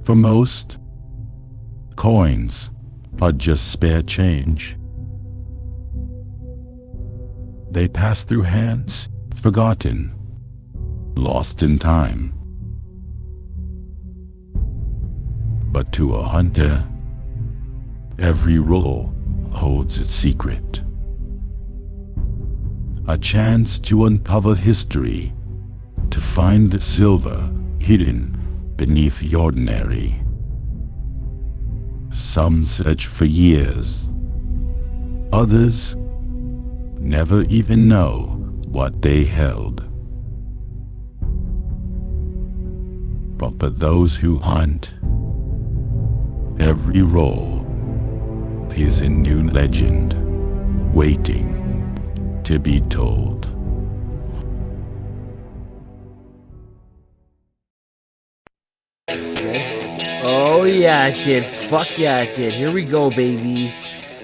For most, coins are just spare change. They pass through hands, forgotten, lost in time. But to a hunter, every roll holds its secret. A chance to uncover history, to find the silver hidden beneath the ordinary. Some search for years. Others never even know what they held. But for those who hunt, every roll is a new legend waiting to be told. Oh yeah, it did. Fuck yeah, it did. Here we go, baby.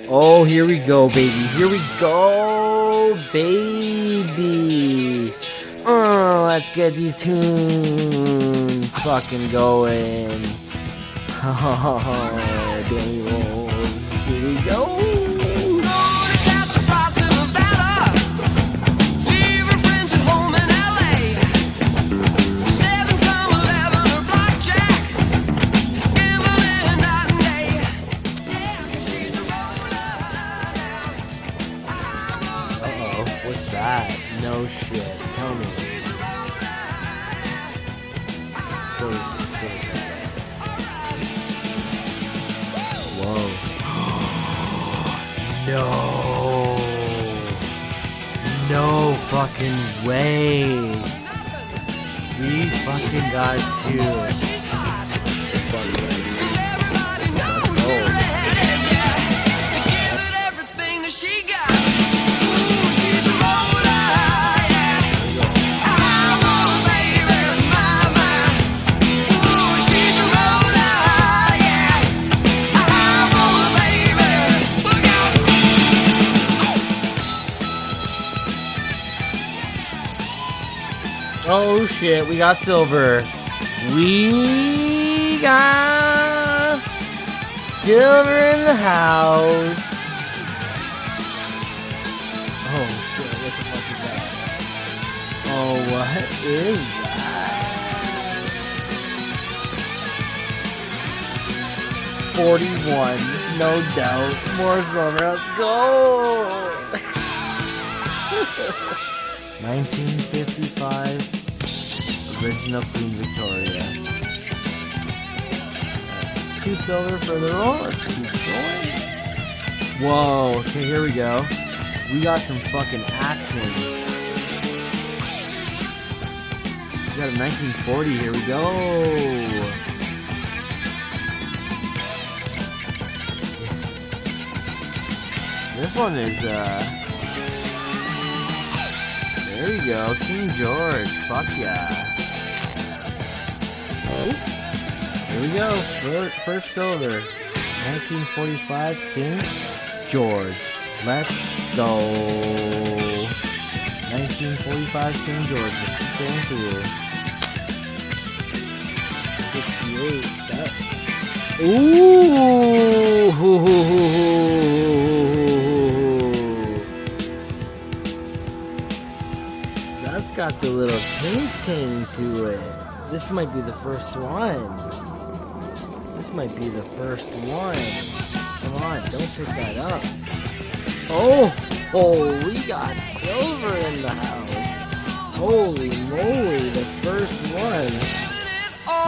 Oh, here we go, baby. Here we go, baby. Oh, let's get these tunes fucking going. Oh, danrolls. Here we go. No shit. Tell me. Whoa. No. No fucking way. We fucking got two. Oh shit, we got silver. We got silver in the house. Oh shit, what the fuck is that? Oh, what is that? 41, no doubt. More silver, let's go! 1955. Original Queen Victoria. 2 silver for the roll. Let's keep going. Whoa. Okay, here we go. We got some fucking action. We got a 1940. Here we go. This one is, there we go. King George. Fuck yeah. Here we go. First silver. 1945 King George. Let's go. 1945 King George. Let's keep going through. 68. Ooh. That's got the little ping to it. This might be the first one. This might be the first one. Come on, don't pick that up. Oh, we got silver in the house. Holy moly, the first one.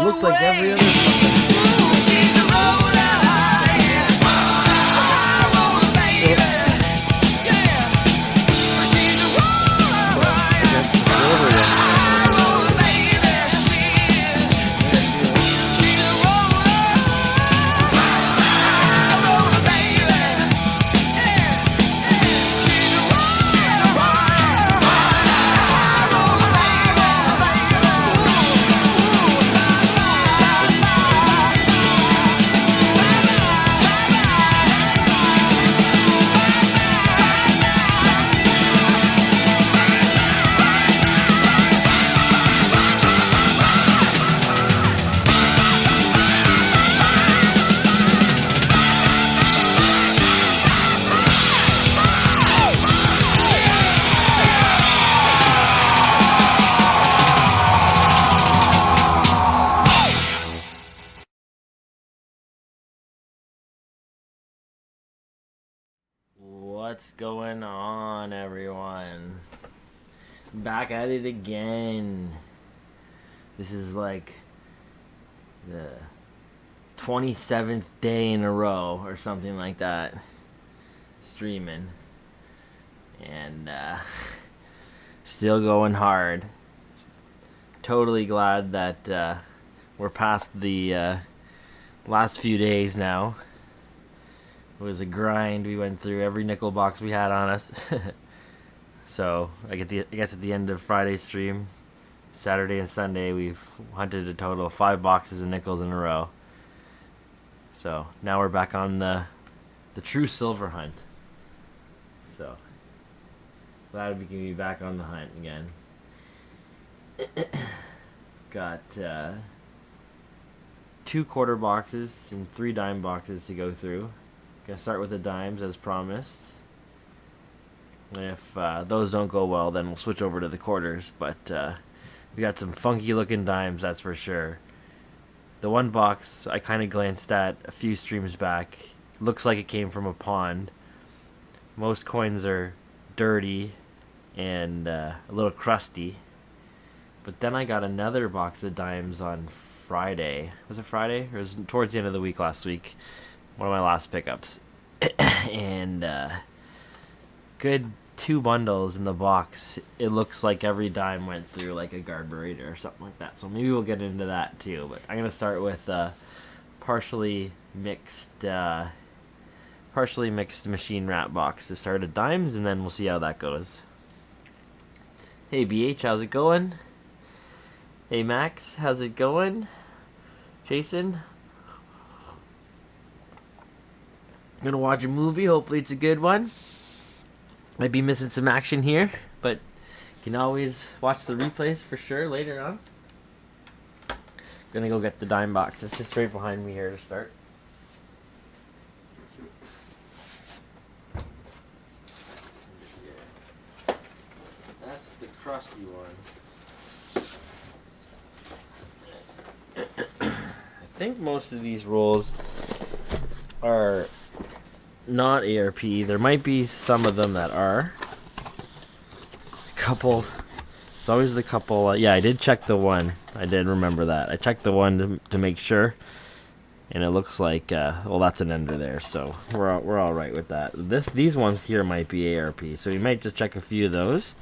Looks like every other That's the silver one. What's going on, everyone? Back at it again. This is like the 27th day in a row or something like that streaming, and still going hard. Totally glad that we're past the last few days now. It was a grind. We went through every nickel box we had on us. So I guess at the end of Friday's stream, Saturday and Sunday, we've hunted a total of 5 boxes of nickels in a row. So now we're back on the true silver hunt. So glad we can be back on the hunt again. Got 2 quarter boxes and 3 dime boxes to go through. Gonna start with the dimes as promised. And if those don't go well, then we'll switch over to the quarters. But we got some funky looking dimes, that's for sure. The one box I kind of glanced at a few streams back. Looks like it came from a pond. Most coins are dirty and a little crusty. But then I got another box of dimes on Friday. Was it Friday? Or was it towards the end of the week last week? One of my last pickups. And good 2 bundles in the box. It looks like every dime went through like a carburetor or something like that. So maybe we'll get into that too. But I'm going to start with partially mixed machine wrap box to start at dimes, and then we'll see how that goes. Hey BH, how's it going? Hey Max, how's it going? Jason? Gonna watch a movie, hopefully it's a good one. Might be missing some action here, but you can always watch the replays for sure later on. Gonna go get the dime box. It's just right behind me here to start. That's the crusty one. I think most of these rolls are not ARP. There might be some of them that are. A couple. It's always the couple. Yeah, I did check the one. I did remember that. I checked the one to make sure, and it looks like well, that's an ender there, so we're all right with that. These ones here might be ARP, so we might just check a few of those.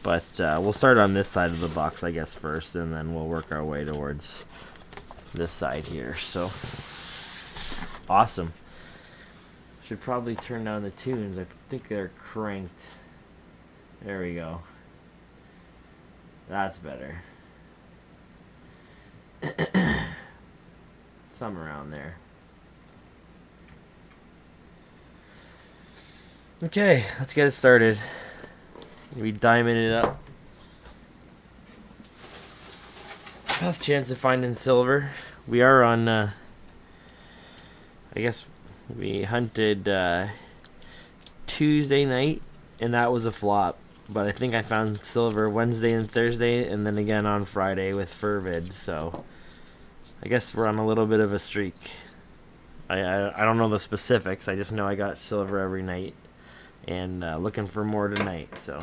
But we'll start on this side of the box, I guess, first, and then we'll work our way towards this side here. So awesome. Should probably turn down the tunes. I think they're cranked. There we go. That's better. Some around there. Okay, let's get it started. We diming it up. Best chance of finding silver. We are on, I guess we hunted Tuesday night, and that was a flop. But I think I found silver Wednesday and Thursday, and then again on Friday with Furvid. So I guess we're on a little bit of a streak. I don't know the specifics. I just know I got silver every night, and looking for more tonight. So.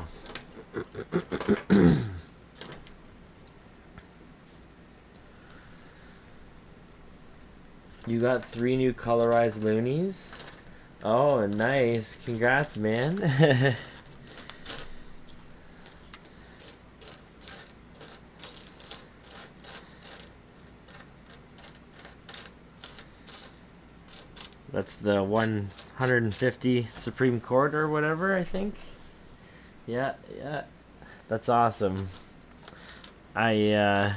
You got 3 new colorized loonies? Oh, nice. Congrats, man. That's the 150 Supreme Court or whatever, I think. Yeah. That's awesome. I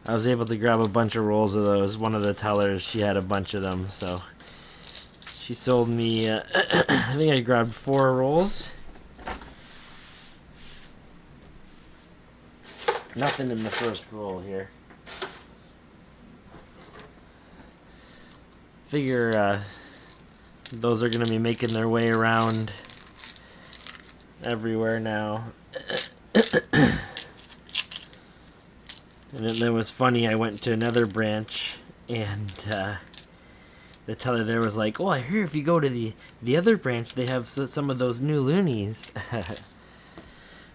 was able to grab a bunch of rolls of those. One of the tellers, she had a bunch of them, so she sold me, I think I grabbed 4 rolls. Nothing in the first roll here. Figure those are going to be making their way around everywhere now. And then it was funny, I went to another branch, and the teller there was like, "Oh, I hear if you go to the other branch, they have some of those new loonies."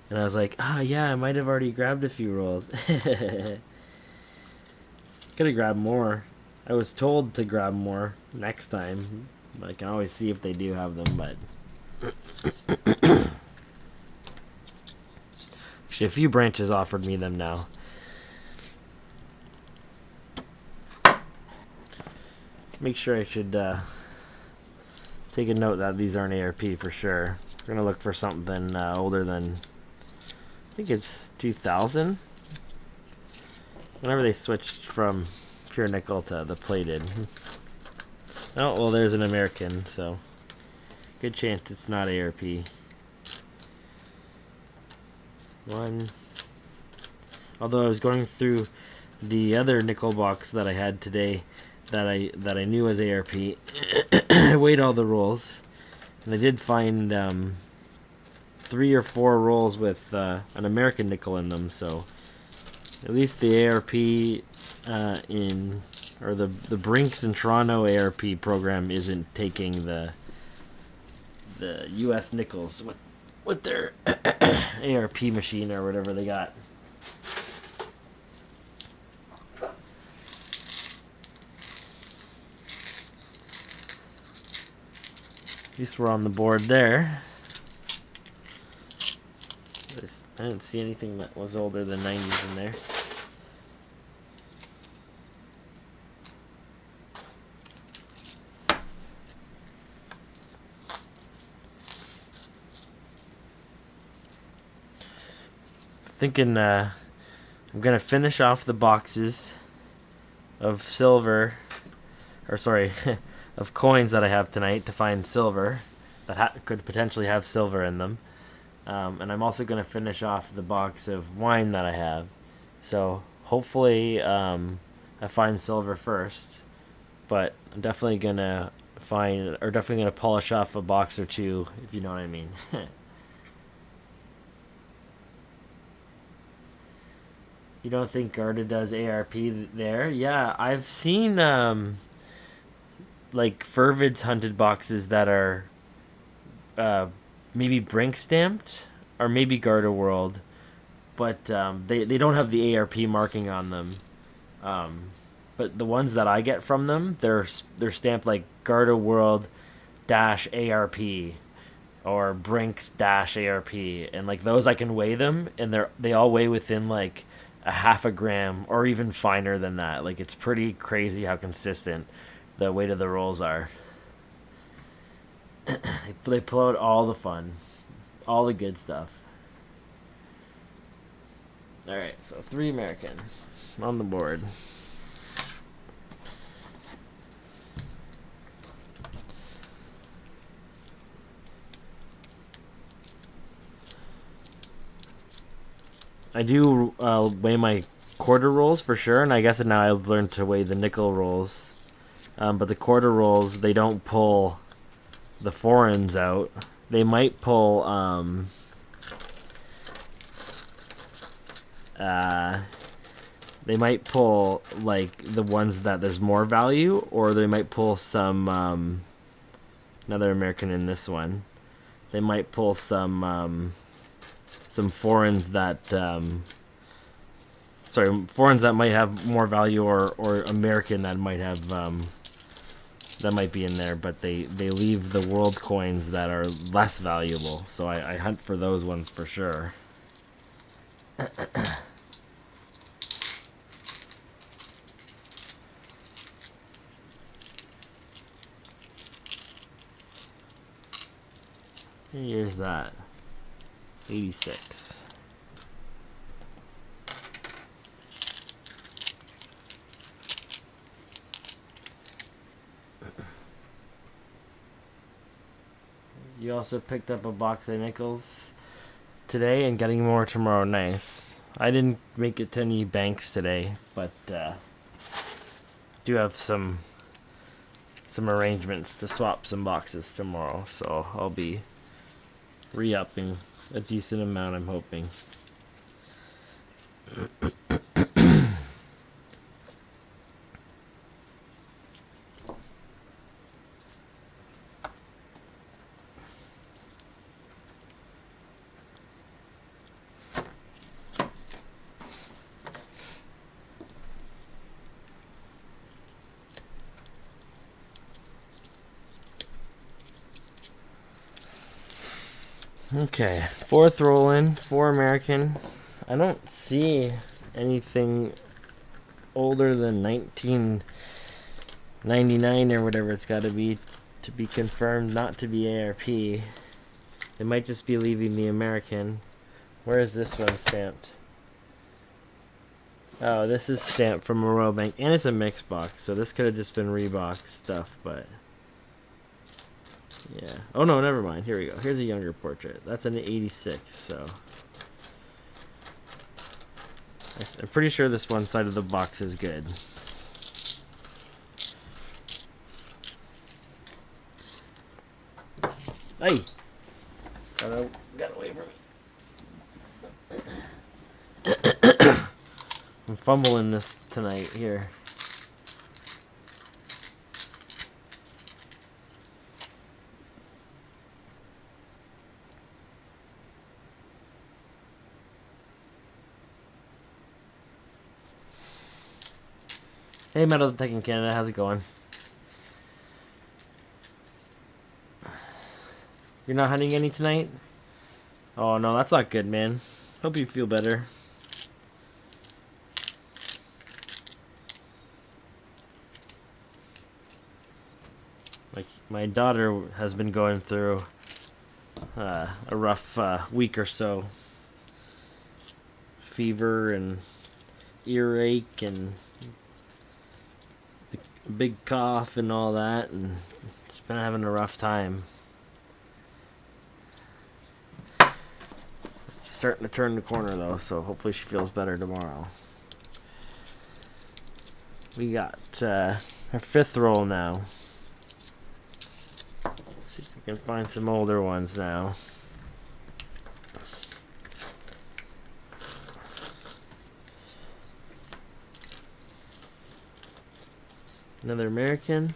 And I was like, "Ah, yeah, I might have already grabbed a few rolls." Could have grabbed more. I was told to grab more next time. I can always see if they do have them, but actually, a few branches offered me them now. Make sure I should take a note that these aren't ARP for sure. We're gonna look for something older than, I think it's 2000. Whenever they switched from pure nickel to the plated. Oh, well, there's an American, so good chance it's not ARP. One. Although I was going through the other nickel box that I had today that I knew was ARP. I weighed all the rolls, and I did find 3 or 4 rolls with an American nickel in them, so at least the ARP the Brinks in Toronto ARP program isn't taking the US nickels with their ARP machine or whatever they got. At least we're on the board there. I didn't see anything that was older than 90s in there. Thinking I'm gonna finish off the boxes of silver, or sorry, of coins that I have tonight to find silver that could potentially have silver in them. And I'm also going to finish off the box of wine that I have. So hopefully I find silver first. But I'm definitely going to polish off a box or two, if you know what I mean. You don't think Garda does ARP there? Yeah, I've seen like Fervid's hunted boxes that are maybe Brink stamped or maybe Garda World, but they don't have the ARP marking on them. But the ones that I get from them, they're stamped like Garda World -ARP or Brinks -ARP, and like those I can weigh them, and they all weigh within like a half a gram or even finer than that. Like it's pretty crazy how consistent the weight of the rolls are. They pull out all the fun, all the good stuff. Alright, so 3 American on the board. I do weigh my quarter rolls for sure, and I guess now I've learned to weigh the nickel rolls. But the quarter rolls, they don't pull the foreigns out. They might pull like the ones that there's more value, or they might pull some another American in this one. They might pull some foreigns that foreigns that might have more value, or American that might have that might be in there, but they leave the world coins that are less valuable, so I hunt for those ones for sure. Here's that 86. You also picked up a box of nickels today and getting more tomorrow. Nice. I didn't make it to any banks today, but do have some arrangements to swap some boxes tomorrow, so I'll be re-upping a decent amount, I'm hoping. Okay, fourth roll in, 4 American. I don't see anything older than 1999 or whatever it's got to be confirmed not to be ARP. They might just be leaving the American. Where is this one stamped? Oh, this is stamped from a Royal Bank, and it's a mixed box, so this could have just been Reebok stuff, but yeah. Oh no, never mind. Here we go. Here's a younger portrait. That's an 86, so I'm pretty sure this one side of the box is good. Hey! Got away from me. I'm fumbling this tonight here. Hey, Metal Detecting Canada, how's it going? You're not hunting any tonight? Oh no, that's not good, man. Hope you feel better. Like, my daughter has been going through a rough week or so. Fever and earache and a big cough and all that, and she's been having a rough time. She's starting to turn the corner though, so hopefully she feels better tomorrow. We got our 5th roll now. See if we can find some older ones now. Another American.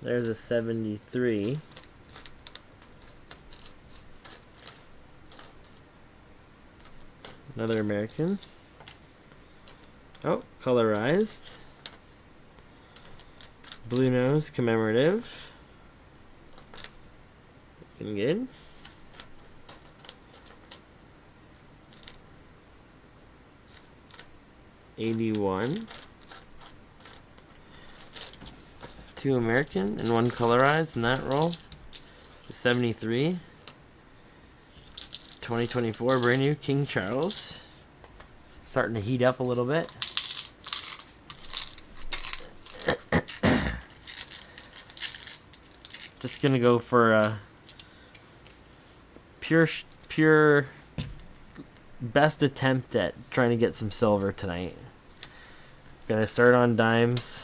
There's a 73. Another American. Oh, colorized. Blue nose commemorative. Looking good. '81. 2 American and 1 colorized in that roll. 73. 2024 brand new King Charles. Starting to heat up a little bit. Just gonna go for a pure best attempt at trying to get some silver tonight. Gonna start on dimes,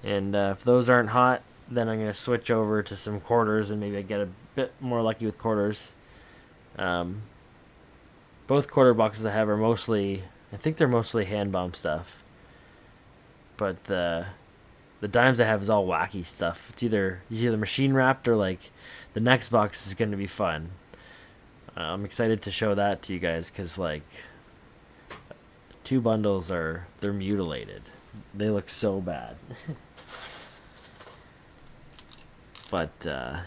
and if those aren't hot, then I'm gonna switch over to some quarters and maybe I get a bit more lucky with quarters. Both quarter boxes I have are mostly, I think they're mostly hand bomb stuff, but the dimes I have is all wacky stuff. It's either machine wrapped or like the next box is gonna be fun. I'm excited to show that to you guys because like 2 bundles they're mutilated. They look so bad. But the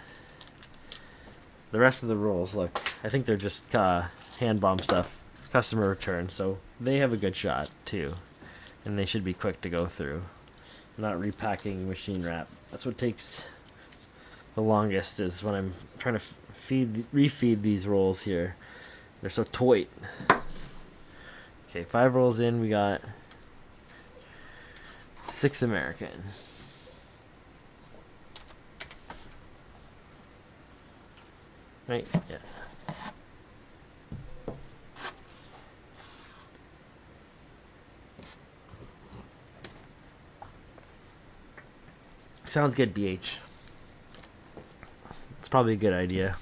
rest of the rolls look, I think they're just hand bomb stuff, customer return, so they have a good shot too, and they should be quick to go through. Not repacking machine wrap. That's what takes the longest, is when I'm trying to refeed these rolls here. They're so tight. Okay, 5 rolls in, we got 6 American. Right? Yeah. Sounds good, BH. It's probably a good idea.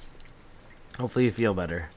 Hopefully you feel better.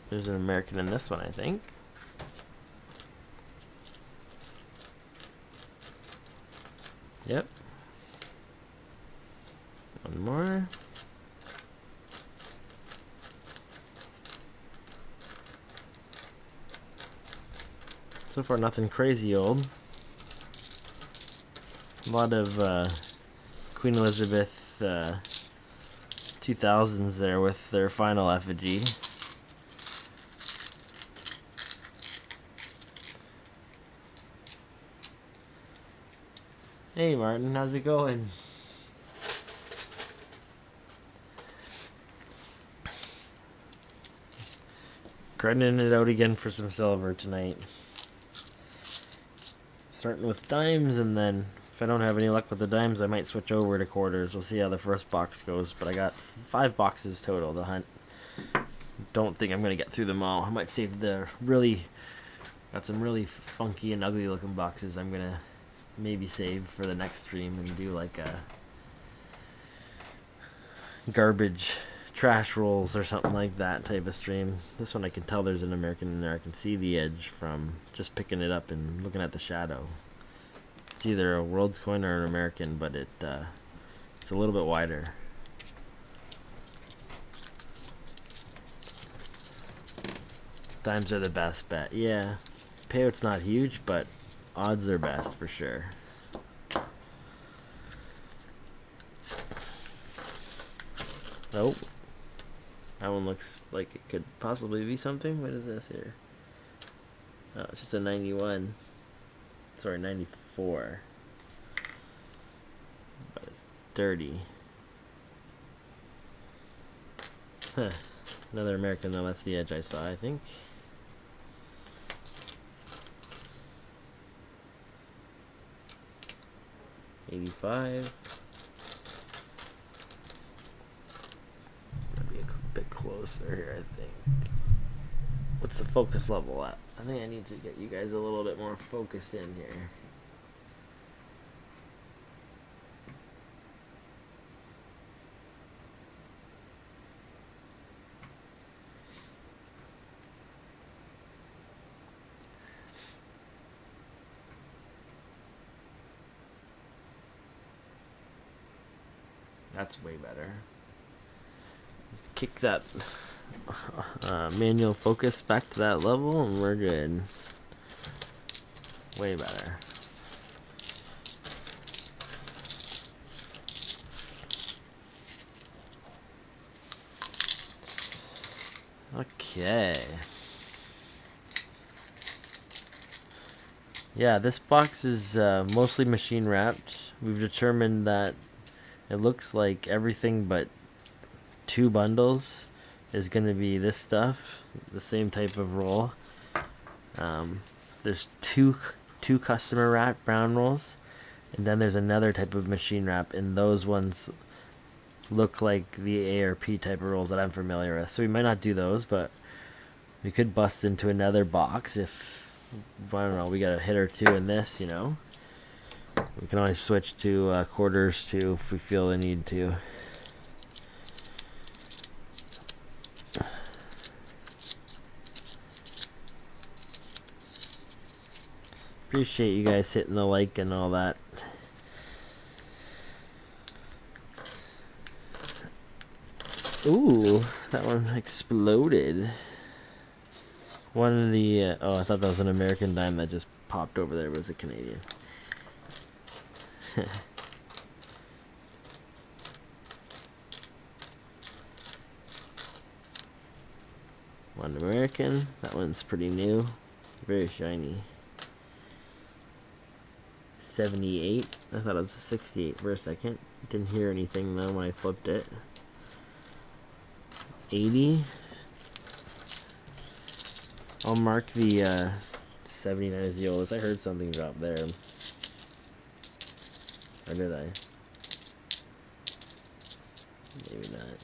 There's an American in this one, I think. Yep. One more. So far, nothing crazy old. A lot of Queen Elizabeth 2000s there with their final effigy. Hey Martin, how's it going? Grinding it out again for some silver tonight. Starting with dimes, and then if I don't have any luck with the dimes, I might switch over to quarters. We'll see how the first box goes, but I got 5 boxes total to hunt. Don't think I'm going to get through them all. I might save the got some really funky and ugly looking boxes I'm going to maybe save for the next stream and do like a garbage trash rolls or something like that type of stream. This one I can tell there's an American in there. I can see the edge from just picking it up and looking at the shadow. It's either a world's coin or an American, but it's a little bit wider. Dimes are the best bet. Yeah, payout's not huge, but odds are best for sure. Nope. That one looks like it could possibly be something. What is this here? Oh, it's just a 91. Sorry, 94. But it's dirty. Huh. Another American though, that's the edge I saw, I think. $85. Maybe a bit closer here, I think. What's the focus level at? I think I need to get you guys a little bit more focused in here. That's way better. Just kick that manual focus back to that level and we're good. Way better. Okay. Yeah, this box is mostly machine wrapped. We've determined that it looks like everything but 2 bundles is going to be this stuff, the same type of roll. There's two customer wrapped brown rolls, and then there's another type of machine wrap, and those ones look like the ARP type of rolls that I'm familiar with. So we might not do those, but we could bust into another box if, I don't know, we got a hit or two in this, you know. We can always switch to quarters too if we feel the need to. Appreciate you guys hitting the like and all that. Ooh, that one exploded. One of the oh, I thought that was an American dime that just popped over there, but it was a Canadian. One American. That one's pretty new. Very shiny. 78. I thought it was a 68 for a second. Didn't hear anything though when I flipped it. 80. I'll mark the 79 as the oldest. I heard something drop there. Or did I? Maybe not.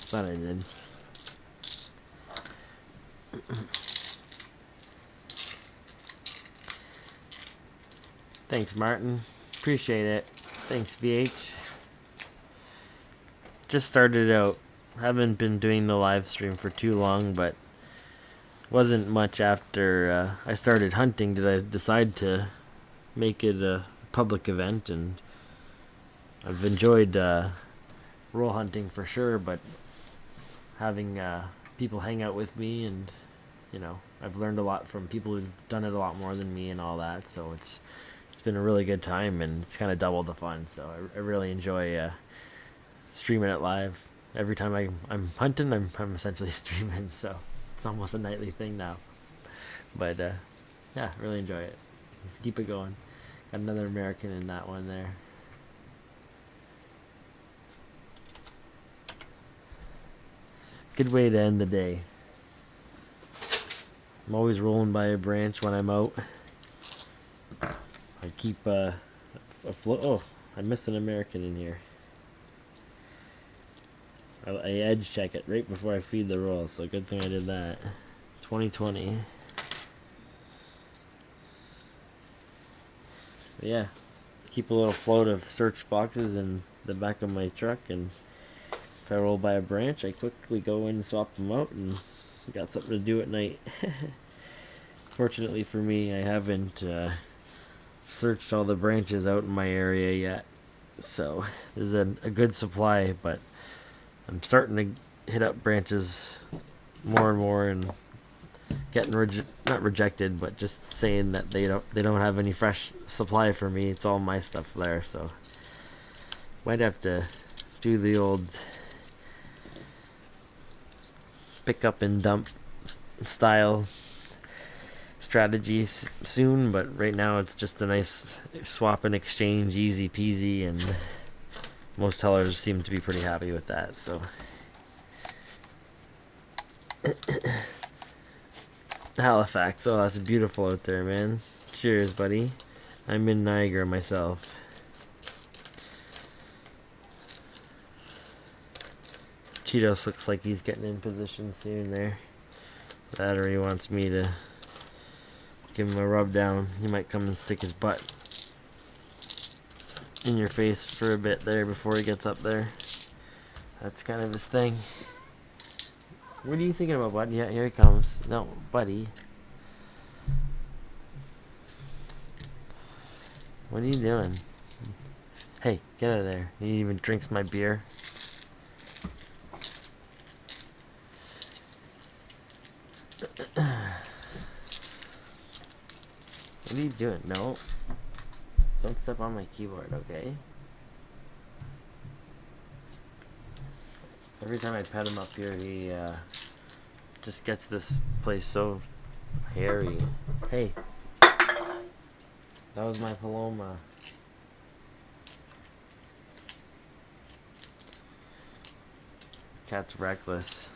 Thought I did. Thanks, Martin. Appreciate it. Thanks, VH. Just started out haven't been doing the live stream for too long, but wasn't much after I started hunting did I decide to make it a public event, and I've enjoyed roll hunting for sure, but having people hang out with me, and I've learned a lot from people who've done it a lot more than me and all that, so it's been a really good time, and it's kind of doubled the fun, so I really enjoy streaming it live. Every time I'm hunting, I'm essentially streaming, so it's almost a nightly thing now. But yeah, really enjoy it. Let's keep it going. Got another American in that one there. Good way to end the day. I'm always rolling by a branch when I'm out. I keep a float. Oh, I missed an American in here. I edge check it right before I feed the roll, so good thing I did that. 2020. But yeah, keep a little float of search boxes in the back of my truck, and if I roll by a branch, I quickly go in and swap them out, and got something to do at night. Fortunately for me, I haven't searched all the branches out in my area yet, so there's a good supply, but I'm starting to hit up branches more and more, and getting not rejected, but just saying that they don't have any fresh supply for me. It's all my stuff there, so might have to do the old pick up and dump style strategies soon, but right now it's just a nice swap and exchange, easy peasy, and most tellers seem to be pretty happy with that, so Halifax, oh that's beautiful out there, man. Cheers, buddy. I'm in Niagara myself. Cheetos looks like he's getting in position soon there. That, or he wants me to give him a rub down. He might come and stick his butt in your face for a bit there before he gets up there. That's kind of his thing. What are you thinking about, bud? Yeah, here he comes. No, buddy. What are you doing? Hey, get out of there. He even drinks my beer. What are you doing? No. Don't step on my keyboard, okay? Every time I pet him up here, he just gets this place so hairy. Hey. That was my Paloma. Cat's reckless.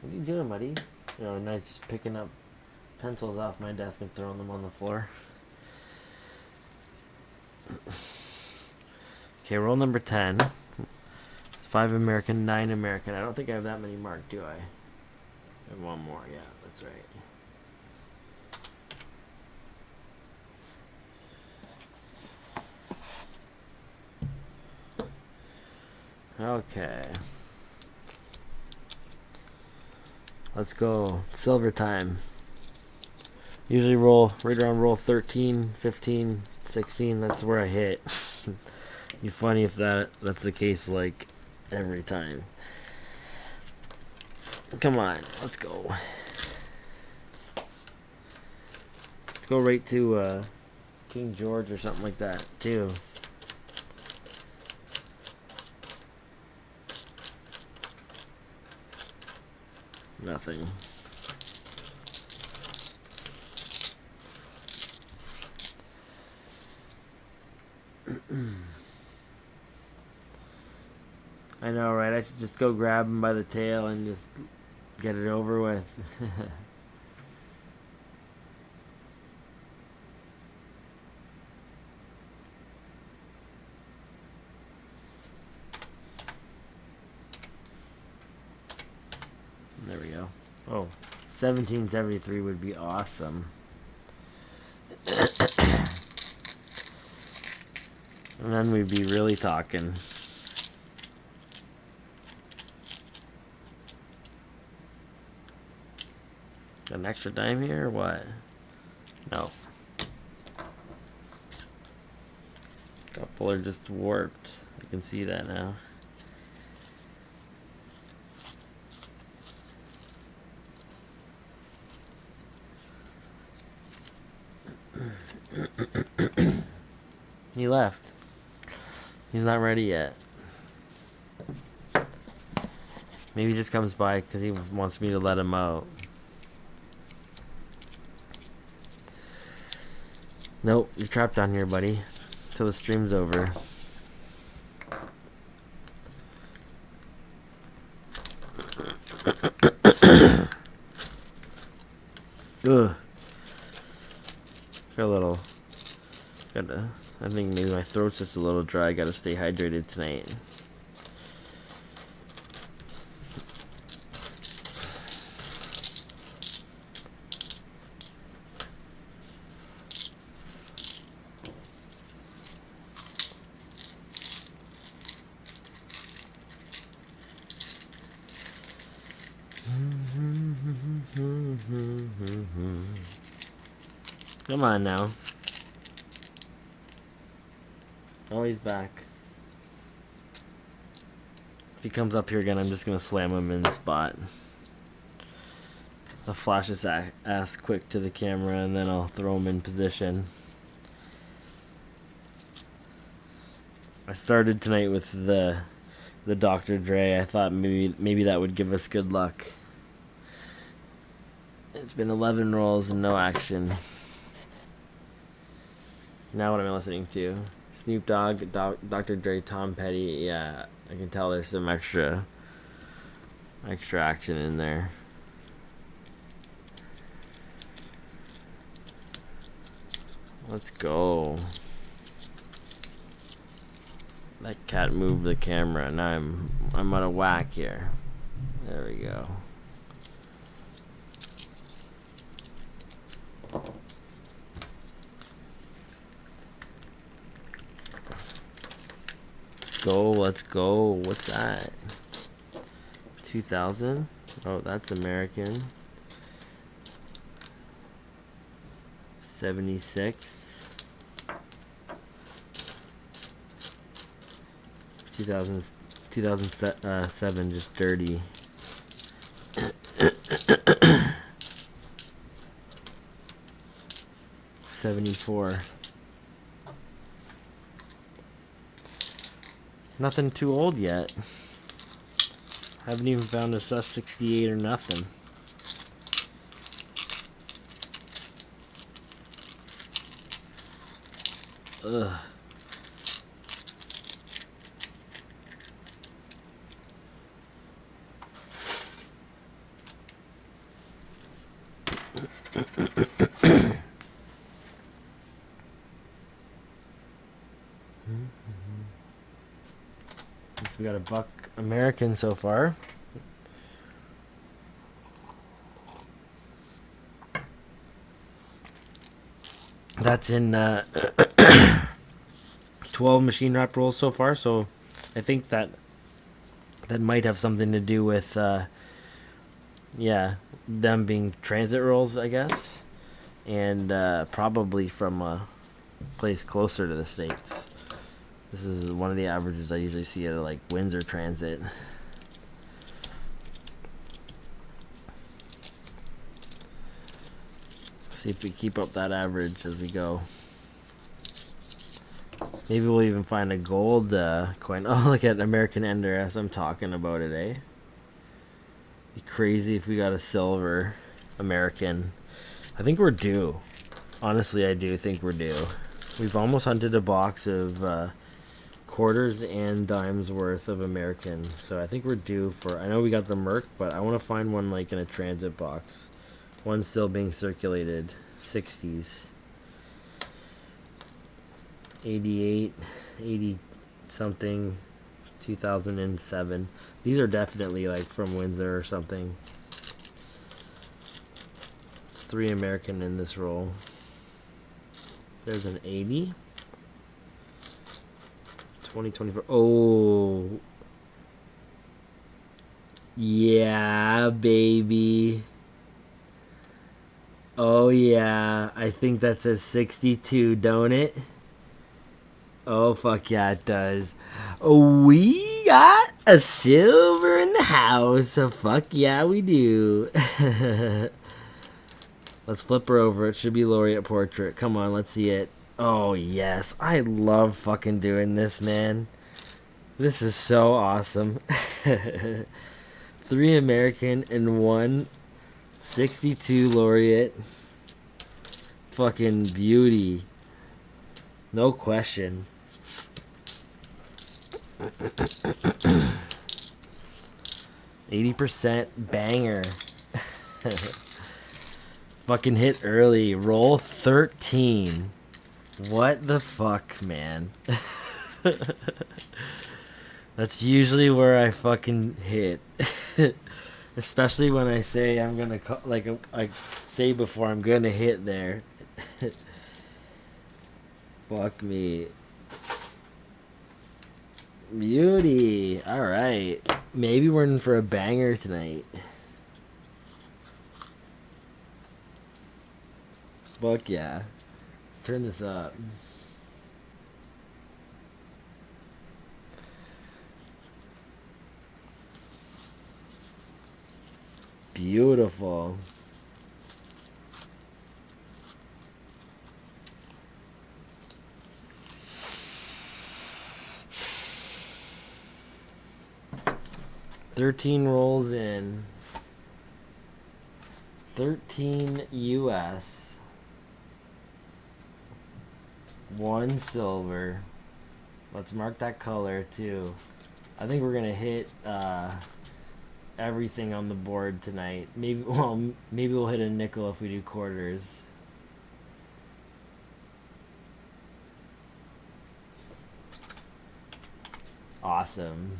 What are you doing, buddy? Nice, just picking up pencils off my desk and throwing them on the floor. Okay, roll number 10. It's 5 American, 9 American. I don't think I have that many marked, do I? I have one more, yeah, that's right. Okay. Let's go. Silver time. Usually roll right around roll 13, 15, 16. That's where I hit. Be funny if that's the case like every time. Come on, let's go. Let's go right to King George or something like that too. Nothing. I know, right? I should just go grab him by the tail and just get it over with. 1773 would be awesome. And then we'd be really talking. Got an extra dime here or what? No. Couple are just warped. I can see that now. He left. He's not ready yet. Maybe he just comes by because he wants me to let him out. Nope, you're trapped down here, buddy. Till the stream's over. Ugh. Got a little. I think maybe my throat's just a little dry. Gotta stay hydrated tonight. Come on now. Oh, he's back. If he comes up here again, I'm just gonna slam him in the spot. I'll flash his ass quick to the camera and then I'll throw him in position. I started tonight with the Dr. Dre. I thought maybe that would give us good luck. It's been 11 rolls and no action. Now what am I listening to? Snoop Dogg, Dr. Dre, Tom Petty. Yeah, I can tell there's some extra action in there. Let's go. That cat moved the camera. Now I'm out of whack here. There we go. Let's go. What's that? 2000? Oh, that's American. 76. 2007, just dirty. 74. Nothing too old yet. Haven't even found a sus 68 or nothing. Ugh. We got a buck American so far. That's in 12 machine wrap rolls so far, so I think that might have something to do with yeah, them being transit rolls, I guess, and probably from a place closer to the States. This is one of the averages I usually see at like Windsor Transit. See if we keep up that average as we go. Maybe we'll even find a gold coin. Oh, look at American Ender as I'm talking about it, eh? Be crazy if we got a silver American. I think we're due. Honestly, I do think we're due. We've almost hunted a box of quarters and dimes worth of American, so I think we're due for. I know we got the Merc, but I want to find one like in a transit box. One still being circulated. 60s. 88, 80 something, 2007. These are definitely like from Windsor or something. 3 American in this roll. There's an 80. 2024. Oh. Yeah, baby. Oh, yeah. I think that says 62, don't it? Oh, fuck yeah, it does. We got a silver in the house. So fuck yeah, we do. Let's flip her over. It should be laureate portrait. Come on, let's see it. Oh, yes. I love fucking doing this, man. This is so awesome. 3 American and 1 62 laureate. Fucking beauty. No question. 80% banger. Fucking hit early. Roll 13. What the fuck, man? That's usually where I fucking hit. Especially when I say I'm gonna like I say before I'm gonna hit there. Fuck me. Beauty. Alright. Maybe we're in for a banger tonight. Fuck yeah. Turn this up. Beautiful. $13 rolls in. 13 US. 1 silver. Let's mark that color too. I think we're gonna hit everything on the board tonight. Maybe we'll hit a nickel if we do quarters. Awesome.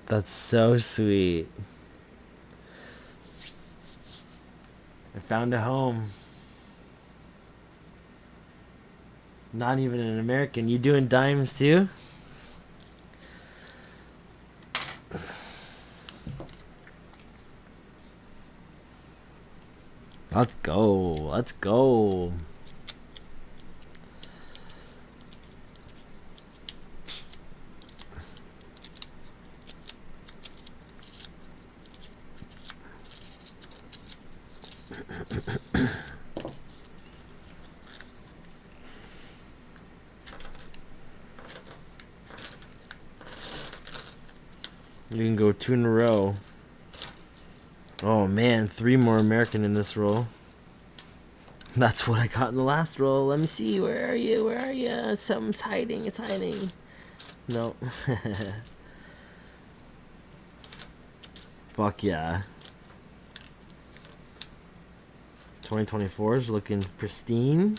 That's so sweet. I found a home. Not even an American. You doing dimes too? Let's go. Let's go. You can go 2 in a row. Oh man, 3 more American in this roll. That's what I got in the last roll. Let me see. Where are you? Where are you? Something's hiding. It's hiding. No. Fuck yeah. 2024 is looking pristine.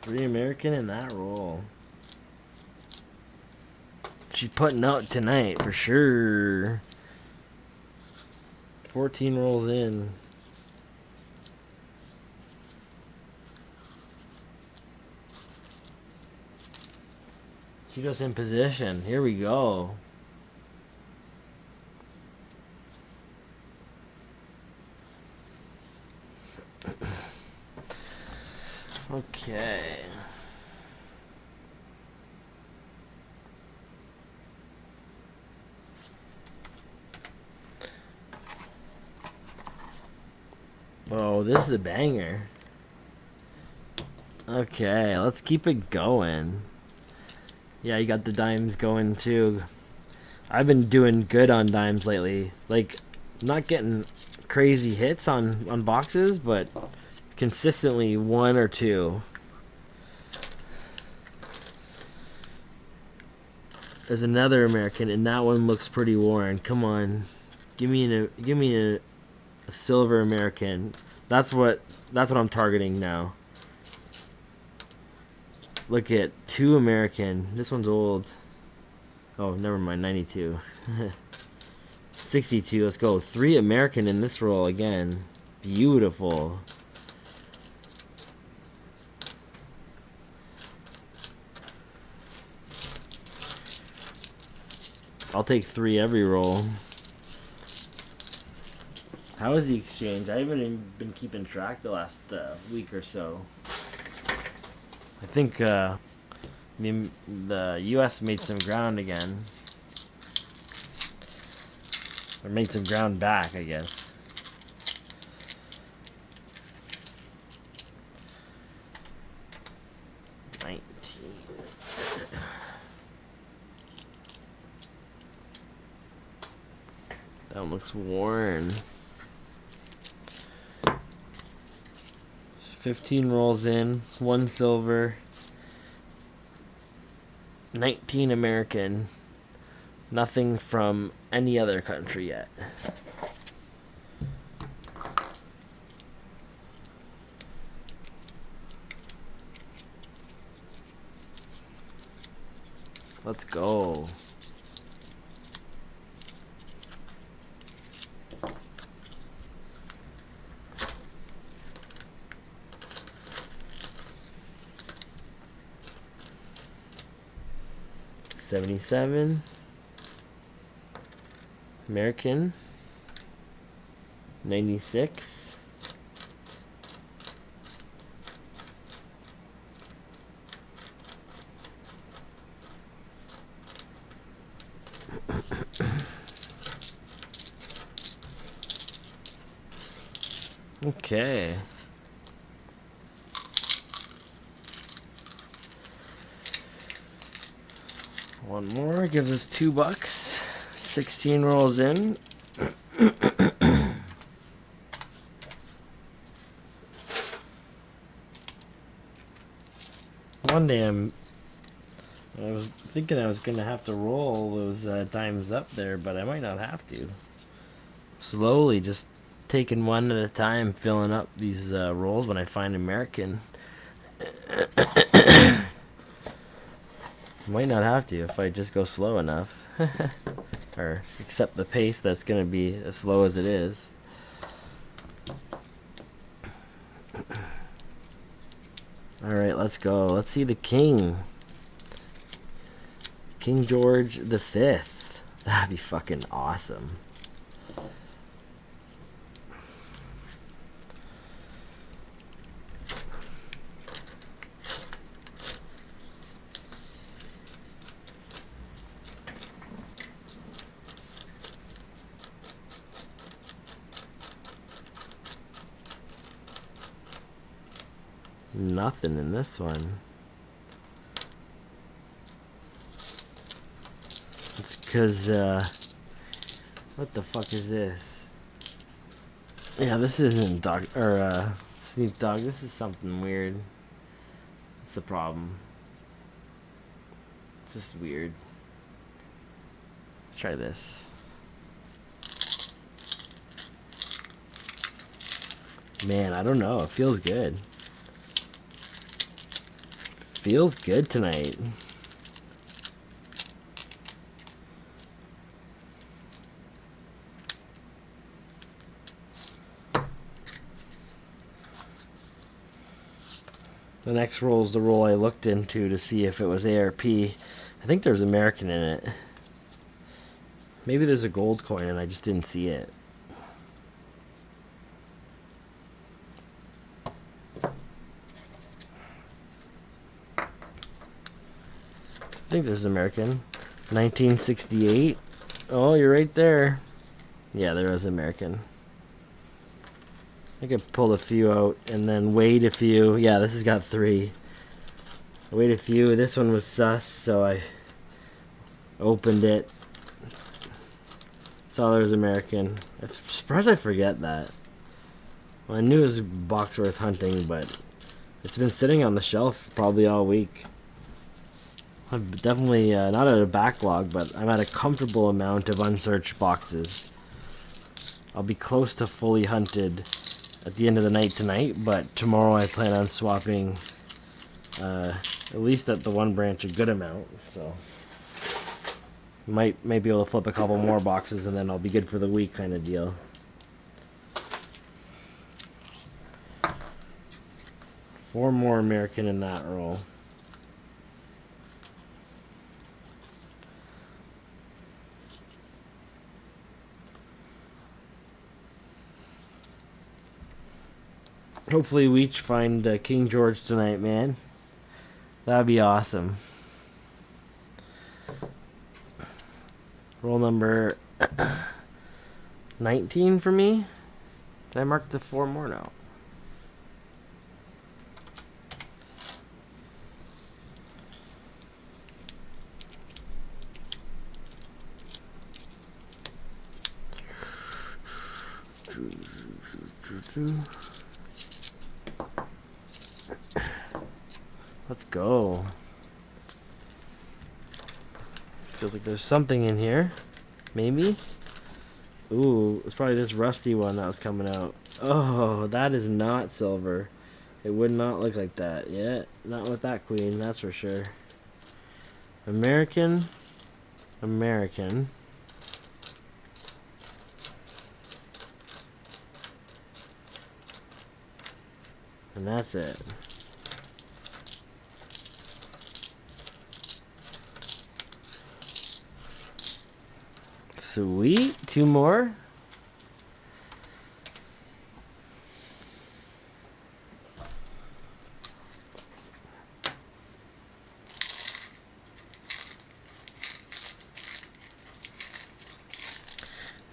Three American in that roll. She's putting out tonight for sure. 14 rolls in. Cheetos in position. Here we go. Okay. Oh, this is a banger. Okay, let's keep it going. Yeah, you got the dimes going too. I've been doing good on dimes lately. Like, not getting crazy hits on boxes, but consistently 1 or 2. There's another American, and that one looks pretty worn. Come on, give me a silver American. That's what I'm targeting now. Look at 2 American. This one's old. Oh, never mind. 92. 62. Let's go. 3 American in this roll again. Beautiful. I'll take 3 every roll. How is the exchange? I haven't even been keeping track the last week or so. I think the U.S. made some ground again. Or made some ground back, I guess. That one looks worn. 15 rolls in, 1 silver, 19 American, nothing from any other country yet. Let's go. $77 American, 96, okay. One more gives us $2. 16 rolls in. One day I was thinking I was gonna have to roll those dimes up there, but I might not have to. Slowly, just taking one at a time, filling up these rolls when I find American. Might not have to if I just go slow enough. Or accept the pace that's going to be as slow as it is. Alright, let's go. Let's see the king. King George V. That'd be fucking awesome. Nothing in this one. It's because, what the fuck is this? Yeah, this isn't dog, or, Sneak Dog. This is something weird. It's the problem. It's just weird. Let's try this. Man, I don't know. It feels good. Feels good tonight. The next roll is the roll I looked into to see if it was ARP. I think there's American in it. Maybe there's a gold coin and I just didn't see it. I think there's American. 1968. Oh, you're right there. Yeah, there is American. I could pull a few out and then wait a few. Yeah, this has got 3. Wait a few. This one was sus, so I opened it. Saw there was American. I'm surprised I forget that. Well, I knew it was a box worth hunting, but it's been sitting on the shelf probably all week. I'm definitely not at a backlog, but I'm at a comfortable amount of unsearched boxes. I'll be close to fully hunted at the end of the night tonight, but tomorrow I plan on swapping at least at the one branch a good amount, so might be able to flip a couple more boxes and then I'll be good for the week kind of deal. Four more American in that roll. Hopefully we each find King George tonight, man. That'd be awesome. Roll number 19 for me. Did I mark the 4 more now? Let's go. Feels like there's something in here. Maybe? Ooh, it's probably this rusty one that was coming out. Oh, that is not silver. It would not look like that. Yeah, not with that queen, that's for sure. American. American. And that's it. Sweet. 2 more.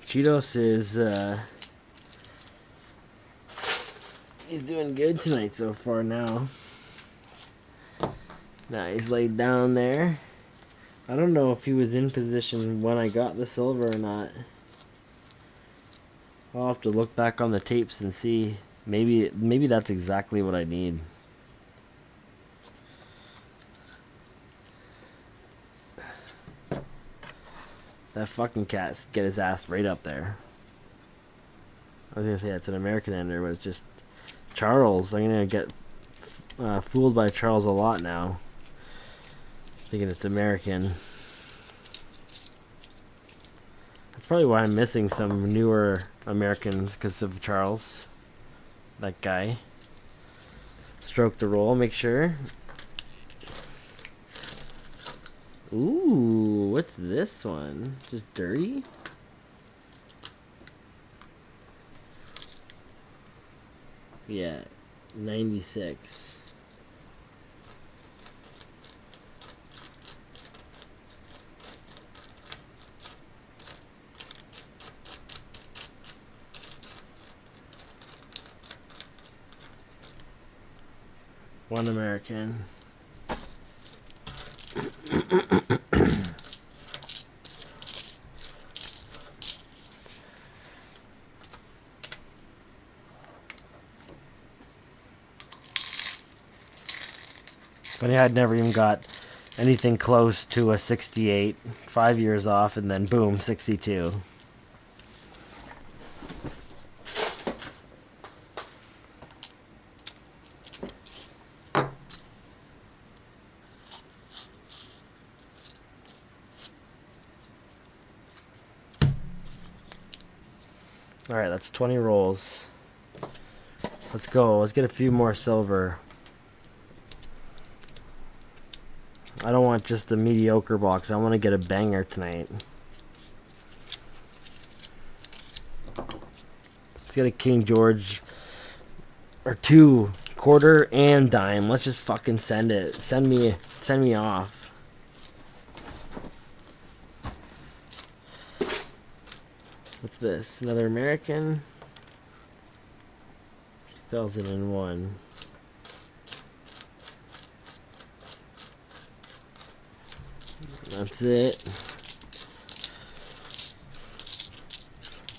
Cheetos is he's doing good tonight so far now. Now he's laid down there. I don't know if he was in position when I got the silver or not. I'll have to look back on the tapes and see. Maybe that's exactly what I need. That fucking cat get his ass right up there. I was gonna say it's an American ender, but it's just Charles. I'm gonna get fooled by Charles a lot now, thinking it's American. That's probably why I'm missing some newer Americans, because of Charles. That guy. Stroke the roll, make sure. Ooh, what's this one? Just dirty? Yeah, 96. One American. But I had never even got anything close to a 68. 5 years off, and then boom, 62. Alright, that's 20 rolls. Let's go. Let's get a few more silver. I don't want just a mediocre box. I want to get a banger tonight. Let's get a King George. Or 2 quarter and dime. Let's just fucking send it. Send me off. What's this? Another American? 2001. That's it.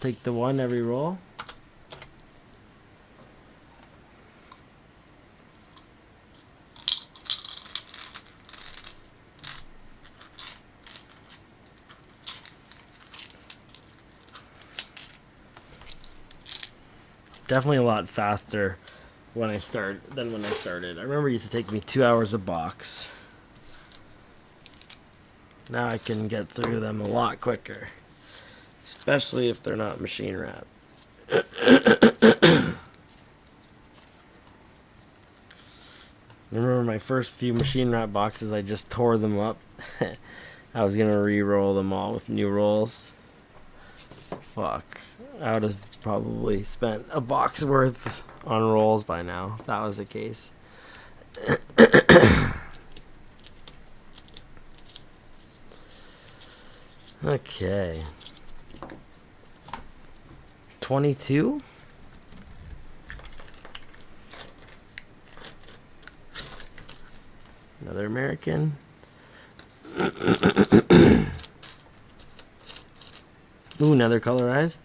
Take the 1 every roll. Definitely a lot faster than when I started. I remember it used to take me 2 hours a box. Now I can get through them a lot quicker, especially if they're not machine wrapped. Remember my first few machine wrap boxes, I just tore them up. I was gonna re-roll them all with new rolls. Fuck. I would have probably spent a box worth on rolls by now, if that was the case. Okay. 22? Another American. Ooh, another colorized.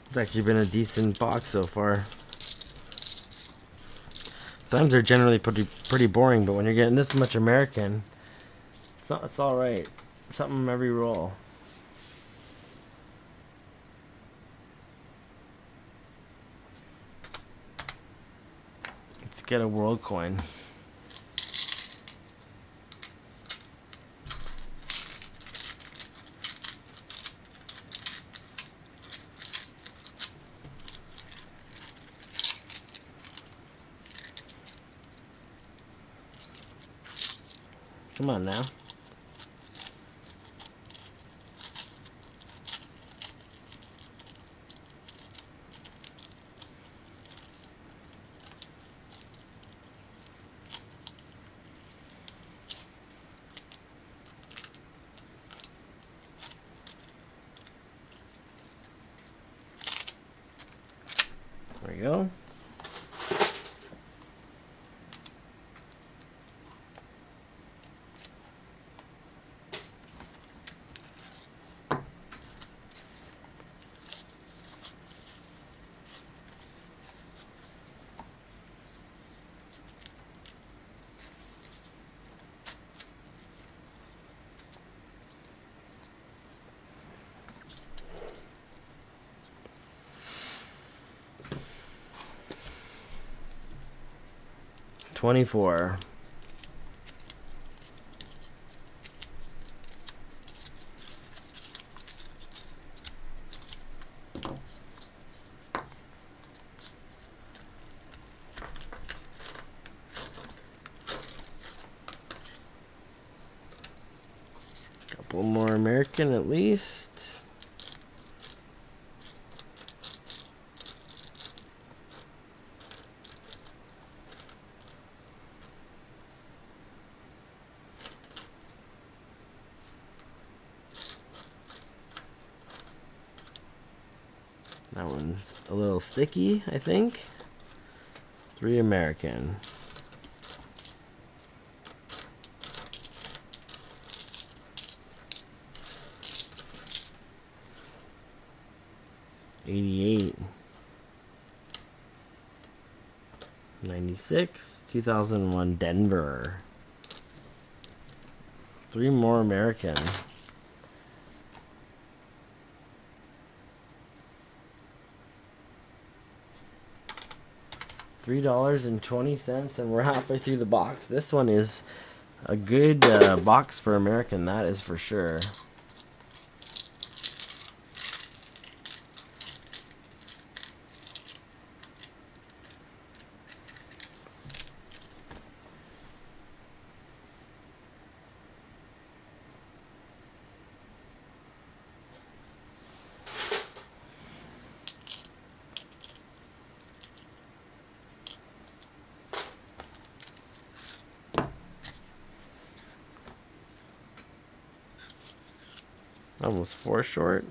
It's actually been a decent box so far. Times are generally pretty boring, but when you're getting this much American, it's all right. Something every roll. Let's get a world coin. Come on now. There we go. $24. Couple more American at least. That one's a little sticky, I think. 3 American. $88. 96. 2001 Denver. 3 more American. $3.20, and we're halfway through the box. This one is a good box for American, that is for sure. Almost 4 short.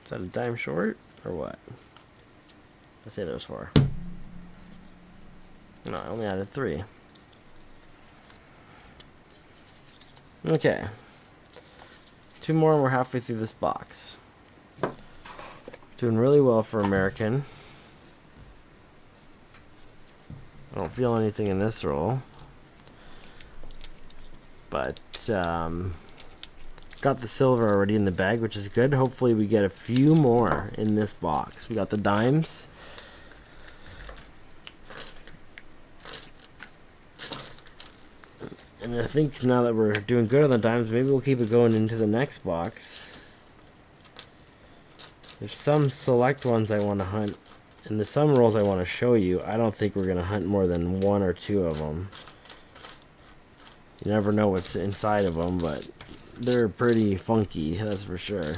Is that a dime short or what? I say there's 4. No, I only added 3. Okay. 2 more and we're halfway through this box. Doing really well for American. I don't feel anything in this roll. But, got the silver already in the bag, which is good. Hopefully we get a few more in this box. We got the dimes. And I think now that we're doing good on the dimes, maybe we'll keep it going into the next box. There's some select ones I want to hunt, and there's some rolls I want to show you. I don't think we're going to hunt more than 1 or 2 of them. You never know what's inside of them, but they're pretty funky, that's for sure.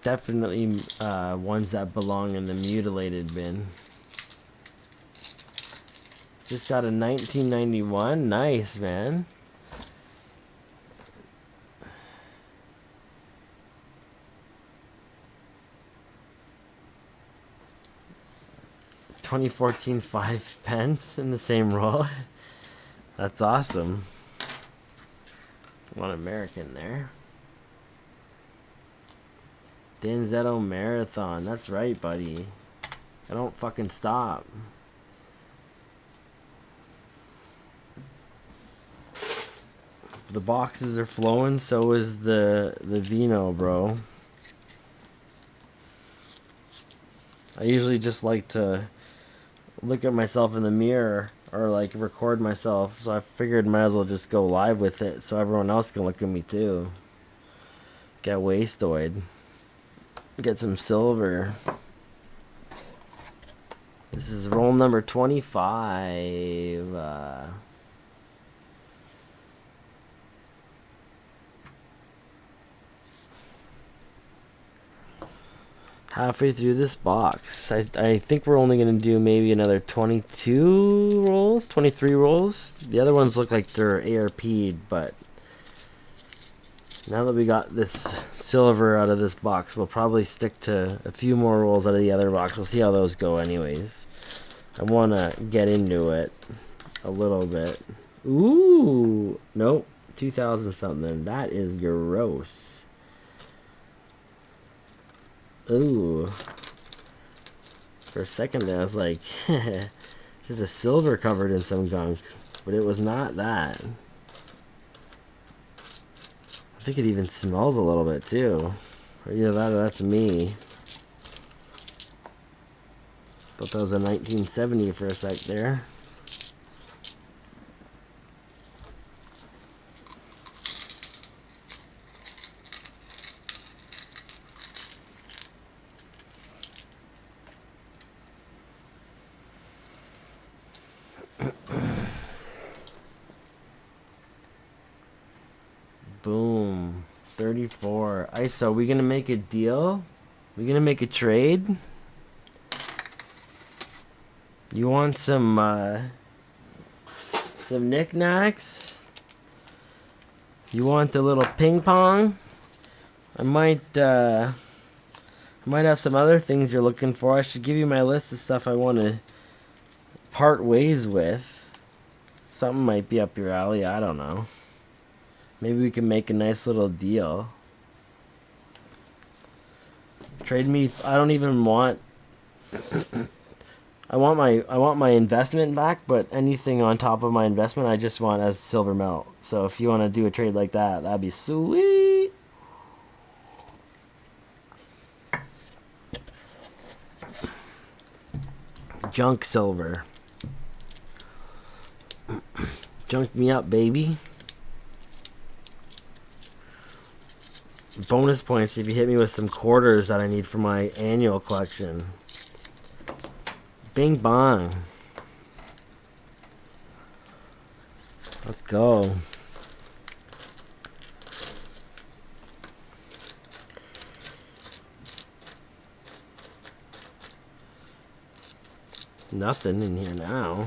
Definitely ones that belong in the mutilated bin. Just got a 1991. Nice, man. $2014 5 pence in the same roll. That's awesome. One American there. Denzetto Marathon. That's right, buddy. I don't fucking stop. The boxes are flowing, so is the vino, bro. I usually just like to look at myself in the mirror or like record myself, so I figured might as well just go live with it so everyone else can look at me too. Get wastoid. Get some silver. This is roll number 25. Halfway through this box. I think we're only going to do maybe another 22 rolls, 23 rolls. The other ones look like they're ARP'd, but now that we got this silver out of this box, we'll probably stick to a few more rolls out of the other box. We'll see how those go anyways. I want to get into it a little bit. Ooh, nope, 2000 something. That is gross. Ooh. For a second there, I was like, there's a silver covered in some gunk. But it was not that. I think it even smells a little bit, too. Or either that or that's me. Thought that was a 1970 for a sec there. Boom. 34. ISO, we gonna make a deal? We gonna make a trade? You want some knickknacks? You want a little ping pong? I might have some other things you're looking for. I should give you my list of stuff I want to part ways with. Something might be up your alley, I don't know. Maybe we can make a nice little deal. Trade me. I don't even want. I want my investment back, but anything on top of my investment, I just want as silver melt. So if you want to do a trade like that, that'd be sweet. Junk silver. Junk me up, baby. Bonus points if you hit me with some quarters that I need for my annual collection. Bing bong. Let's go. Nothing in here now.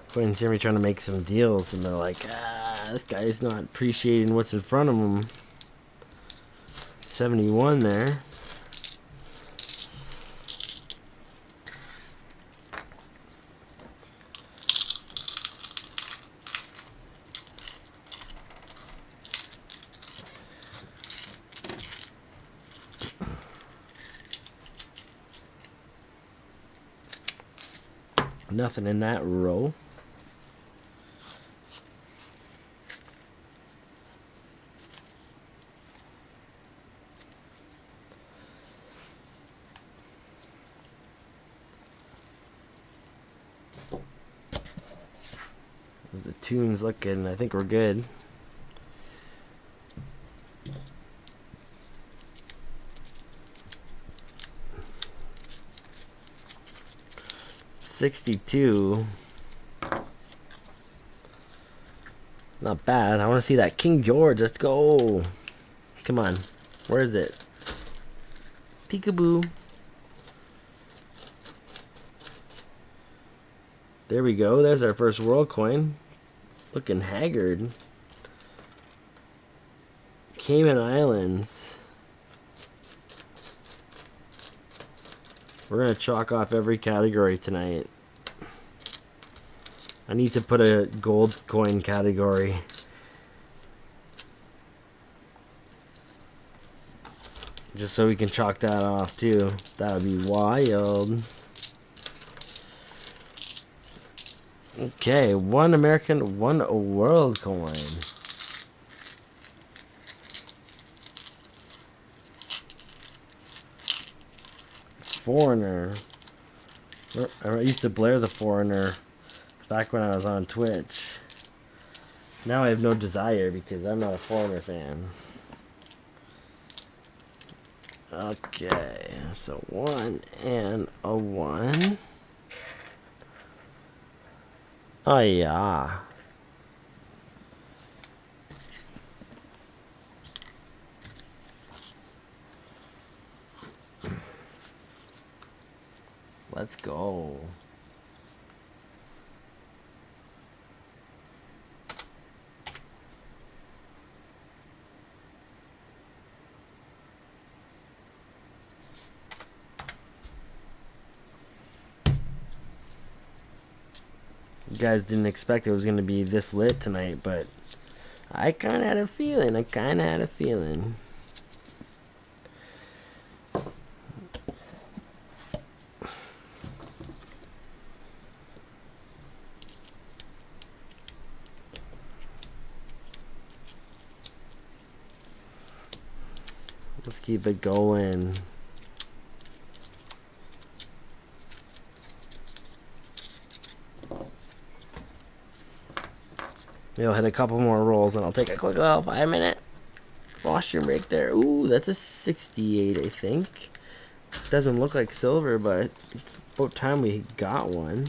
Quinn's hear me trying to make some deals and they're like, this guy's not appreciating what's in front of him. 71 there. Nothing in that row. The tune's looking, I think we're good. $62. Not bad. I want to see that King George. Let's go. Come on. Where is it? Peekaboo. There we go. There's our first world coin. Looking haggard. Cayman Islands. We're going to chalk off every category tonight. I need to put a gold coin category. Just so we can chalk that off too. That would be wild. Okay, one American, one world coin. Foreigner. I used to blare the Foreigner back when I was on Twitch. Now I have no desire because I'm not a Foreigner fan. Okay, so 1 and a 1. Oh yeah. Let's go. You guys didn't expect it was going to be this lit tonight, but I kind of had a feeling. Let's keep it going. Maybe I'll hit a couple more rolls and I'll take a quick little 5-minute washroom break there. Ooh, that's a 68, I think. Doesn't look like silver, but it's about time we got one.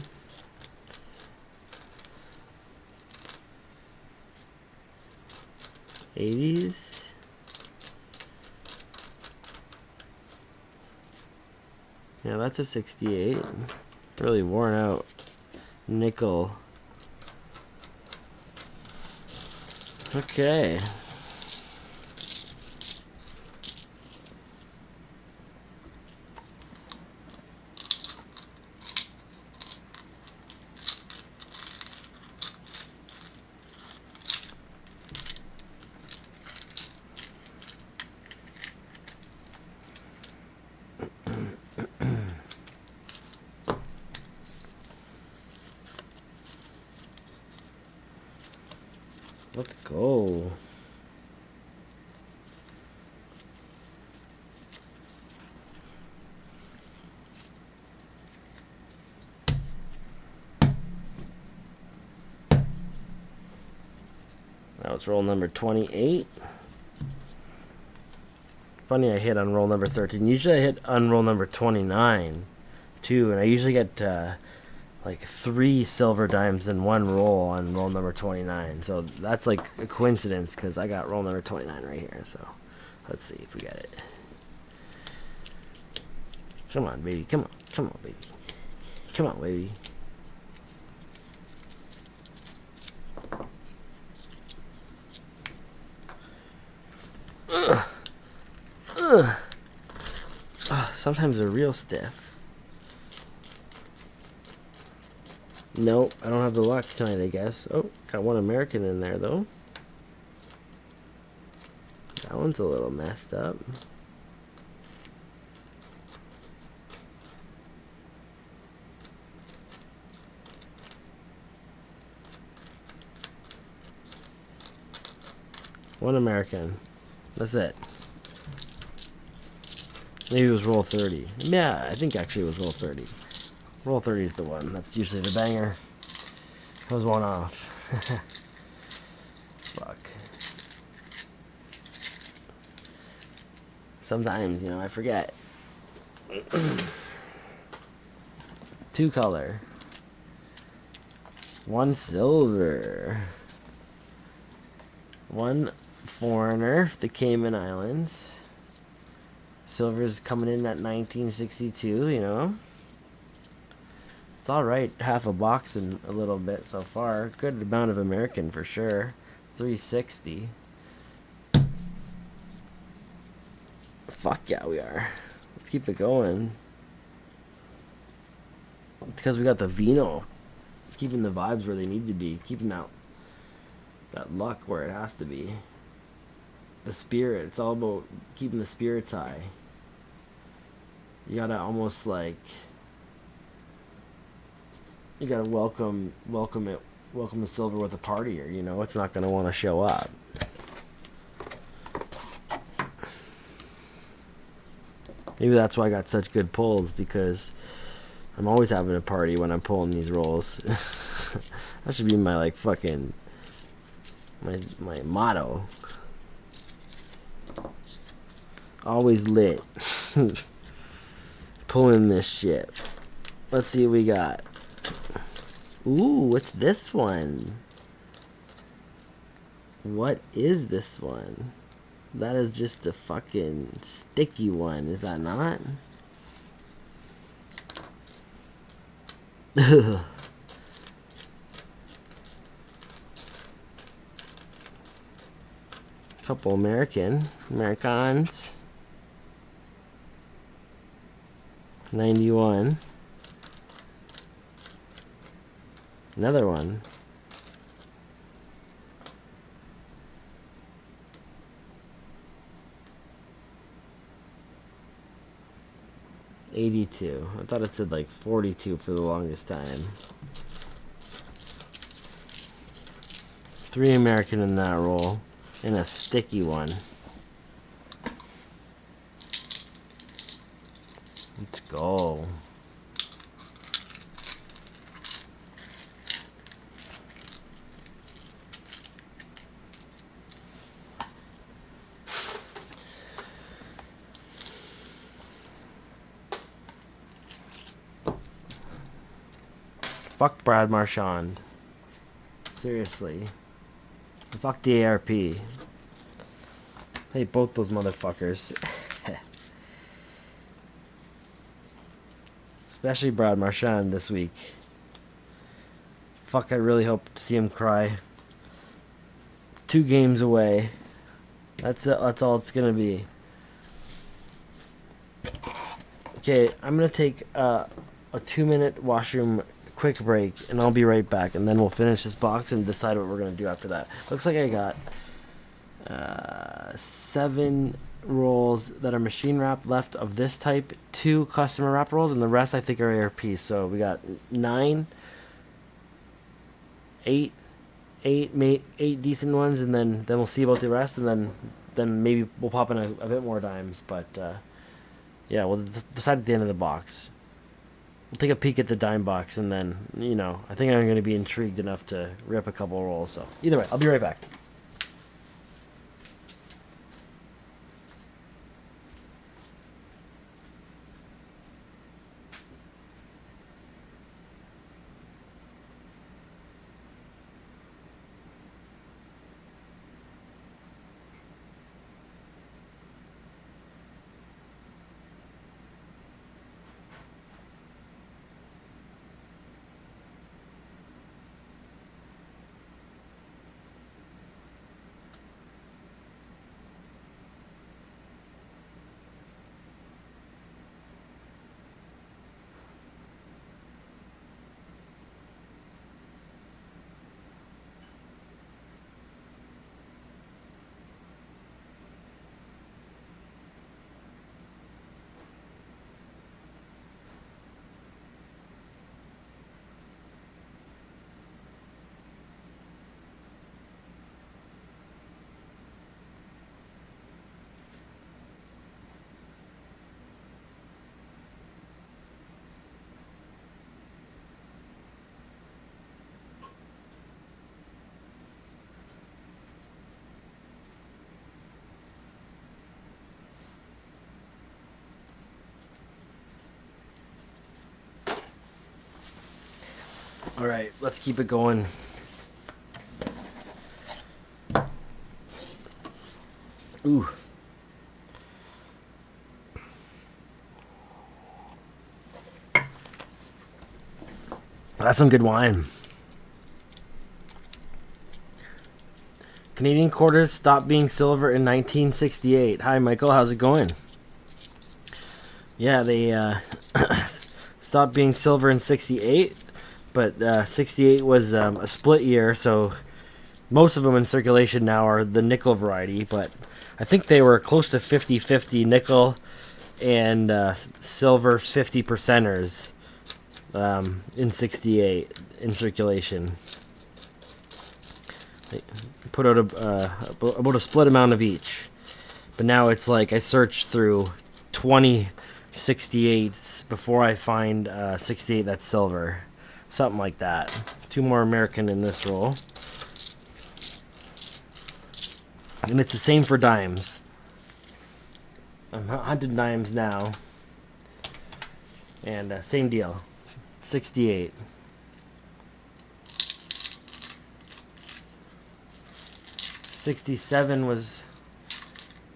'80s. Yeah, that's a 68. Really worn out nickel. Okay. Let's go. Now it's roll number 28. Funny, I hit on roll number 13. Usually I hit on roll number 29 too, and I usually get like 3 silver dimes in one roll on roll number 29. So that's like a coincidence because I got roll number 29 right here. So let's see if we get it. Come on, baby. Come on. Come on, baby. Come on, baby. Sometimes they're real stiff. Nope, I don't have the luck tonight, I guess. Oh, got one American in there, though. That one's a little messed up. One American. That's it. Maybe it was roll 30. Yeah, I think actually it was roll 30. Roll 30 is the one. That's usually the banger. That was one off. Fuck. Sometimes, you know, I forget. 2 color. 1 silver. 1 foreigner, the Cayman Islands. Silver's coming in at 1962, you know. It's alright, half a box and a little bit so far. Good amount of American for sure. 360. Fuck yeah, we are. Let's keep it going. It's because we got the vino. Keeping the vibes where they need to be. Keeping that luck where it has to be. The spirit. It's all about keeping the spirits high. You gotta almost like... You gotta welcome the silver with a partier, you know? It's not gonna want to show up. Maybe that's why I got such good pulls, because I'm always having a party when I'm pulling these rolls. That should be my like fucking my motto. Always lit. Pulling this shit. Let's see what we got. Ooh, what's this one? What is this one? That is just a fucking sticky one, is that not? Couple Americans. 91. Another one. $82. I thought it said like 42 for the longest time. 3 American in that roll. And a sticky one. Let's go. Fuck Brad Marchand. Seriously. Fuck the ARP. Hey, both those motherfuckers. Especially Brad Marchand this week. Fuck, I really hope to see him cry. 2 games away. That's it. That's all it's gonna be. Okay, I'm gonna take a 2-minute washroom quick break, and I'll be right back, and then we'll finish this box and decide what we're gonna do after that. Looks like I got 7 rolls that are machine wrap left of this type, 2 customer wrap rolls, and the rest I think are ARP. So we got 9, 8 decent ones, and then we'll see about the rest, and then maybe we'll pop in a bit more dimes. But yeah, we'll decide at the end of the box. We'll take a peek at the dime box, and then, you know, I think I'm going to be intrigued enough to rip a couple rolls. So either way, I'll be right back. Alright, let's keep it going. Ooh. That's some good wine. Canadian quarters stopped being silver in 1968. Hi, Michael. How's it going? Yeah, they stopped being silver in 68, but 68 was a split year, so most of them in circulation now are the nickel variety, but I think they were close to 50-50 nickel and silver 50 percenters in 68 in circulation. They put out about a split amount of each, but now it's like I search through 20 68s before I find 68 that's silver, something like that. 2 more American in this roll, and it's the same for dimes. I'm hunted dimes now, and same deal, 68. 67 was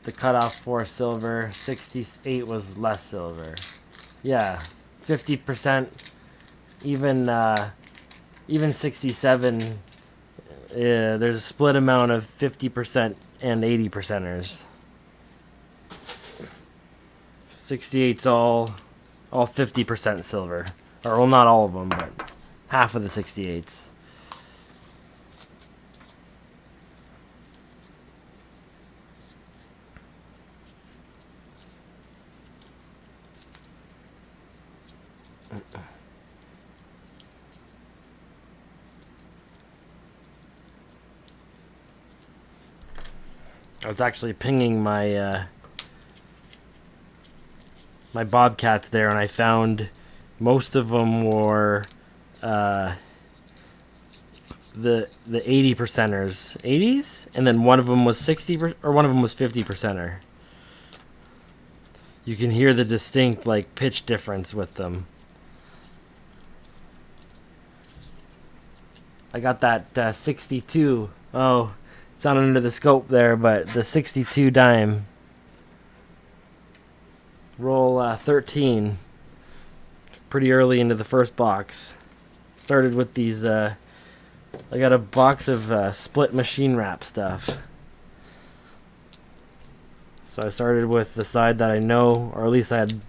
the cutoff for silver. 68 was less silver. Yeah, 50%. Even 67. There's a split amount of 50% and 80 percenters. 68's all 50% silver, or well, not all of them, but half of the 68s. I was actually pinging my my bobcats there, and I found most of them were the 80 percenters, 80s, and then one of them was 60 or one of them was 50 percenter. You can hear the distinct like pitch difference with them. I got that 62. Oh, it's not under the scope there, but the 62 dime. Roll 13. Pretty early into the first box. Started with these. I got a box of split machine wrap stuff. So I started with the side that I know, or at least I had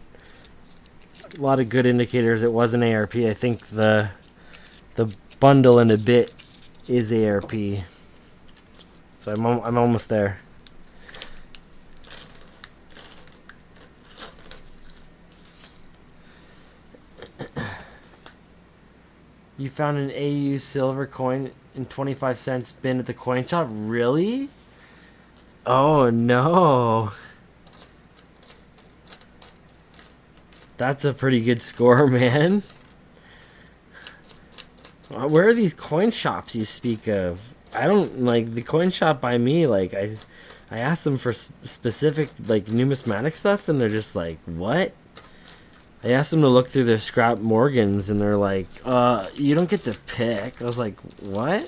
a lot of good indicators it was an ARP. I think the bundle and a bit is ARP. So I'm almost there. You found an AU silver coin in 25 cents bin at the coin shop? Really? Oh no. That's a pretty good score, man. Where are these coin shops you speak of? I don't like the coin shop by me. Like I asked them for specific like numismatic stuff, and they're just like, what? I asked them to look through their scrap Morgans, and they're like, you don't get to pick. I was like, what?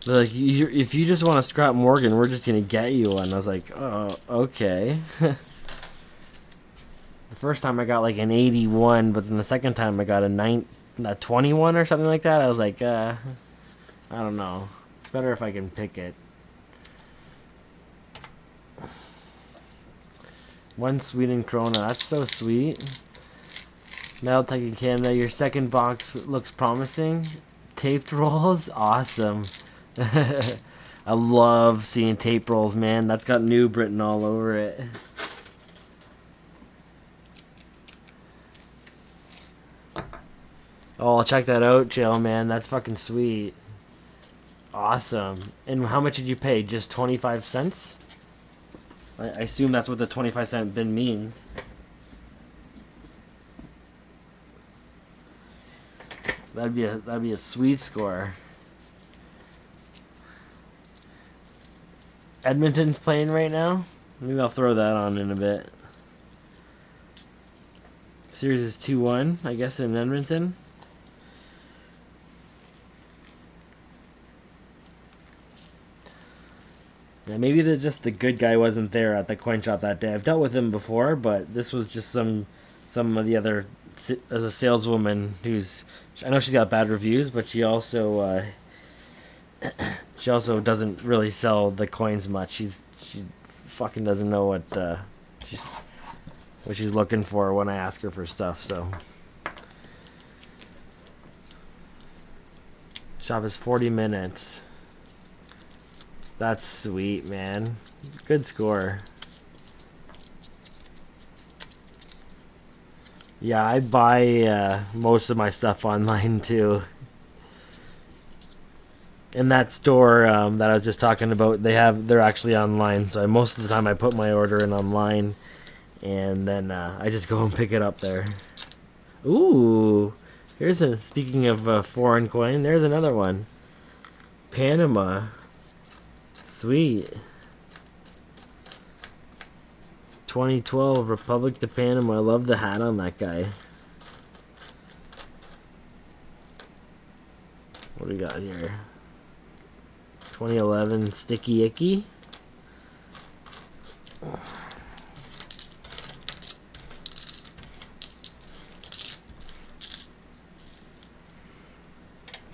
They're like, if you just want a scrap Morgan, we're just gonna get you one. I was like, oh, okay. The first time I got like an 81, but then the second time I got a 21 or something like that. I was like, I don't know. It's better if I can pick it. One Sweden krona. That's so sweet. Metal Tech in Canada. Your second box looks promising. Taped rolls. Awesome. I love seeing tape rolls, man. That's got new Britain all over it. Oh, I'll check that out, Jill, man. That's fucking sweet. Awesome. And how much did you pay? Just 25 cents? I assume that's what the 25-cent bin means. That'd be a sweet score. Edmonton's playing right now. Maybe I'll throw that on in a bit. Series is 2-1, I guess, in Edmonton. Yeah, maybe just the good guy wasn't there at the coin shop that day. I've dealt with him before, but this was just some of the other as a saleswoman who's, I know she's got bad reviews, but she also doesn't really sell the coins much. She fucking doesn't know she's what she's looking for when I ask her for stuff. So shop is 40 minutes. That's sweet, man. Good score. Yeah, I buy most of my stuff online too. In that store that I was just talking about, they're actually online. So most of the time I put my order in online, and then I just go and pick it up there. Ooh, speaking of foreign coin, there's another one. Panama. Sweet. 2012 Republic to Panama. I love the hat on that guy. What do we got here? 2011 Sticky Icky.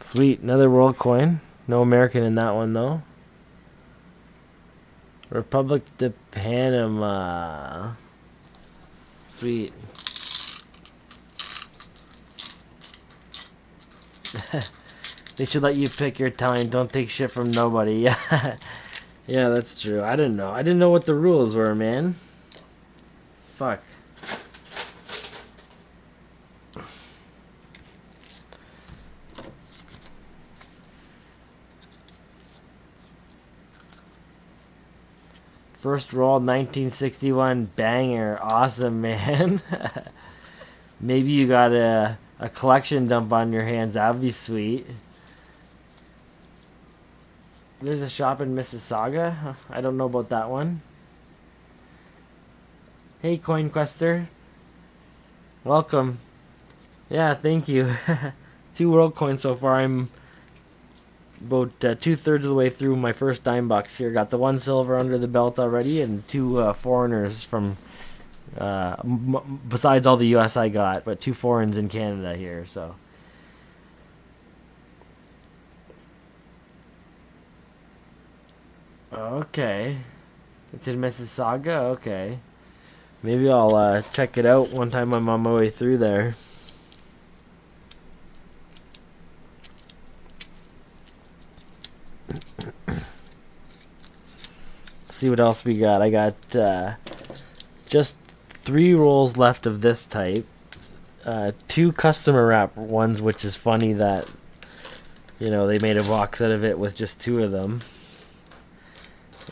Sweet, another world coin. No American in that one though. Republic de Panama. Sweet. They should let you pick your time. Don't take shit from nobody. Yeah, yeah, that's true. I didn't know. I didn't know what the rules were, man. Fuck. First roll, 1961 banger. Awesome, man. Maybe you got a collection dump on your hands. That would be sweet. There's a shop in Mississauga. I don't know about that one. Hey, CoinQuester. Welcome. Yeah, thank you. 2 world coins so far. I'm about 2/3 of the way through my first dime box here. Got the 1 silver under the belt already, and 2 foreigners from besides all the US I got, but 2 foreigns in Canada here. So okay, it's in Mississauga. Okay, maybe I'll check it out one time I'm on my way through there. See what else we got. I got just 3 rolls left of this type. 2 customer wrap ones, which is funny that, you know, they made a box out of it with just 2 of them.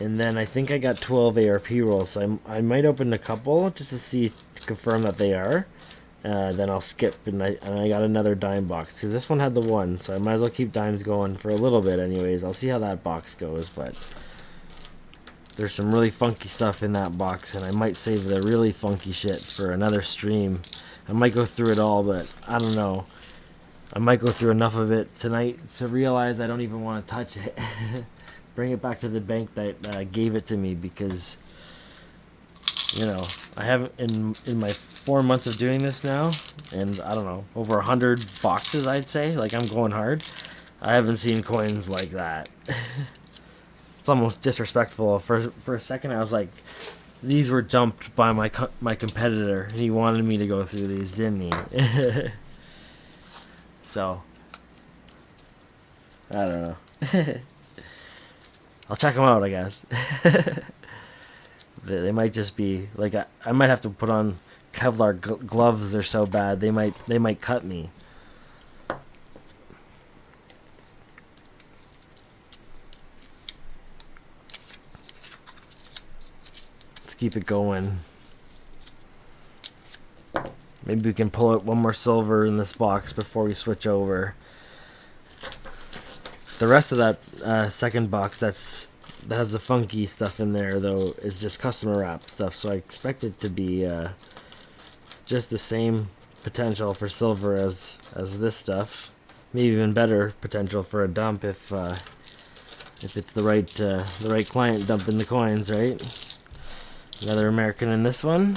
And then I think I got 12 ARP rolls, so I might open a couple just to confirm that they are. Then I'll skip, and I got another dime box, because this one had the 1, so I might as well keep dimes going for a little bit anyways. I'll see how that box goes, but there's some really funky stuff in that box, and I might save the really funky shit for another stream. I might go through it all, but I don't know. I might go through enough of it tonight to realize I don't even want to touch it. Bring it back to the bank that gave it to me, because, you know, I haven't, in my 4 months of doing this now, and I don't know, over 100 boxes, I'd say, like, I'm going hard, I haven't seen coins like that. It's almost disrespectful. For a second I was like, these were dumped by my competitor, and he wanted me to go through these, didn't he? So I don't know. I'll check them out, I guess. They might just be like, I might have to put on Kevlar gloves. They're so bad. They might cut me. Let's keep it going. Maybe we can pull out 1 more silver in this box before we switch over. The rest of that second box that has the funky stuff in there, though, is just customer wrap stuff. So I expect it to be just the same potential for silver as this stuff. Maybe even better potential for a dump if If it's the right client dumping the coins, right? Another American in this one.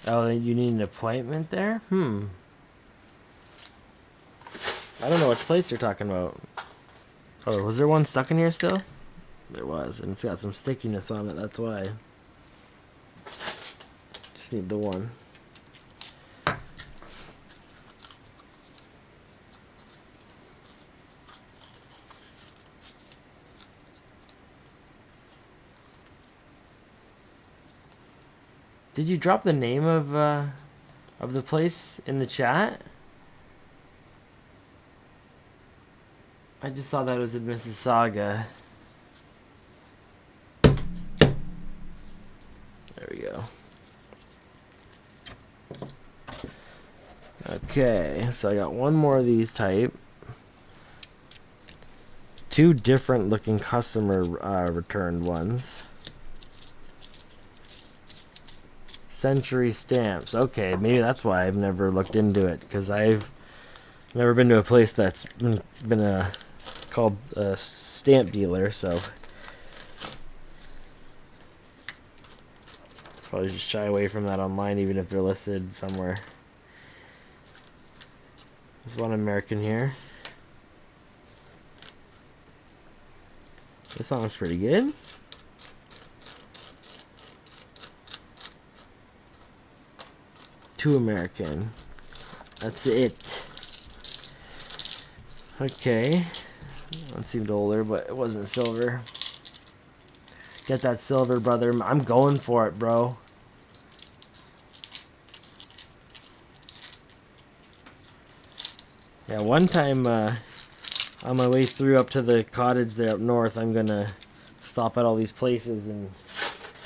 Oh, you need an appointment there? I don't know which place you're talking about. Oh, was there one stuck in here still? There was, and it's got some stickiness on it, that's why. Just need the one. Did you drop the name of the place in the chat? I just saw that it was in Mississauga. There we go. Okay, so I got one more of these type. Two different looking customer returned ones. Century stamps. Okay, maybe that's why I've never looked into it, because I've never been to a place that's been called a stamp dealer, so probably just shy away from that online, even if they're listed somewhere. There's one American here. This sounds pretty good. Two American. That's it. Okay. One seemed older, but it wasn't silver. Get that silver, brother. I'm going for it, bro. Yeah, one time on my way through up to the cottage there up north, I'm gonna stop at all these places, and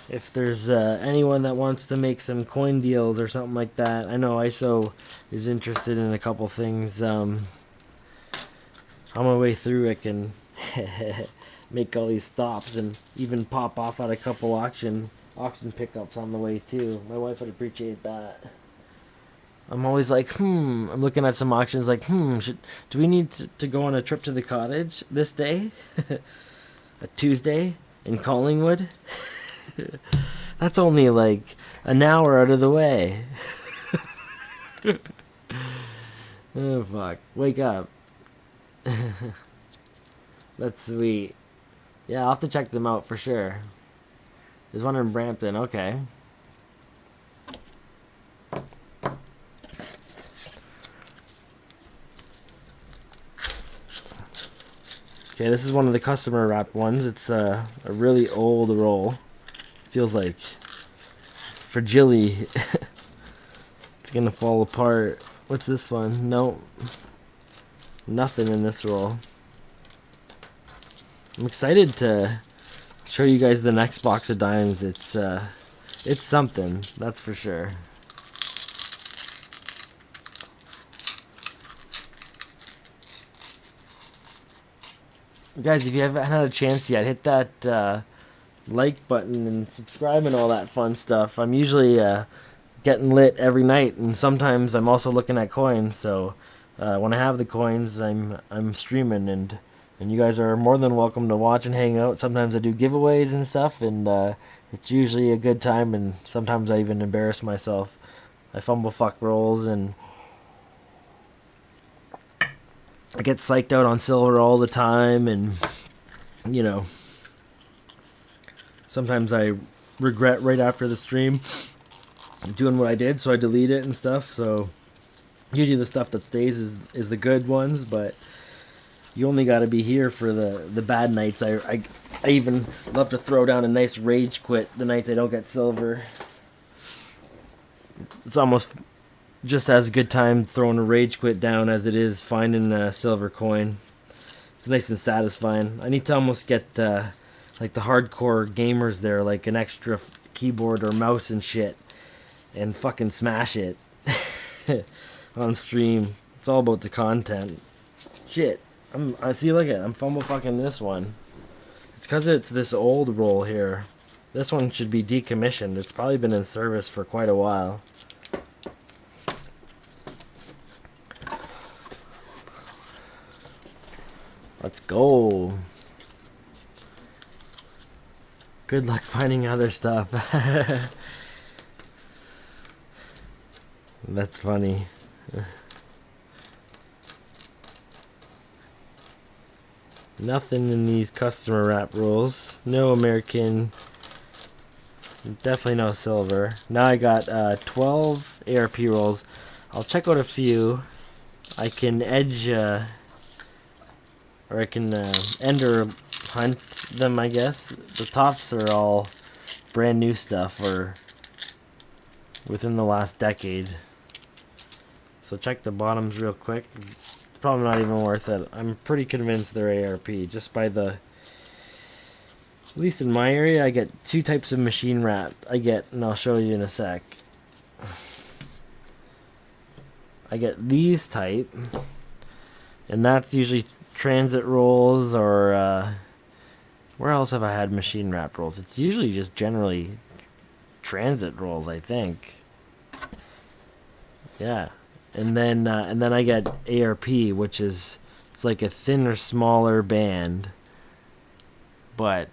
if there's anyone that wants to make some coin deals or something like that, I know ISO is interested in a couple things. On my way through, I can make all these stops and even pop off at a couple auction pickups on the way too. My wife would appreciate that. I'm always like, I'm looking at some auctions like, do we need to go on a trip to the cottage this day? A Tuesday in Collingwood? That's only like an hour out of the way. Oh, fuck. Wake up. That's sweet. Yeah, I'll have to check them out for sure. There's one in Brampton. Okay. Okay, this is one of the customer wrap ones. It's a really old roll. Feels like fragile-y. It's gonna fall apart. What's this one? Nope. Nothing in this roll. I'm excited to show you guys the next box of dimes. It's something, that's for sure. Guys, if you haven't had a chance yet, hit that like button and subscribe and all that fun stuff. I'm usually getting lit every night, and sometimes I'm also looking at coins. So when I have the coins, I'm streaming, and you guys are more than welcome to watch and hang out. Sometimes I do giveaways and stuff, and it's usually a good time, and sometimes I even embarrass myself. I fumble fuck rolls, and I get psyched out on silver all the time, and you know, sometimes I regret right after the stream doing what I did, so I delete it and stuff. So usually the stuff that stays is the good ones, but you only got to be here for the bad nights. I even love to throw down a nice rage quit the nights I don't get silver. It's almost just as good time throwing a rage quit down as it is finding a silver coin. It's nice and satisfying. I need to almost get like the hardcore gamers there, like an extra keyboard or mouse and shit, and fucking smash it on stream. It's all about the content. Shit, I see. Look at I'm fumble fucking this one. It's because it's this old roll here. This one should be decommissioned. It's probably been in service for quite a while. Let's go. Good luck finding other stuff. That's funny. Nothing in these customer wrap rolls. No American. Definitely no silver. Now I got 12 ARP rolls. I'll check out a few. I can edge, or I can ender hunt them, I guess. The tops are all brand new stuff, or within the last decade. So check the bottoms real quick. It's probably not even worth it. I'm pretty convinced they're ARP, just by the... At least in my area, I get 2 types of machine wrap. And I'll show you in a sec. I get these type, and that's usually transit rolls, or where else have I had machine wrap rolls? It's usually just generally transit rolls, I think. Yeah, and then I get ARP, which is it's like a thinner, smaller band, but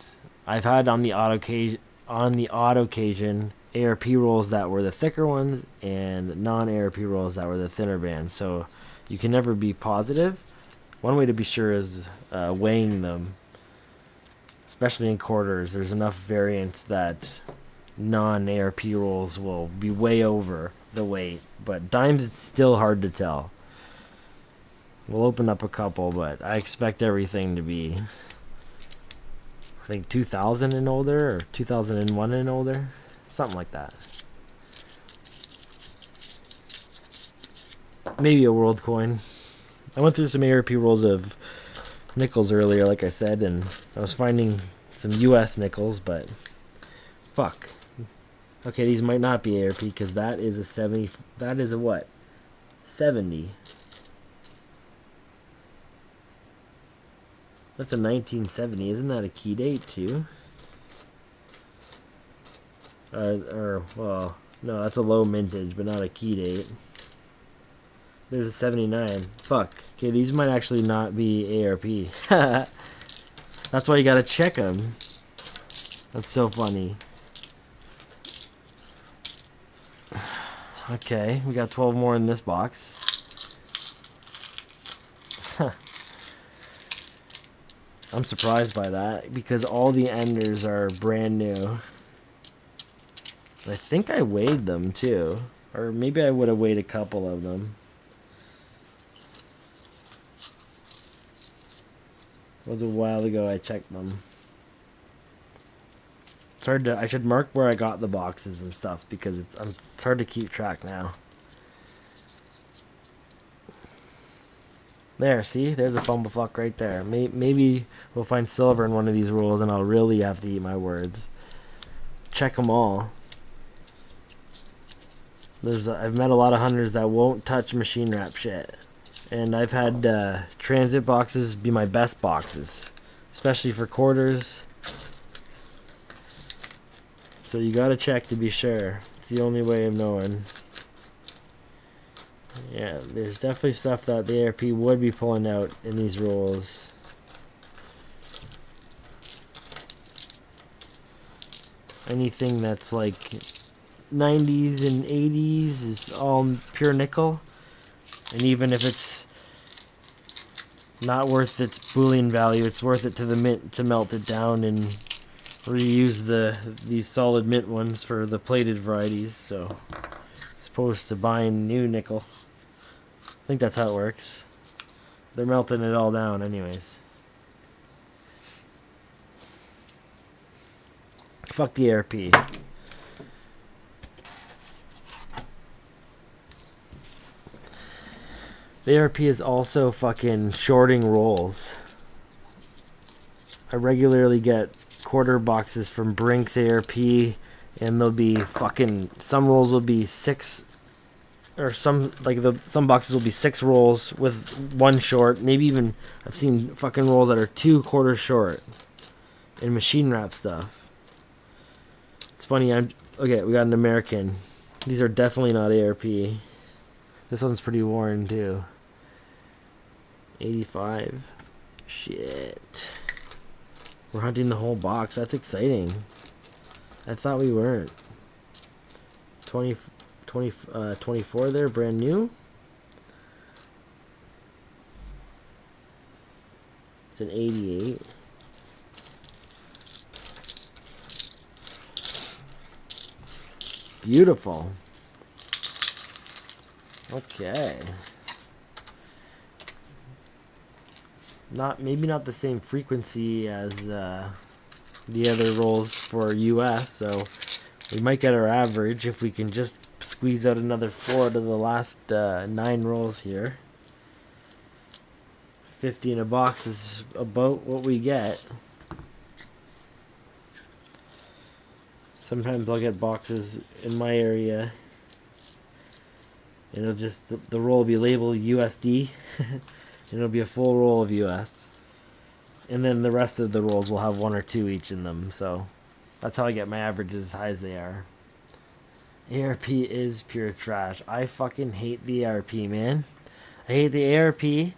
I've had on the odd occasion ARP rolls that were the thicker ones and non-ARP rolls that were the thinner bands. So you can never be positive. One way to be sure is weighing them, especially in quarters. There's enough variance that non-ARP rolls will be way over the weight, but dimes it's still hard to tell. We'll open up a couple, but I expect everything to be, I think, 2000 and older, or 2001 and older, something like that. Maybe a world coin. I went through some ARP rolls of nickels earlier, like I said, and I was finding some US nickels, but fuck. Okay, these might not be ARP because that is a 70. That is a what? 70. That's a 1970. Isn't that a key date too? Well, no, that's a low mintage, but not a key date. There's a 79. Fuck. Okay, these might actually not be ARP. That's why you gotta check them. That's so funny. Okay, we got 12 more in this box. I'm surprised by that because all the enders are brand new. I think I weighed them too, or maybe I would have weighed a couple of them. It was a while ago I checked them. It's hard to. I should mark where I got the boxes and stuff because it's hard to keep track now. There, see? There's a fumblefuck right there. Maybe we'll find silver in one of these rolls and I'll really have to eat my words. Check them all. I've met a lot of hunters that won't touch machine wrap shit. And I've had transit boxes be my best boxes. Especially for quarters. So you gotta check to be sure. It's the only way of knowing. Yeah, there's definitely stuff that the ARP would be pulling out in these rolls. Anything that's like 90s and 80s is all pure nickel. And even if it's not worth its Boolean value, it's worth it to the mint to melt it down and reuse these solid mint ones for the plated varieties. So as opposed to buying new nickel. I think that's how it works. They're melting it all down anyways. Fuck the ARP. The ARP is also fucking shorting rolls. I regularly get quarter boxes from Brink's ARP, and they'll be fucking, some rolls will be 6 or some boxes will be 6 rolls with 1 short. Maybe even I've seen fucking rolls that are 2 quarters short in machine wrap stuff. It's funny. Okay. We got an American. These are definitely not ARP. This one's pretty worn too. 85. Shit. We're hunting the whole box. That's exciting. I thought we weren't. 24 there, brand new. It's an 88. Beautiful. Okay. Maybe not the same frequency as the other rolls for US, so we might get our average if we can just squeeze out another 4 to the last 9 rolls here. 50 in a box is about what we get. Sometimes I'll get boxes in my area. It'll just, the roll will be labeled USD. It'll be a full roll of US. And then the rest of the rolls will have 1 or 2 each in them. So that's how I get my averages as high as they are. ARP is pure trash. I fucking hate the ARP, man. I hate the ARP. I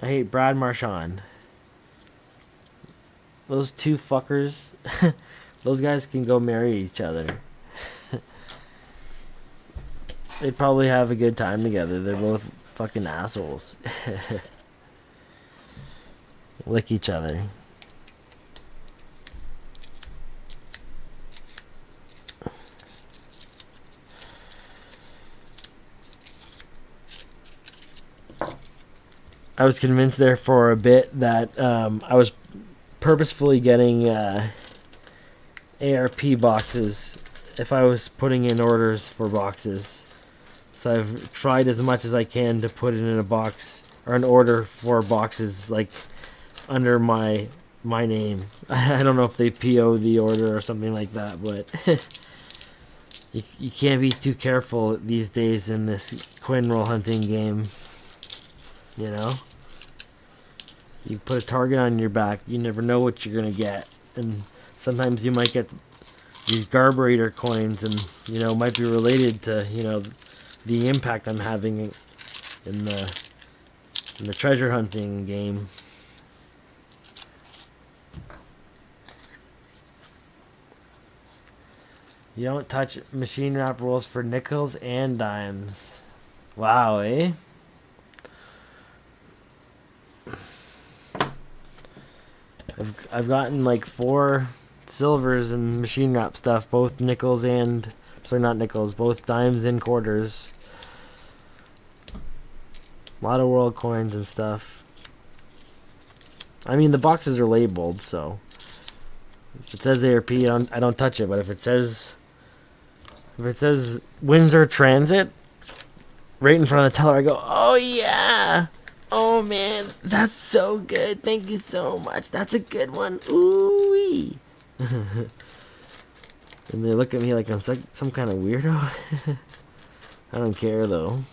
hate Brad Marchand. Those 2 fuckers. Those guys can go marry each other. They'd probably have a good time together. They're both fucking assholes. Lick each other. I was convinced there for a bit that I was purposefully getting ARP boxes if I was putting in orders for boxes. So I've tried as much as I can to put it in a box or an order for boxes like under my name. I don't know if they PO the order or something like that, but you can't be too careful these days in this coin roll hunting game. You know? You put a target on your back, you never know what you're gonna get. And sometimes you might get these carburetor coins and, you know, might be related to, you know, the impact I'm having in the treasure hunting game. You don't touch machine wrap rolls for nickels and dimes. Wow, eh? I've gotten like 4 silvers and machine wrap stuff, both nickels and, sorry, not nickels, both dimes and quarters. A lot of world coins and stuff. I mean, the boxes are labeled, so if it says ARP, I don't touch it. But if it says Windsor Transit right in front of the teller, I go, oh yeah. Oh man, that's so good. Thank you so much. That's a good one. Ooh-wee. And they look at me like I'm some kind of weirdo. I don't care though.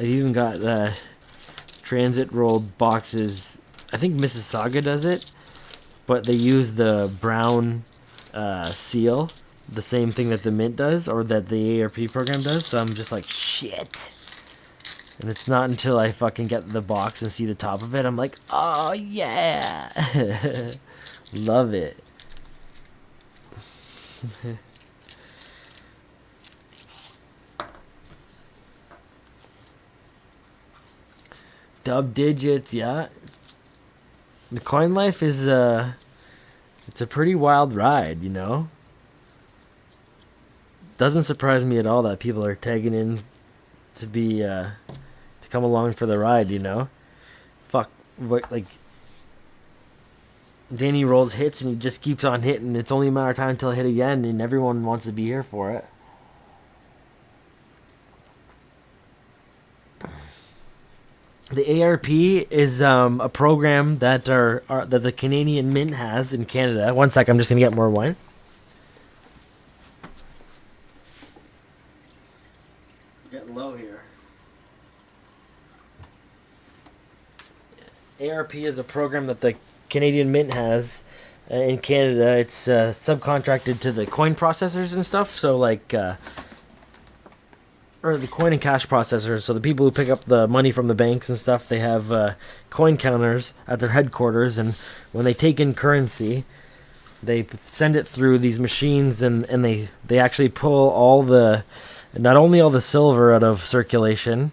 I've even got transit rolled boxes. I think Mississauga does it, but they use the brown seal, the same thing that the Mint does, or that the ARP program does. So I'm just like, shit. And it's not until I fucking get the box and see the top of it, I'm like, oh yeah. Love it. Dub digits, yeah. The coin life is it's a pretty wild ride, you know. Doesn't surprise me at all that people are tagging in to be to come along for the ride, you know. Fuck, what, like Danny rolls hits and he just keeps on hitting. It's only a matter of time until I hit again, and everyone wants to be here for it. The ARP is a program that that the Canadian Mint has in Canada. One sec, I'm just gonna get more wine. ARP is a program that the Canadian Mint has in Canada. It's subcontracted to the coin processors and stuff. So like, or the coin and cash processors. So the people who pick up the money from the banks and stuff, they have coin counters at their headquarters, and when they take in currency, they send it through these machines, and they actually pull not only all the silver out of circulation,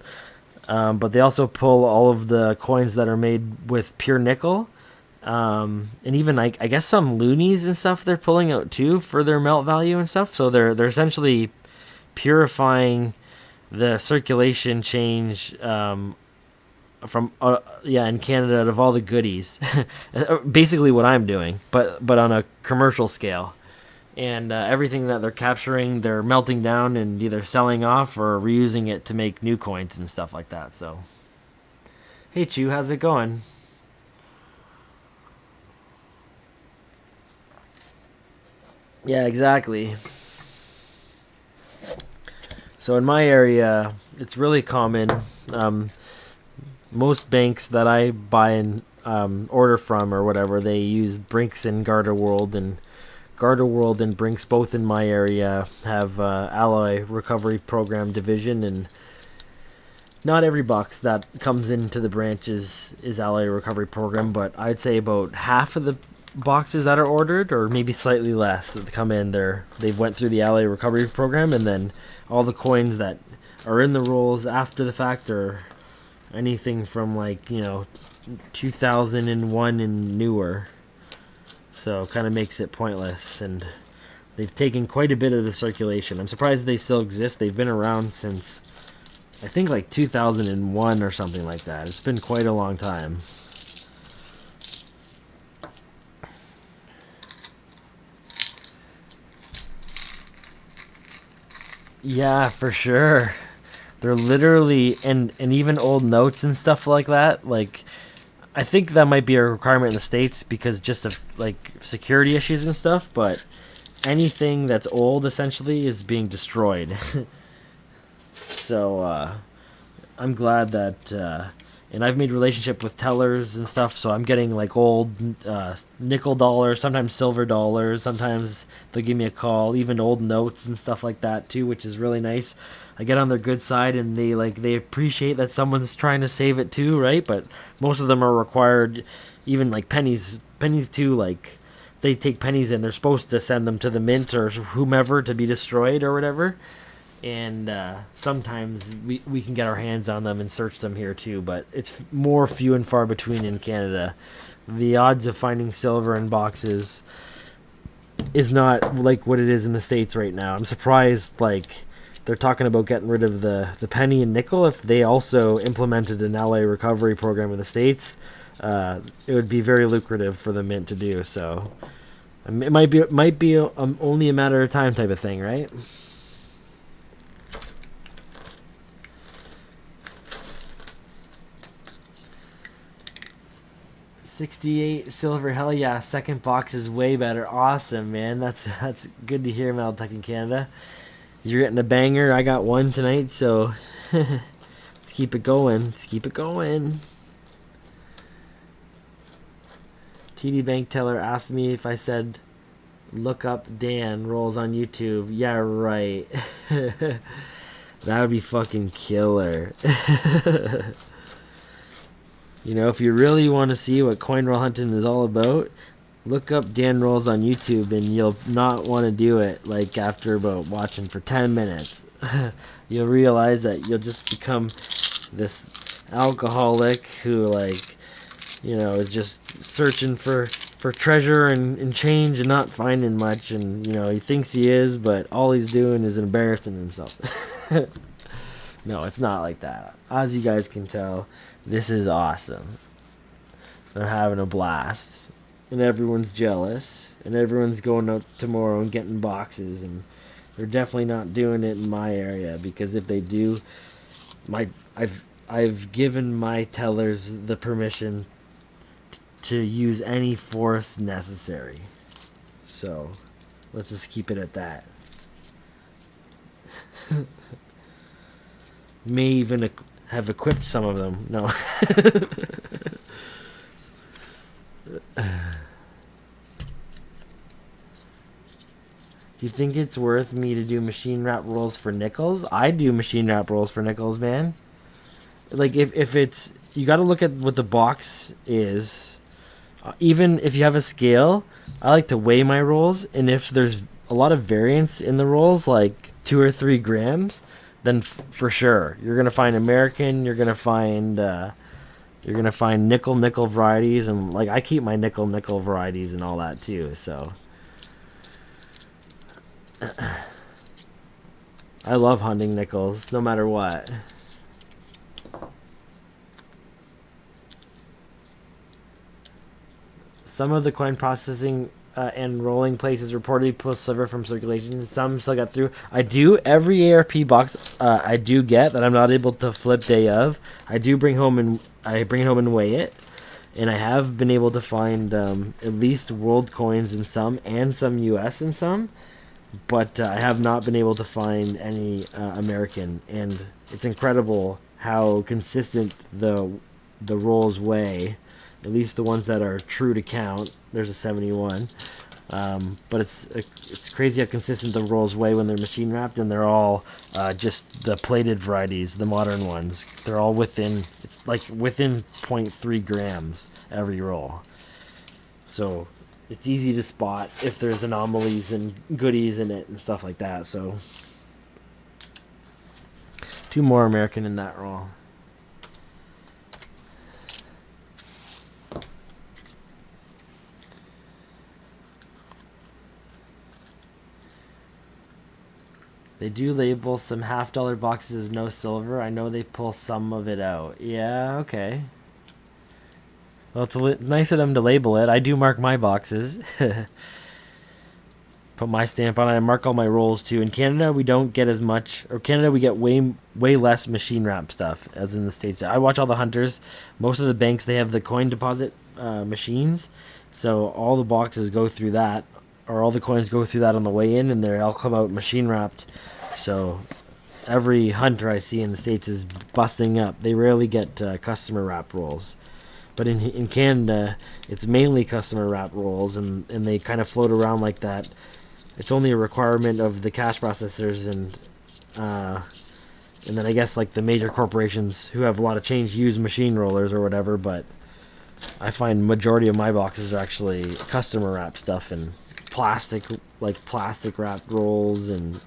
but they also pull all of the coins that are made with pure nickel, and even I guess some loonies and stuff they're pulling out too for their melt value and stuff. So they're essentially purifying the circulation change from in Canada out of all the goodies. Basically what I'm doing, but on a commercial scale. And everything that they're capturing, they're melting down and either selling off or reusing it to make new coins and stuff like that. So, hey Chew, how's it going? Yeah, exactly. So in my area, it's really common. Most banks that I buy and order from or whatever, they use Brinks and Garda-World, and Garda-World and Brinks, both in my area, have alloy recovery program division, and not every box that comes into the branch is alloy recovery program, but I'd say about half of the boxes that are ordered, or maybe slightly less, that come in, they've went through the alloy recovery program, and then all the coins that are in the rolls after the fact are anything from 2001 and newer. So kind of makes it pointless, and they've taken quite a bit of the circulation. I'm surprised they still exist. They've been around since I think 2001 or something like that. It's been quite a long time. Yeah, for sure. They're literally, and even old notes and stuff like that. Like, I think that might be a requirement in the States because just of security issues and stuff. But anything that's old essentially is being destroyed. So I'm glad that, and I've made relationship with tellers and stuff. So I'm getting old nickel dollars, sometimes silver dollars. Sometimes they'll give me a call, even old notes and stuff like that too, which is really nice. I get on their good side, and they appreciate that someone's trying to save it too, right? But most of them are required, even pennies too. They take pennies and they're supposed to send them to the mint or whomever to be destroyed or whatever. And sometimes we can get our hands on them and search them here too, but it's more few and far between in Canada. The odds of finding silver in boxes is not like what it is in the States right now. I'm surprised they're talking about getting rid of the penny and nickel. If they also implemented an alloy recovery program in the States, it would be very lucrative for the mint to do. So it might be only a matter of time type of thing, right? $68 silver, hell yeah! Second box is way better. Awesome, man. That's good to hear, Metal Tech in Canada. You're getting a banger. I got one tonight, so let's keep it going. Let's keep it going. TD Bank Teller asked me if I said look up Dan rolls on YouTube. Yeah, right. That would be fucking killer. If you really want to see what coinrollhunting is all about, look up Dan rolls on YouTube, and you'll not want to do it after about watching for 10 minutes. You'll realize that you'll just become this alcoholic who is just searching for treasure and change and not finding much, and he thinks he is, but all he's doing is embarrassing himself. No, it's not like that. As you guys can tell, this is awesome. I'm having a blast. And everyone's jealous. And everyone's going out tomorrow and getting boxes. And they're definitely not doing it in my area. Because if they do, I've given my tellers the permission to use any force necessary. So, let's just keep it at that. May even have equipped some of them. No. Do you think it's worth me to do machine wrap rolls for nickels? I do machine wrap rolls for nickels, man. Like, if it's... You gotta look at what the box is. Even if you have a scale, I like to weigh my rolls. And if there's a lot of variance in the rolls, like 2 or 3 grams, then for sure. You're gonna find American, you're gonna find nickel varieties. And, like, I keep my nickel varieties and all that, too, so... I love hunting nickels, no matter what. Some of the coin processing and rolling places reportedly pull silver from circulation. Some still got through. I do. Every ARP box I do get that I'm not able to flip day of, I do bring home and weigh it. And I have been able to find at least world coins in some and some US in some. But I have not been able to find any American, and it's incredible how consistent the rolls weigh. At least the ones that are true to count. There's a 71, but it's crazy how consistent the rolls weigh when they're machine wrapped, and they're all just the plated varieties, the modern ones. They're all within 0.3 grams every roll. So. It's easy to spot if there's anomalies and goodies in it and stuff like that. So, 2 more American in that roll. They do label some $50 boxes as no silver. I know they pull some of it out. Yeah, okay. Well, it's nice of them to label it. I do mark my boxes. Put my stamp on it. I mark all my rolls too. In Canada, we don't get as much. Or Canada, we get way less machine wrap stuff as in the States. I watch all the hunters. Most of the banks, they have the coin deposit machines. So all the boxes go through that. Or all the coins go through that on the way in. And they all come out machine wrapped. So every hunter I see in the States is busting up. They rarely get customer wrap rolls. But in Canada, it's mainly customer wrap rolls, and they kind of float around like that. It's only a requirement of the cash processors and then I guess like the major corporations who have a lot of change use machine rollers or whatever. But I find majority of my boxes are actually customer wrap stuff and plastic wrapped rolls. And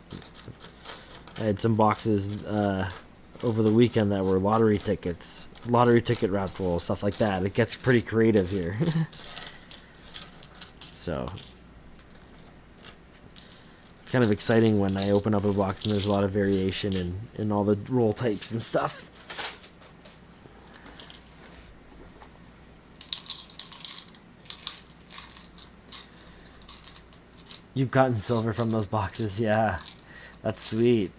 I had some boxes over the weekend that were lottery ticket wrapped rolls, stuff like that. It gets pretty creative here. So it's kind of exciting when I open up a box and there's a lot of variation in all the roll types and stuff. You've gotten silver from those boxes, yeah. That's sweet.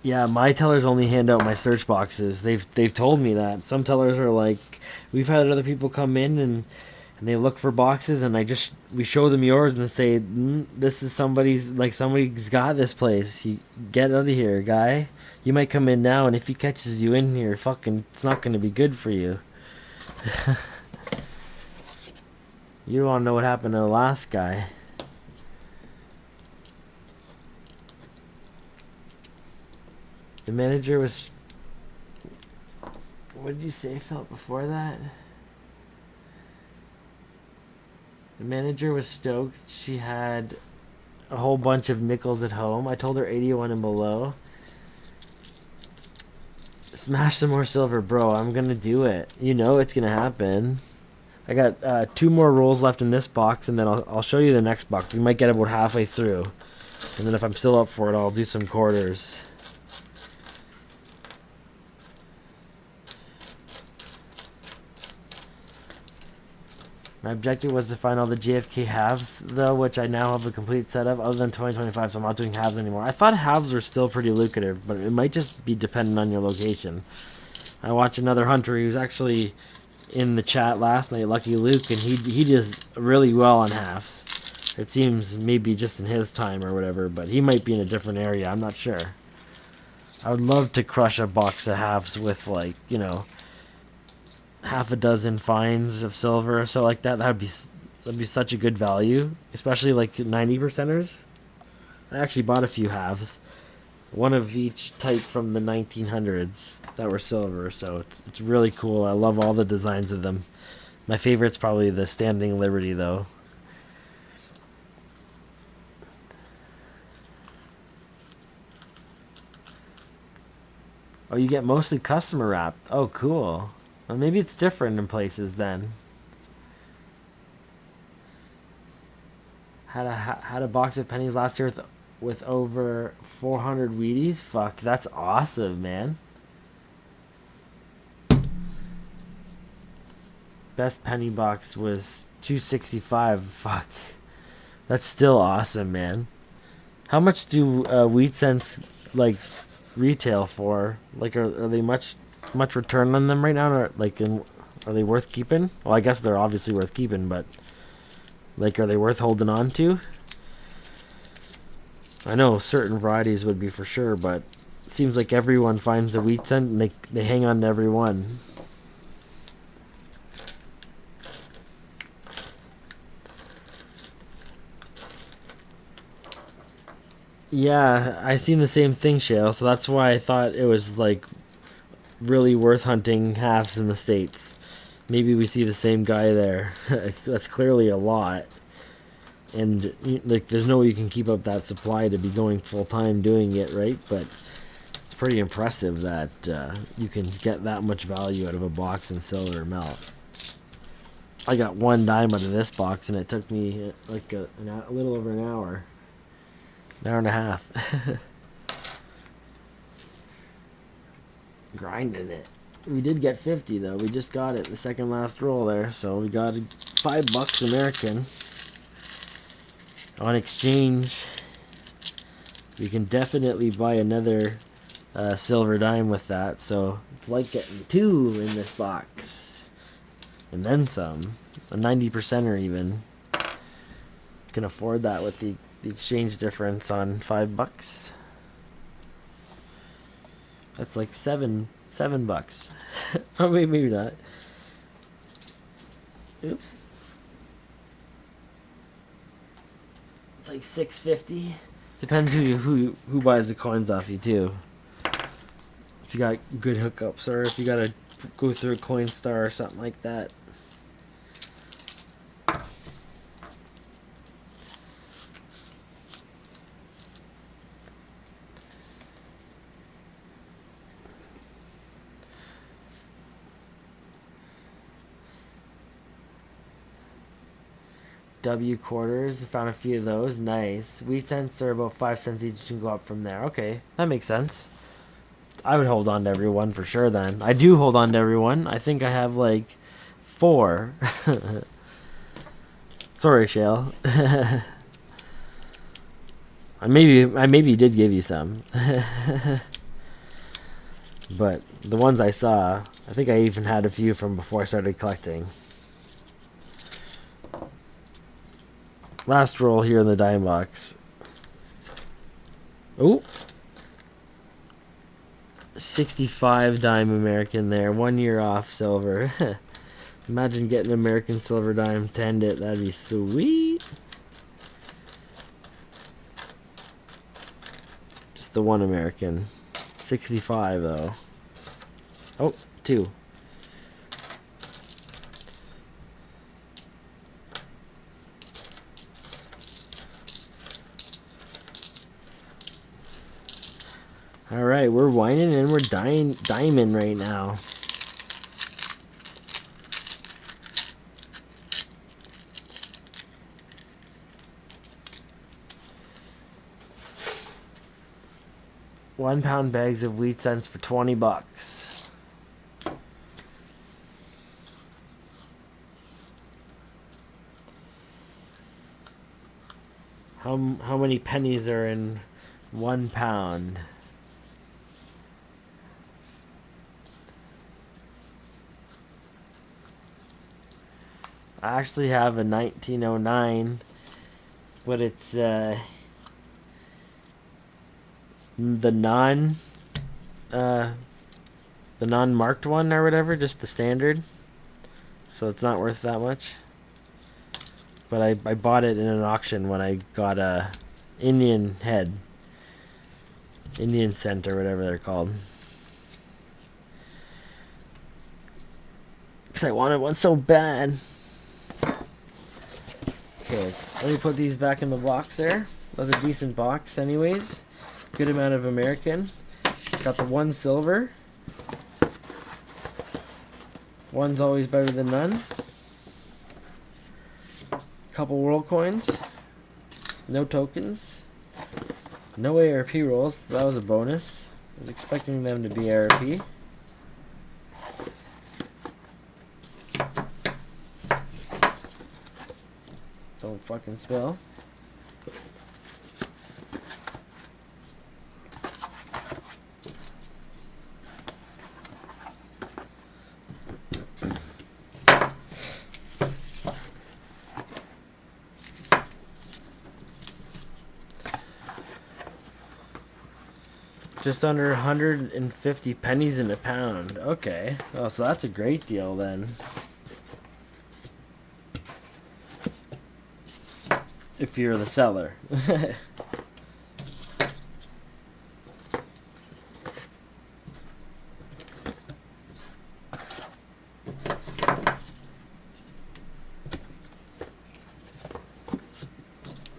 Yeah, my tellers only hand out my search boxes. They've told me that. Some tellers are like, we've had other people come in and they look for boxes, and we show them yours and say, this is somebody's got this place. You get out of here, guy. You might come in now, and if he catches you in here, it's not going to be good for you. You don't want to know what happened to the last guy. The manager was... What did you say felt before that? The manager was stoked. She had a whole bunch of nickels at home. I told her 81 and below. Smash some more silver, bro. I'm gonna do it. You know it's gonna happen. I got 2 more rolls left in this box, and then I'll show you the next box. We might get about halfway through. And then if I'm still up for it, I'll do some quarters. My objective was to find all the JFK halves, though, which I now have a complete set of, other than 2025, so I'm not doing halves anymore. I thought halves were still pretty lucrative, but it might just be dependent on your location. I watched another hunter who was actually in the chat last night, Lucky Luke, and he does really well on halves. It seems maybe just in his time or whatever, but he might be in a different area, I'm not sure. I would love to crush a box of halves with, like, you know, half a dozen finds of silver or so like that, that'd be such a good value, especially like 90%ers. I actually bought a few halves, one of each type from the 1900s that were silver, so it's really cool. I love all the designs of them. My favorite's probably the Standing Liberty, though. Oh, you get mostly customer wrapped. Oh, cool. Well, maybe it's different in places then. Had a box of pennies last year with over 400 Wheaties. Fuck, that's awesome, man. Best penny box was 265. Fuck, that's still awesome, man. How much do wheat cents like retail for? Like, are they much return on them right now? Or like, are they worth keeping? Well, I guess they're obviously worth keeping, but like, are they worth holding on to? I know certain varieties would be for sure, but it seems like everyone finds a wheat cent and they hang on to every one. Yeah, I seen the same thing, Shale. So that's why I thought it was like really worth hunting halves in the States. Maybe we see the same guy there. That's clearly a lot. And like, there's no way you can keep up that supply to be going full time doing it, right? But it's pretty impressive that you can get that much value out of a box in silver melt. I got 1 dime out of this box, and it took me like a little over an hour. An hour and a half. Grinding it. We did get 50 though. We just got it the second last roll there, so we got $5 American. On exchange, we can definitely buy another silver dime with that. So it's like getting 2 in this box, and then some. A 90%er even. Can afford that with the exchange difference on $5. That's like $7. Oh, maybe not. Oops. It's like $6.50. Depends who buys the coins off you too. If you got good hookups, or if you gotta go through a Coinstar or something like that. W quarters, found a few of those. Nice. Wheat cents are about 5 cents each. You can go up from there. Okay, that makes sense. I would hold on to everyone for sure then. I do hold on to everyone. I think I have like 4. Sorry, Shale. I maybe did give you some. But the ones I saw, I think I even had a few from before I started collecting. Last roll here in the dime box. Oh, 65 dime American there. 1 year off silver. Imagine getting an American silver dime to end it. That'd be sweet. Just the 1 American. 65 though. Oh, 2. Alright, we're whining and we're diming right now. £1 bags of wheat cents for $20. How many pennies are in £1? I actually have a 1909, but it's the non-marked one or whatever, just the standard. so it's not worth that much. But I bought it in an auction when I got a Indian head. Indian scent or whatever they're called. Because I wanted one so bad. Okay, let me put these back in the box there. That was a decent box anyways. Good amount of American. Got the one silver. One's always better than none. Couple world coins. No tokens. No ARP rolls. That was a bonus. I was expecting them to be ARP. Don't fucking spill. Just under 150 pennies in a pound. Okay. Oh, so that's a great deal then. If you're the seller.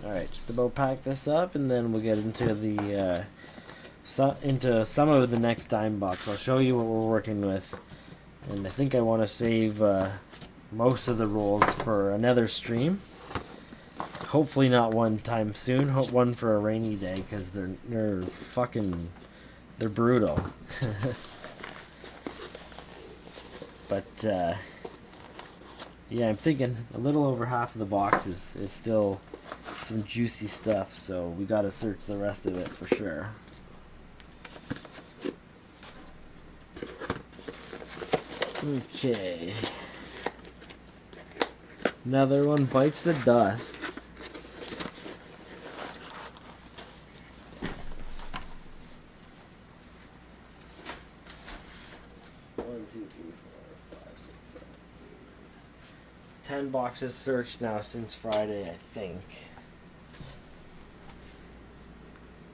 Alright, just about pack this up and then we'll get into the into some of the next dime box. I'll show you what we're working with. And I think I want to save most of the rolls for another stream. Hopefully not one time soon. Hope one for a rainy day because they're brutal. But yeah, I'm thinking a little over half of the box is still some juicy stuff, so we gotta search the rest of it for sure. Okay. Another one bites the dust. One, two, three, four, five, six, 7. 10 boxes searched now since Friday, I think.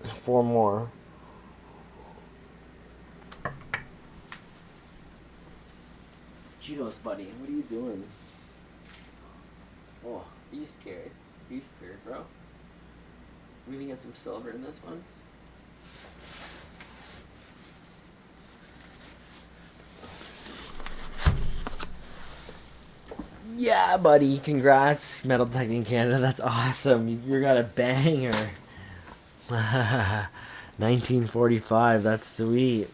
4 more. Cheetos, buddy, what are you doing? Oh, are you scared? Are you scared, bro? We gonna get some silver in this one? Yeah, buddy, congrats, Metal Detecting Canada, that's awesome. You got a banger. 1945, that's sweet.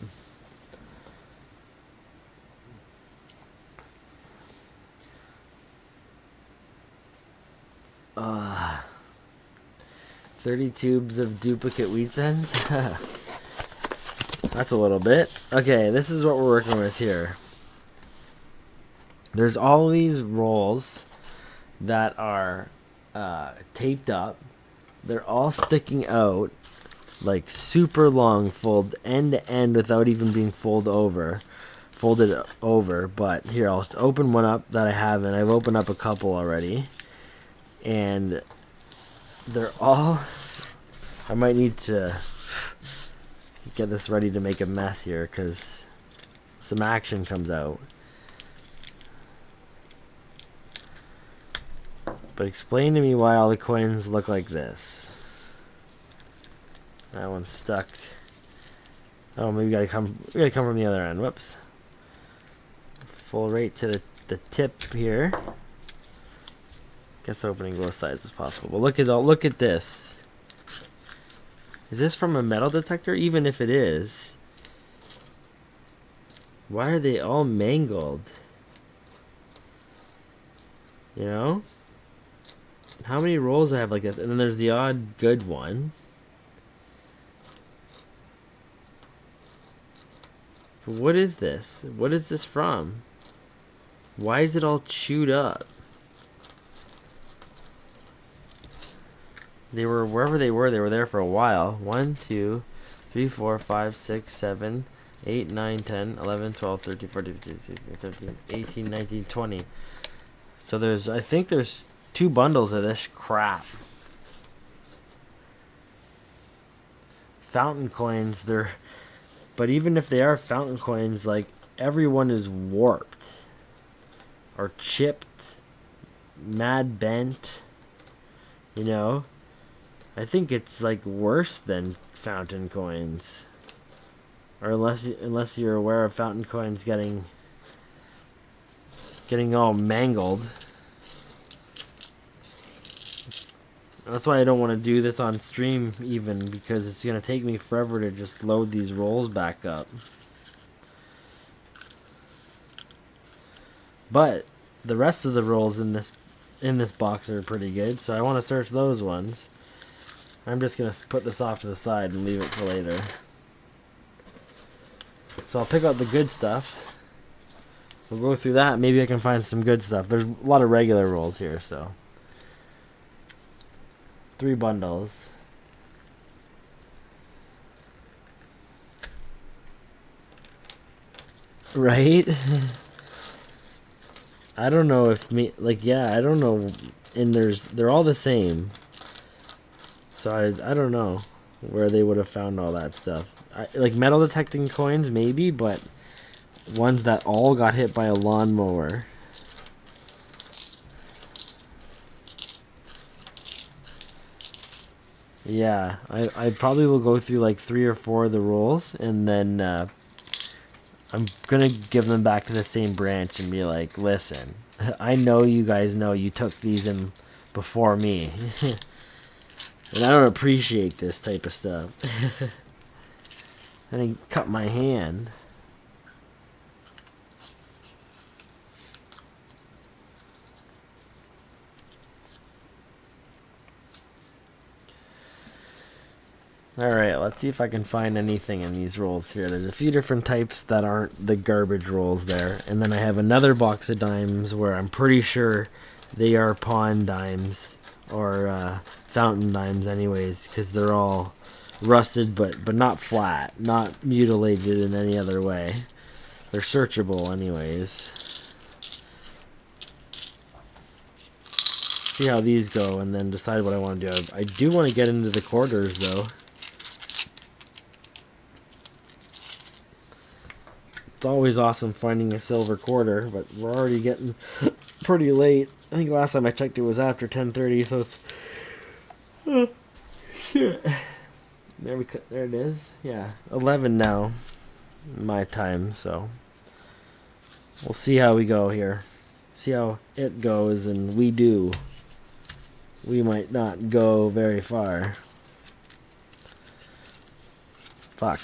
Uh, 30 tubes of duplicate wheat cents. That's a little bit. Okay, this is what we're working with here. There's all these rolls that are taped up. They're all sticking out like super long, fold end to end without even being folded over. But here, I'll open one up that I haven't. I've opened up a couple already. And they're all... I might need to get this ready to make a mess here because some action comes out. But explain to me why all the coins look like this. That one's stuck. Oh, maybe we gotta come from the other end. Whoops. Full rate to the tip here. Guess opening both sides as possible. But look at this. Is this from a metal detector? Even if it is, why are they all mangled? You know? How many rolls I have like this? And then there's the odd good one. What is this? What is this from? Why is it all chewed up? They were wherever they were there for a while. 1, 2, 3, 4, 5, 6, 7, 8, 9, 10, 11, 12, 13, 14, 15, 16, 17, 18, 19, 20. So there's, I think there's 2 bundles of this crap. Fountain coins, but even if they are fountain coins, like, everyone is warped. Or chipped. Mad bent. You know? I think it's, like, worse than fountain coins. Or unless you're aware of fountain coins getting all mangled. That's why I don't want to do this on stream even, because it's going to take me forever to just load these rolls back up. But the rest of the rolls in this box are pretty good, so I want to search those ones. I'm just going to put this off to the side and leave it for later. So I'll pick out the good stuff. We'll go through that. Maybe I can find some good stuff. There's a lot of regular rolls here, so. 3 bundles. Right? I don't know if I don't know. And they're all the same. So I don't know where they would have found all that stuff. Like metal detecting coins, maybe, but ones that all got hit by a lawnmower. Yeah, I probably will go through like 3 or 4 of the rolls, and then I'm gonna give them back to the same branch and be like, listen, I know you guys know you took these in before me. And I don't appreciate this type of stuff. I didn't cut my hand. Alright, let's see if I can find anything in these rolls here. There's a few different types that aren't the garbage rolls there. And then I have another box of dimes where I'm pretty sure they are pawn dimes. Or fountain dimes anyways, because they're all rusted but not flat. Not mutilated in any other way. They're searchable anyways. See how these go and then decide what I want to do. I do want to get into the quarters though. It's always awesome finding a silver quarter, but we're already getting pretty late. I think last time I checked it was after 10:30, so it's shit. There it is. Yeah, 11 now, my time. So we'll see how we go here. See how it goes, and we do. We might not go very far. Fuck.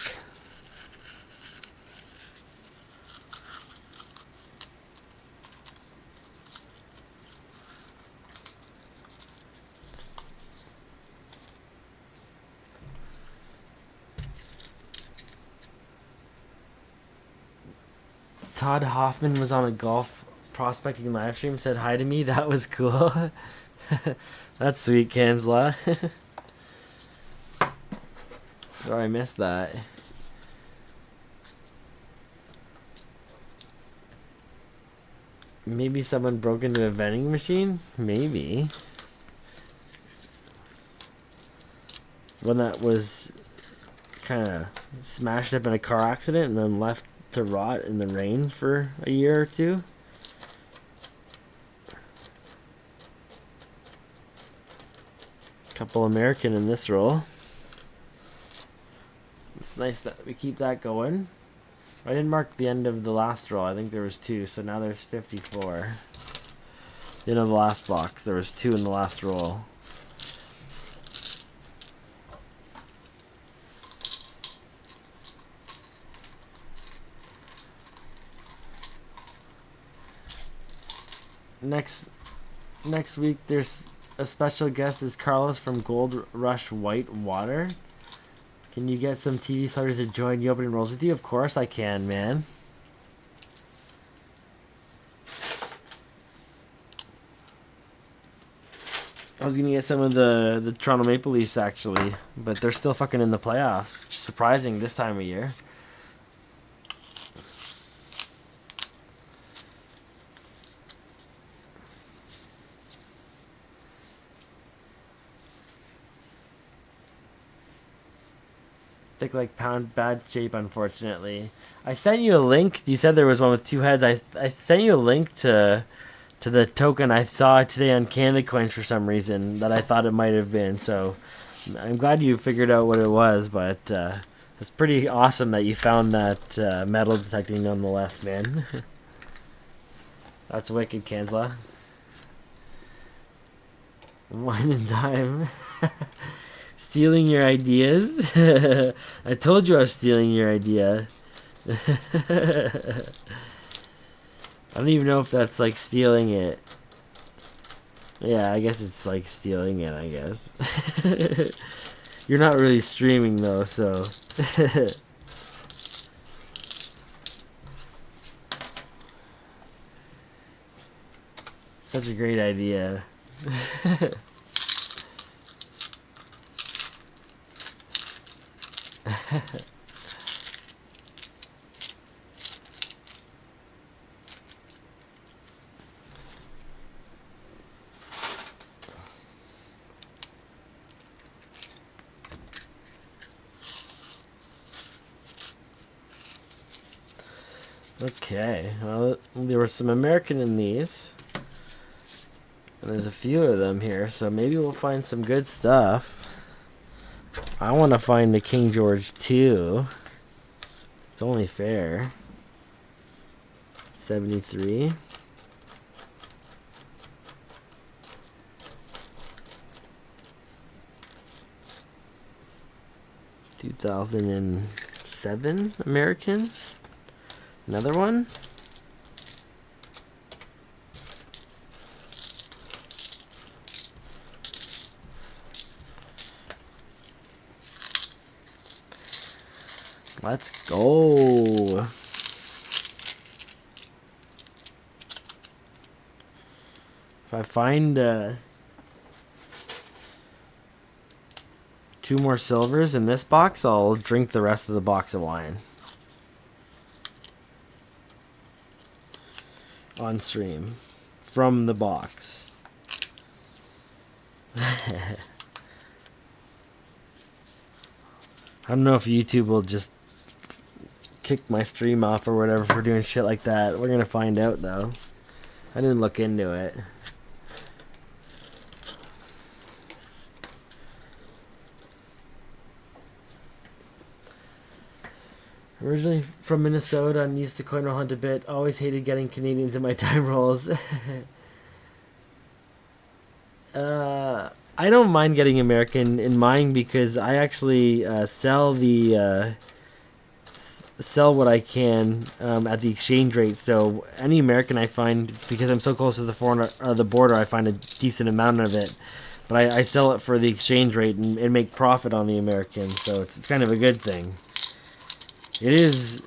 Todd Hoffman was on a golf prospecting live stream, said hi to me. That was cool. That's sweet, Kansla. Sorry, I missed that. Maybe someone broke into a vending machine? Maybe. One that was kind of smashed up in a car accident and then left to rot in the rain for a year or two. Couple American in this roll. It's nice that we keep that going. I didn't mark the end of the last roll. I think there was 2, so now there's 54. The end of the last box. There was 2 in the last roll. Next week there's a special guest is Carlos from Gold Rush White Water. Can you get some TV celebrities to join you opening rolls with you? Of course I can, man. I was gonna get some of the Toronto Maple Leafs actually, but they're still fucking in the playoffs. Which is surprising this time of year. Thick like pound, bad shape, unfortunately. I sent you a link. You said there was one with 2 heads. I sent you a link to the token I saw today on CanadaCoins for some reason that I thought it might have been. So I'm glad you figured out what it was, but it's pretty awesome that you found that metal detecting nonetheless, man. That's wicked, Kansla. Wine and dime. Stealing your ideas? I told you I was stealing your idea. I don't even know if that's like stealing it. Yeah, I guess it's like stealing it, I guess. You're not really streaming though, so. Such a great idea. Okay, well, there was some American in these. And there's a few of them here, so maybe we'll find some good stuff. I want to find the King George 2. It's only fair. 73. $2007 American. Another one. Let's go. If I find 2 more silvers in this box, I'll drink the rest of the box of wine. On stream. From the box. I don't know if YouTube will just kick my stream off or whatever for doing shit like that. We're gonna find out though. I didn't look into it. Originally from Minnesota, I'm used to coinrollhunt a bit. Always hated getting Canadians in my time rolls. I don't mind getting American in mine because I actually sell what I can at the exchange rate. So any American I find, because I'm so close to the border, I find a decent amount of it. But I sell it for the exchange rate and make profit on the American. So it's kind of a good thing. It is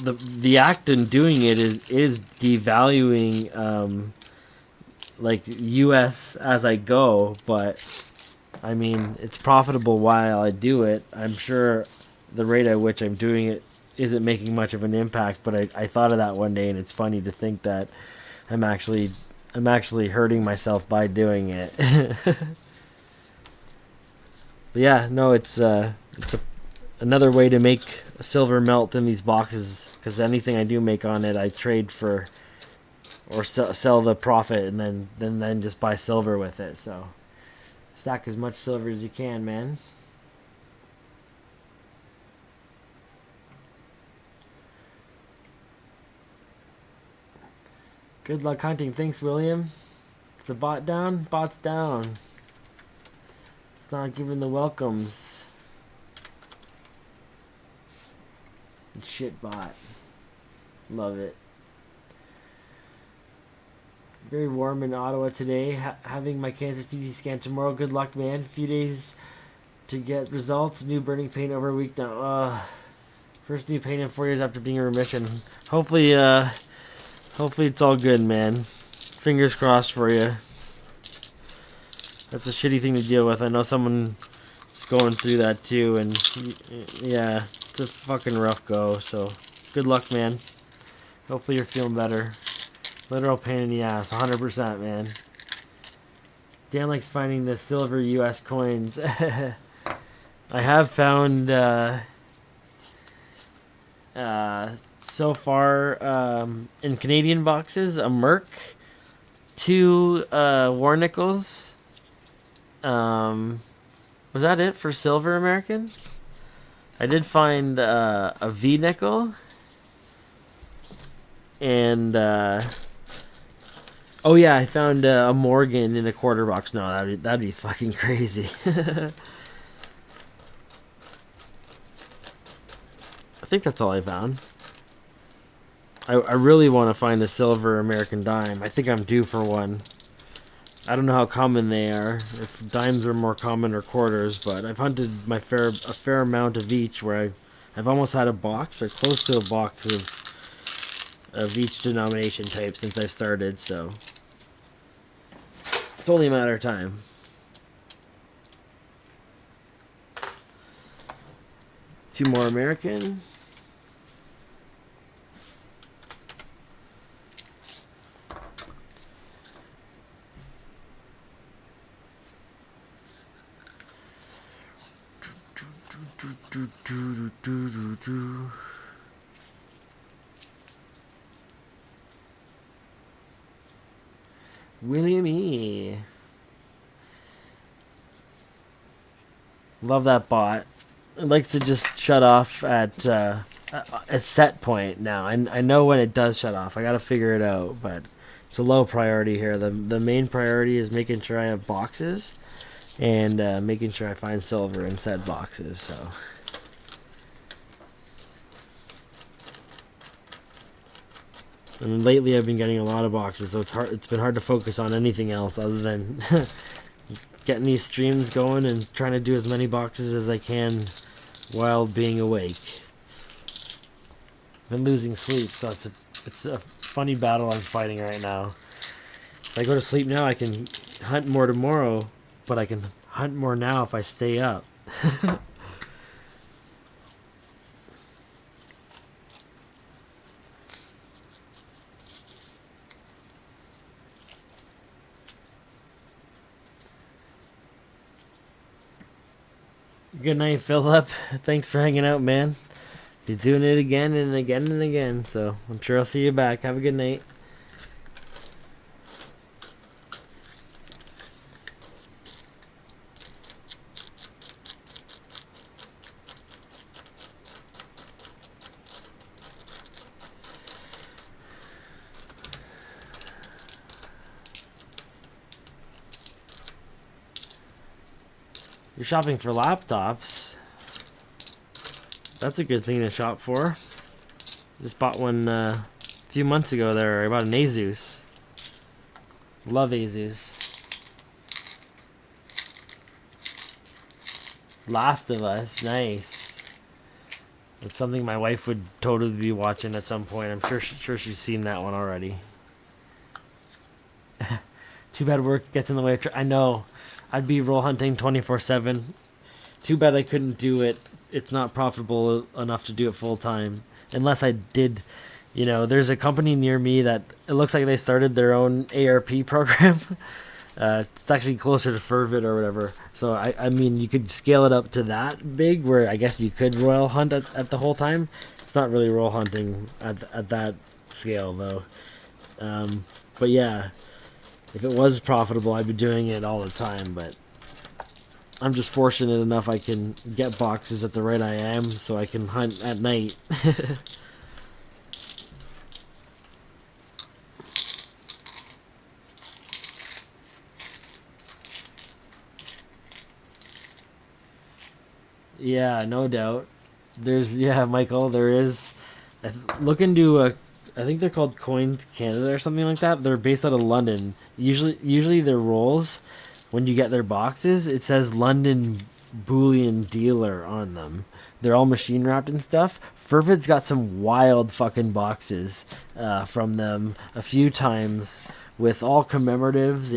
the act in doing it is devaluing like US as I go, but I mean it's profitable while I do it. I'm sure the rate at which I'm doing it isn't making much of an impact, but I thought of that one day, and it's funny to think that I'm actually hurting myself by doing it. But yeah, no, it's another way to make silver melt in these boxes, because anything I do make on it, I trade for or sell the profit, and then just buy silver with it. So stack as much silver as you can, man. Good luck hunting. Thanks, William. Is the bot down? Bot's down. It's not giving the welcomes. Shit bot. Love it. Very warm in Ottawa today. Having my cancer CT scan tomorrow. Good luck, man. Few days to get results. New burning pain over a week now. First new pain in 4 years after being in remission. Hopefully it's all good, man. Fingers crossed for you. That's a shitty thing to deal with. I know someone's going through that too, and yeah, it's a fucking rough go. So good luck, man. Hopefully you're feeling better. Literal pain in the ass, 100%, man. Dan likes finding the silver US coins. I have found so far in Canadian boxes a Merc, 2 War Nickels. Was that it for silver American? I did find a V nickel and oh yeah, I found a Morgan in a quarter box. No, that'd be fucking crazy. I think that's all I found. I really want to find the silver American dime. I think I'm due for one. I don't know how common they are, if dimes are more common or quarters, but I've hunted a fair amount of each, where I've almost had a box or close to a box of each denomination type since I started, so it's only a matter of time. Two more American. William E. Love that bot. It likes to just shut off at a set point now. I know when it does shut off. I gotta figure it out, but it's a low priority here. The main priority is making sure I have boxes and making sure I find silver in said boxes. So. And lately I've been getting a lot of boxes, so it's been hard to focus on anything else other than getting these streams going and trying to do as many boxes as I can while being awake. I've been losing sleep, so it's a funny battle I'm fighting right now. If I go to sleep now, I can hunt more tomorrow, but I can hunt more now if I stay up. Good night, Philip. Thanks for hanging out, man. You're doing it again and again and again, so I'm sure I'll see you back. Have a good night. You're shopping for laptops. That's a good thing to shop for. Just bought one a few months ago there. I bought an Asus. Love Asus. Last of Us. Nice. It's something my wife would totally be watching at some point. I'm sure she's seen that one already. Too bad work gets in the way of I know. I'd be roll hunting 24/7. Too bad I couldn't do it. It's not profitable enough to do it full time. Unless I did, there's a company near me that it looks like they started their own ARP program. It's actually closer to Fervid or whatever. So I mean, you could scale it up to that big, where I guess you could royal hunt at the whole time. It's not really roll hunting at that scale though. But yeah. If it was profitable, I'd be doing it all the time, but I'm just fortunate enough I can get boxes at the rate I am, so I can hunt at night. Yeah, no doubt. Michael, there is. Look into I think they're called Coins Canada or something like that. They're based out of London. Usually their rolls, when you get their boxes, it says London Bullion Dealer on them. They're all machine wrapped and stuff. Fervid's got some wild fucking boxes from them a few times with all commemoratives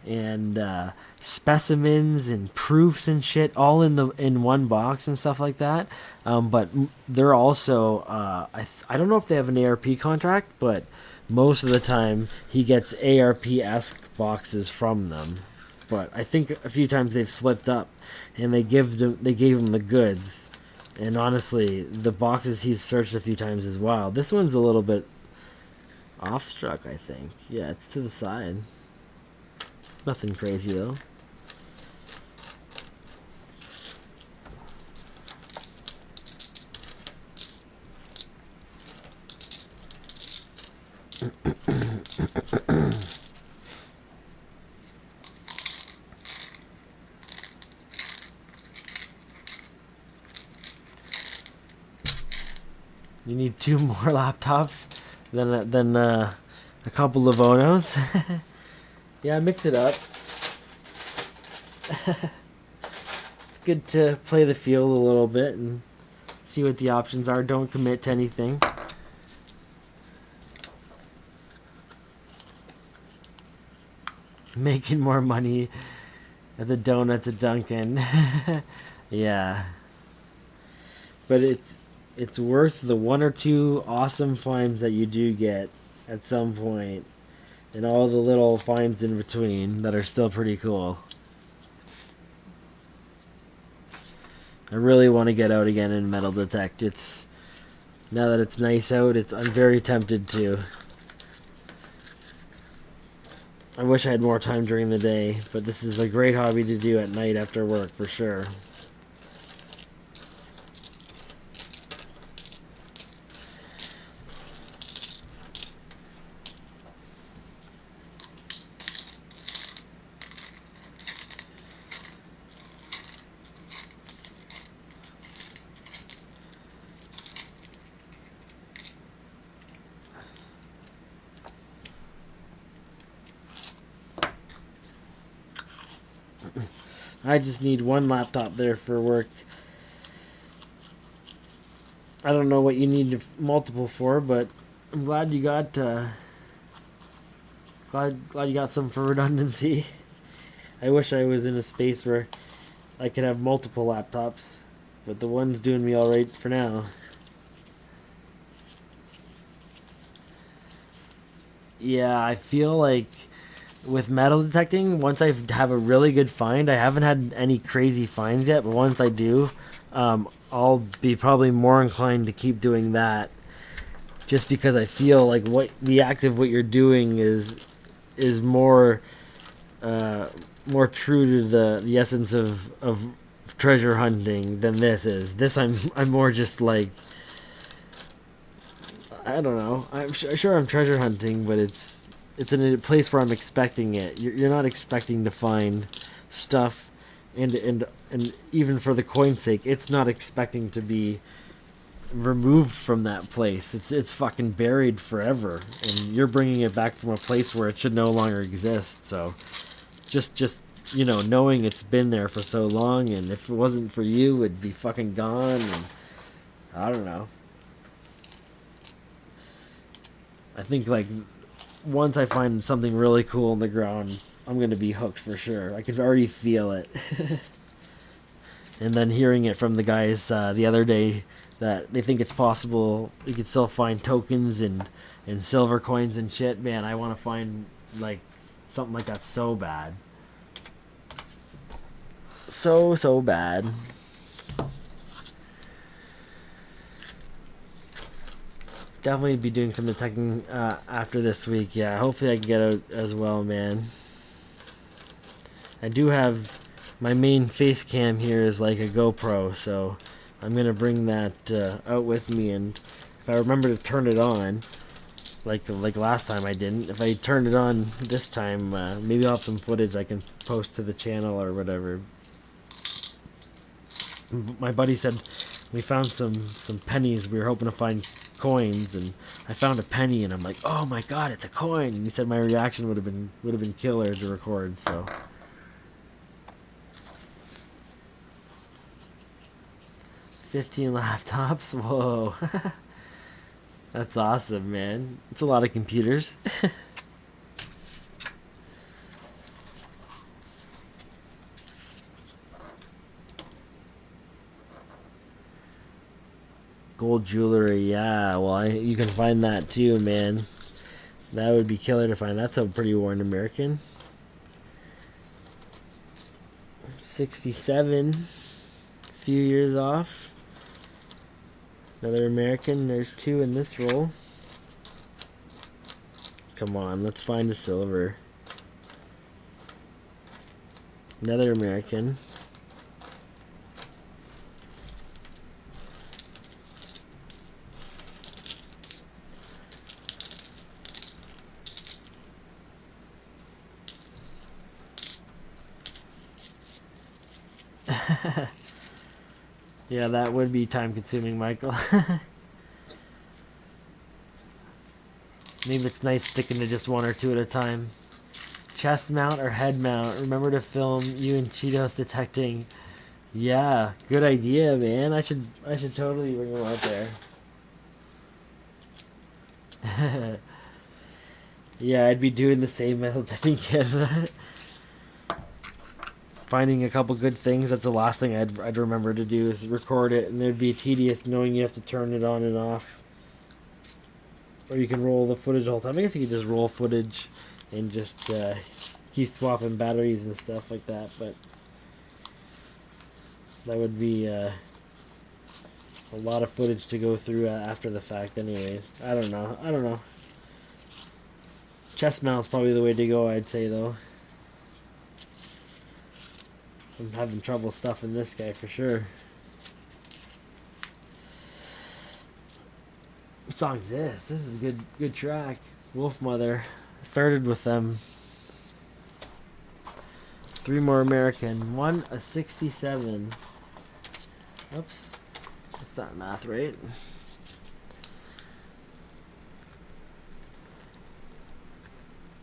and specimens and proofs and shit all in one box and stuff like that. But they're also I don't know if they have an ARP contract, but most of the time he gets ARP-esque boxes from them. but I think a few times they've slipped up, and they gave him the goods. And honestly, the boxes he's searched a few times as well. This one's a little bit off-struck, I think. Yeah, it's to the side. Nothing crazy though. You need 2 more laptops, then a couple of Onos. Yeah, mix it up. It's good to play the field a little bit and see what the options are. Don't commit to anything. Making more money at the donuts at Dunkin'. Yeah. But it's worth the 1 or 2 awesome finds that you do get at some point, and all the little finds in between that are still pretty cool. I really want to get out again and metal detect. Now that it's nice out, I'm very tempted to. I wish I had more time during the day, but this is a great hobby to do at night after work for sure. I just need 1 laptop there for work. I don't know what you need multiple for, but I'm glad you got glad you got some for redundancy. I wish I was in a space where I could have multiple laptops, but the one's doing me all right for now. Yeah, I feel like with metal detecting, once I have a really good find, I haven't had any crazy finds yet, but once I do, I'll be probably more inclined to keep doing that, just because I feel like what you're doing is more true to the essence of treasure hunting than this is. This I'm more just like, I don't know. I'm sure I'm treasure hunting, but it's in a place where I'm expecting it. You're not expecting to find stuff, and even for the coin's sake, it's not expecting to be removed from that place. It's fucking buried forever, and you're bringing it back from a place where it should no longer exist. So just knowing it's been there for so long, and if it wasn't for you, it'd be fucking gone. And I don't know. I think like once I find something really cool in the ground, I'm gonna be hooked for sure. I can already feel it. And then hearing it from the guys the other day that they think it's possible you could still find tokens and silver coins and shit. Man, I want to find like something like that so bad. So bad. Definitely be doing some detecting after this week. Yeah, hopefully I can get out as well, man. I do have my main face cam here is like a GoPro, so I'm gonna bring that out with me, and if I remember to turn it on, like last time I didn't, if I turn it on this time, maybe I'll have some footage I can post to the channel or whatever. My buddy said we found some pennies. We were hoping to find coins, and I found a penny, and I'm like, oh my god, it's a coin. And he said my reaction would have been killer to record. So 15 laptops, whoa. That's awesome, man. It's a lot of computers. Gold jewelry, yeah. Well, you can find that too, man. That would be killer to find. That's a pretty worn American. 67. Few years off. Another American. There's 2 in this roll. Come on, let's find a silver. Another American. Yeah, that would be time consuming, Michael. Maybe it's nice sticking to just 1 or 2 at a time. Chest mount or head mount? Remember to film you and Cheetos detecting. Yeah, good idea, man. I should totally bring them out there. Yeah, I'd be doing the same metal typing kit. Finding a couple good things, that's the last thing I'd remember to do is record it, and it'd be tedious knowing you have to turn it on and off. Or you can roll the footage all the time. I guess you could just roll footage and just keep swapping batteries and stuff like that, but that would be a lot of footage to go through after the fact anyways. I don't know. Chest mount's probably the way to go, I'd say, though. I'm having trouble stuffing this guy for sure. What song's this? This is a good track. Wolf Mother. I started with them. 3 more American. 1 a 67. Oops. That's not math, right?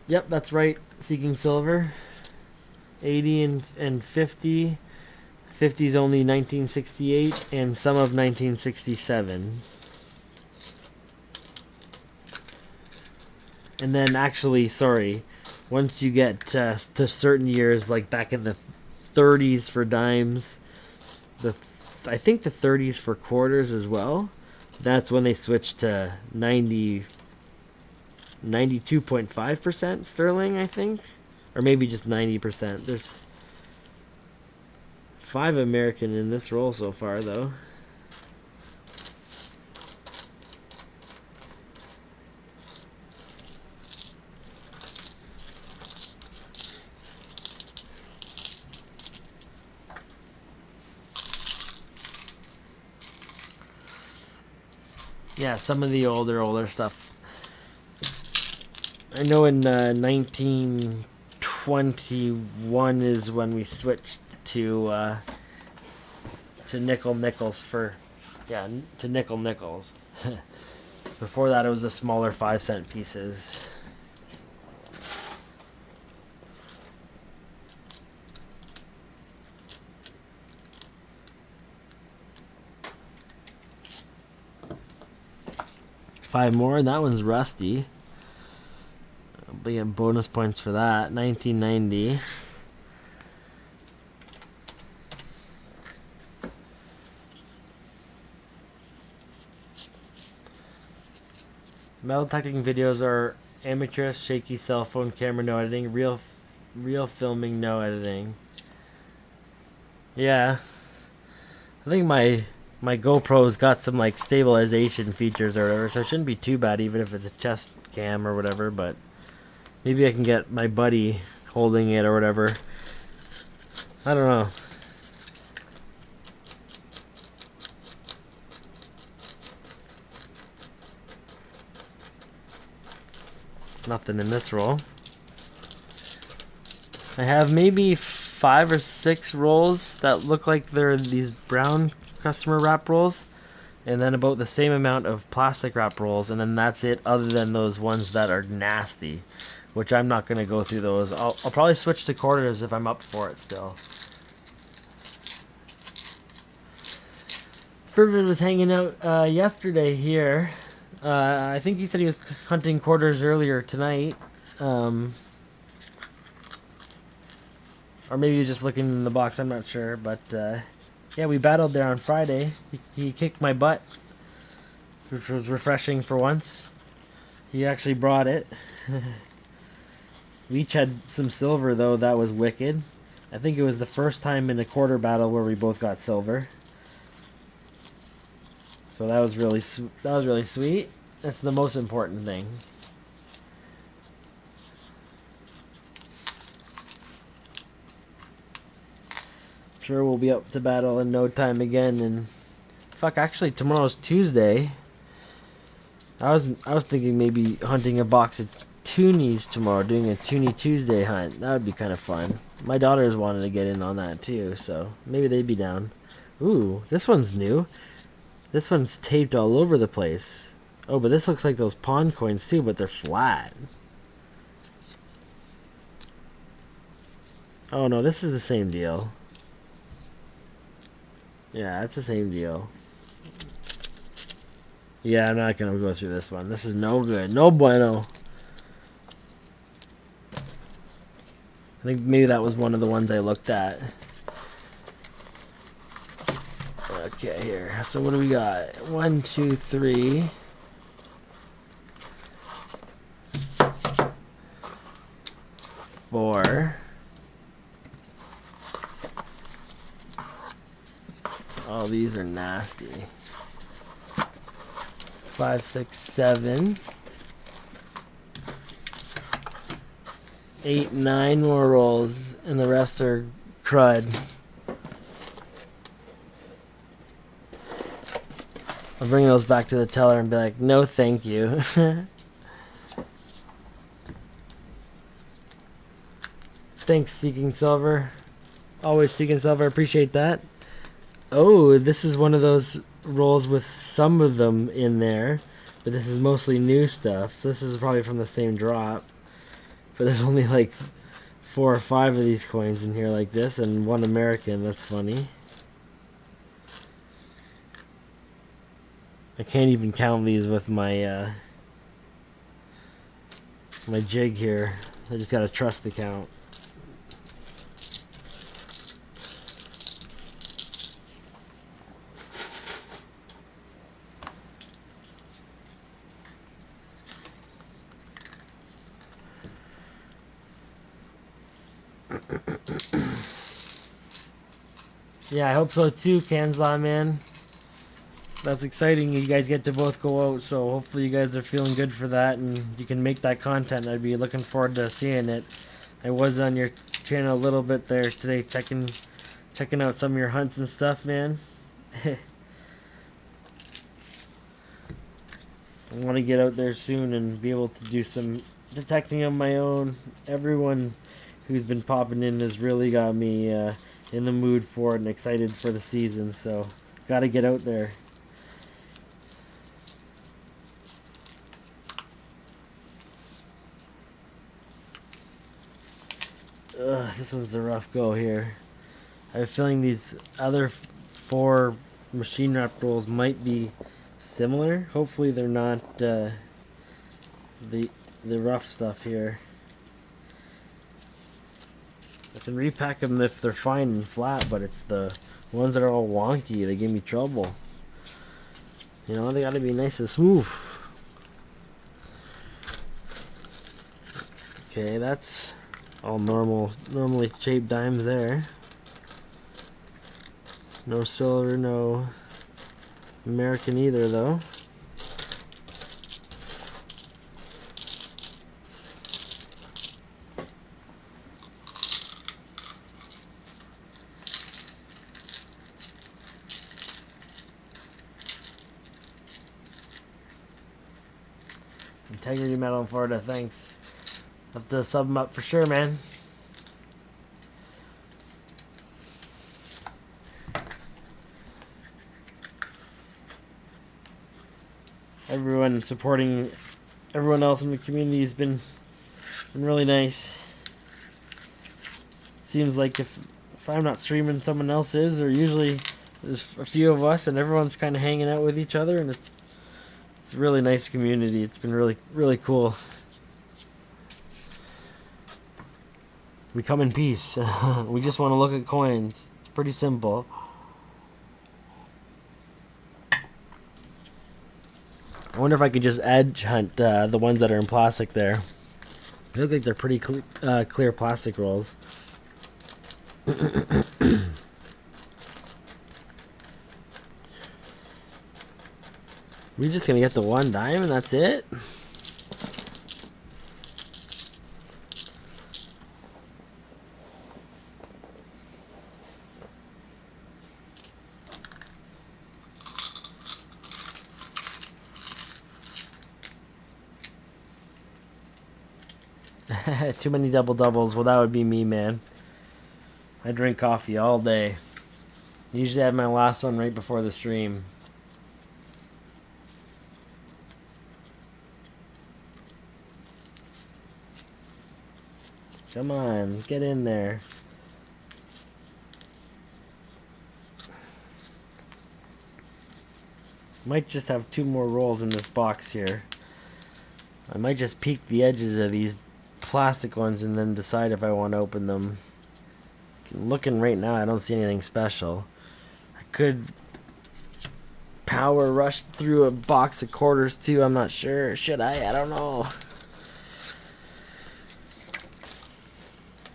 Yep, that's right. Seeking silver. 80 and 50. 50's only 1968 and some of 1967. And then actually, sorry, once you get to certain years, like back in the 30s for dimes, I think the 30s for quarters as well, that's when they switched to 92.5% sterling, I think. Or maybe just 90%. There's 5 American in this roll so far, though. Yeah, some of the older stuff. I know in 1921 is when we switched to nickel nickels to nickel nickels. Before that, it was the smaller 5-cent pieces. Five more, and that one's rusty. I'll be getting bonus points for that. 1990. Metal detecting videos are amateurish, shaky cell phone camera, no editing. Real filming, no editing. Yeah, I think my GoPro's got some like stabilization features or whatever, so it shouldn't be too bad even if it's a chest cam or whatever, but maybe I can get my buddy holding it or whatever. I don't know. Nothing in this roll. I have maybe 5 or 6 rolls that look like they're these brown customer wrap rolls, and then about the same amount of plastic wrap rolls, and then that's it, other than those ones that are nasty, which I'm not going to go through those. I'll probably switch to quarters if I'm up for it still. Ferdinand was hanging out yesterday here. I think he said he was hunting quarters earlier tonight. Or maybe he was just looking in the box, I'm not sure. But yeah, we battled there on Friday. He kicked my butt, which was refreshing for once. He actually brought it. We each had some silver, though. That was wicked. I think it was the first time in a quarter battle where we both got silver. So that was really sweet. That's the most important thing. Sure, we'll be up to battle in no time again. And fuck, actually tomorrow's Tuesday. I was thinking maybe hunting a box of toonies tomorrow, doing a Toonie Tuesday hunt. That would be kind of fun. My daughters wanted to get in on that too, so maybe they'd be down. Ooh, this one's new. This one's taped all over the place. Oh, but this looks like those pawn coins too, but they're flat. Oh no, this is the same deal. Yeah, it's the same deal. Yeah, I'm not gonna go through this one. This is no good. No bueno. I think maybe that was one of the ones I looked at. Okay, here. So what do we got? 1, 2, 3. Four. Oh, these are nasty. 5, 6, 7. 8, 9 more rolls, and the rest are crud. I'll bring those back to the teller and be like, no thank you. Thanks, Seeking Silver. Always Seeking Silver, appreciate that. Oh, this is one of those rolls with some of them in there, but this is mostly new stuff. So this is probably from the same drop. But there's only like 4 or 5 of these coins in here like this, and 1 American. That's funny. I can't even count these with my my jig here. I just gotta trust the count. Yeah, I hope so too, Kanzla, man. That's exciting. You guys get to both go out, so hopefully you guys are feeling good for that, and you can make that content. I'd be looking forward to seeing it. I was on your channel a little bit there today, checking out some of your hunts and stuff, man. I want to get out there soon and be able to do some detecting of my own. Everyone who's been popping in has really got me in the mood for it and excited for the season, so gotta get out there. This one's a rough go here. I have a feeling these other 4 machine wrap rolls might be similar. Hopefully they're not the rough stuff here. I can repack them if they're fine and flat, but it's the ones that are all wonky, they give me trouble. You know, they gotta be nice and smooth. Okay, that's all normally shaped dimes there. No silver, no American either though. Integrity Medal in Florida, thanks. Have to sub them up for sure, man. Everyone supporting everyone else in the community has been really nice. Seems like if I'm not streaming, someone else is, or usually there's a few of us and everyone's kind of hanging out with each other, and it's a really nice community. It's been really cool. We come in peace. We just want to look at coins. It's pretty simple. I wonder if I could just edge hunt the ones that are in plastic there. They look like they're pretty clear plastic rolls. We're just gonna get the one dime and that's it? 'Too many double doubles. Well, that would be me, man. I drink coffee all day. Usually I have my last one right before the stream. Come on, get in there. Might just have 2 more rolls in this box here. I might just peek the edges of these plastic ones and then decide if I want to open them. Looking right now, I don't see anything special. I could power rush through a box of quarters too. I'm not sure. Should I? I don't know.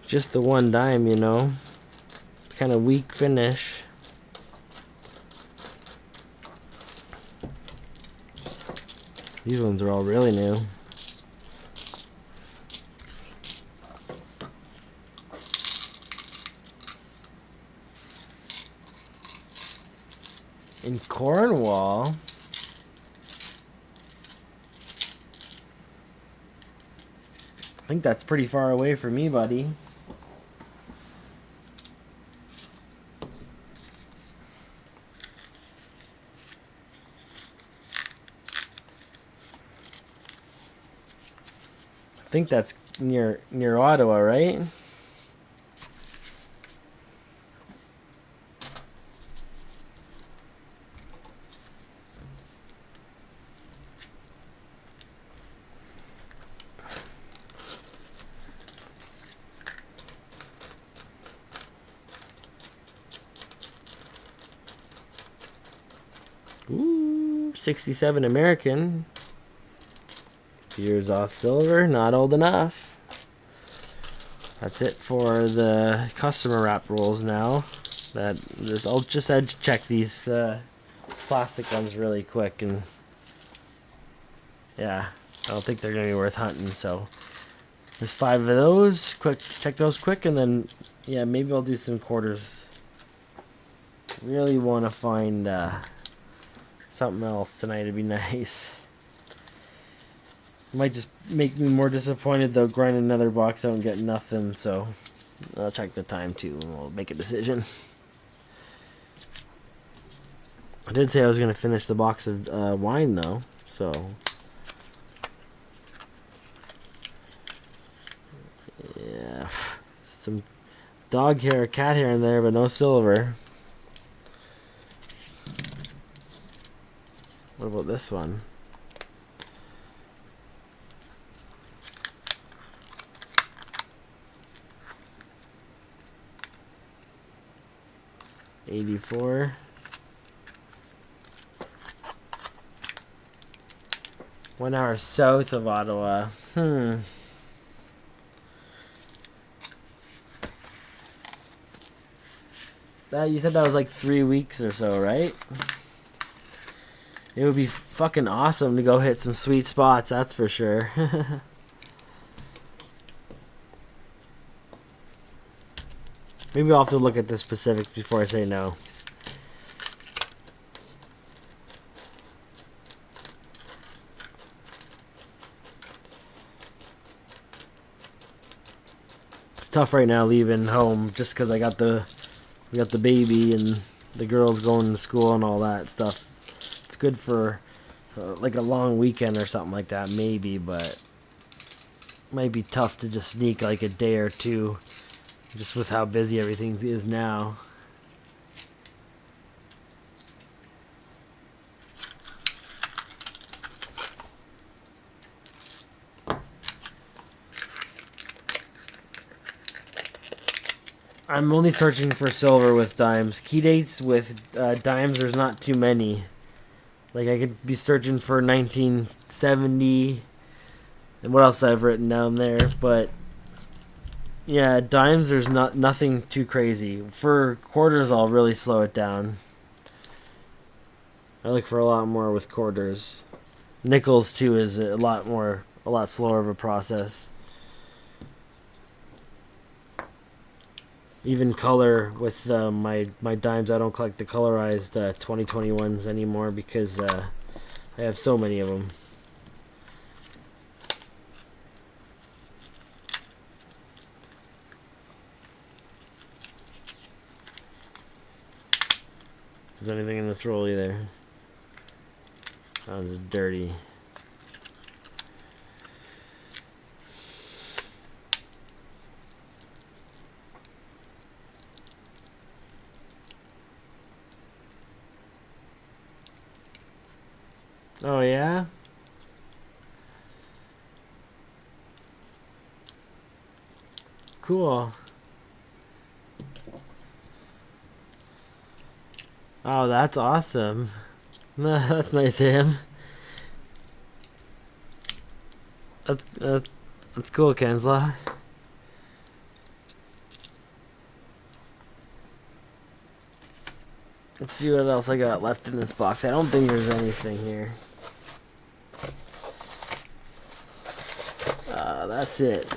Just the one dime, you know. It's kind of weak finish. These ones are all really new. In Cornwall, I think that's pretty far away from me, buddy. I think that's near Ottawa, right? Ooh, 67 American. Years off silver, not old enough. That's it for the customer wrap rolls now. I'll just edge check these plastic ones really quick, and yeah, I don't think they're gonna be worth hunting. So there's 5 of those. Quick, check those quick, and then yeah, maybe I'll do some quarters. Really want to find something else tonight. It'd be nice. Might just make me more disappointed though, grind another box out and get nothing, so I'll check the time too and we'll make a decision. I did say I was going to finish the box of wine though, so yeah, some dog hair, cat hair in there, but no silver. What about this one? $84. One hour south of Ottawa. You said that was like 3 weeks or so, right? It would be fucking awesome to go hit some sweet spots, that's for sure. Maybe I'll have to look at the specifics before I say no. It's tough right now leaving home just because we got the baby and the girls going to school and all that stuff. It's good for like a long weekend or something like that, maybe, but it might be tough to just sneak like a day or two. Just with how busy everything is now. I'm only searching for silver with dimes. Key dates with dimes, there's not too many. Like I could be searching for 1970 and what else I've written down there, but Yeah, dimes there's nothing too crazy. For quarters I'll really slow it down. I look for a lot more with quarters. Nickels too is a lot slower of a process. Even color with my dimes, I don't collect the colorized 2021s anymore because I have so many of them. Is there anything in this roll either? Sounds dirty. Oh yeah? Cool. Oh, that's awesome. That's nice of him. That's cool, Kensla. Let's see what else I got left in this box. I don't think there's anything here. That's it.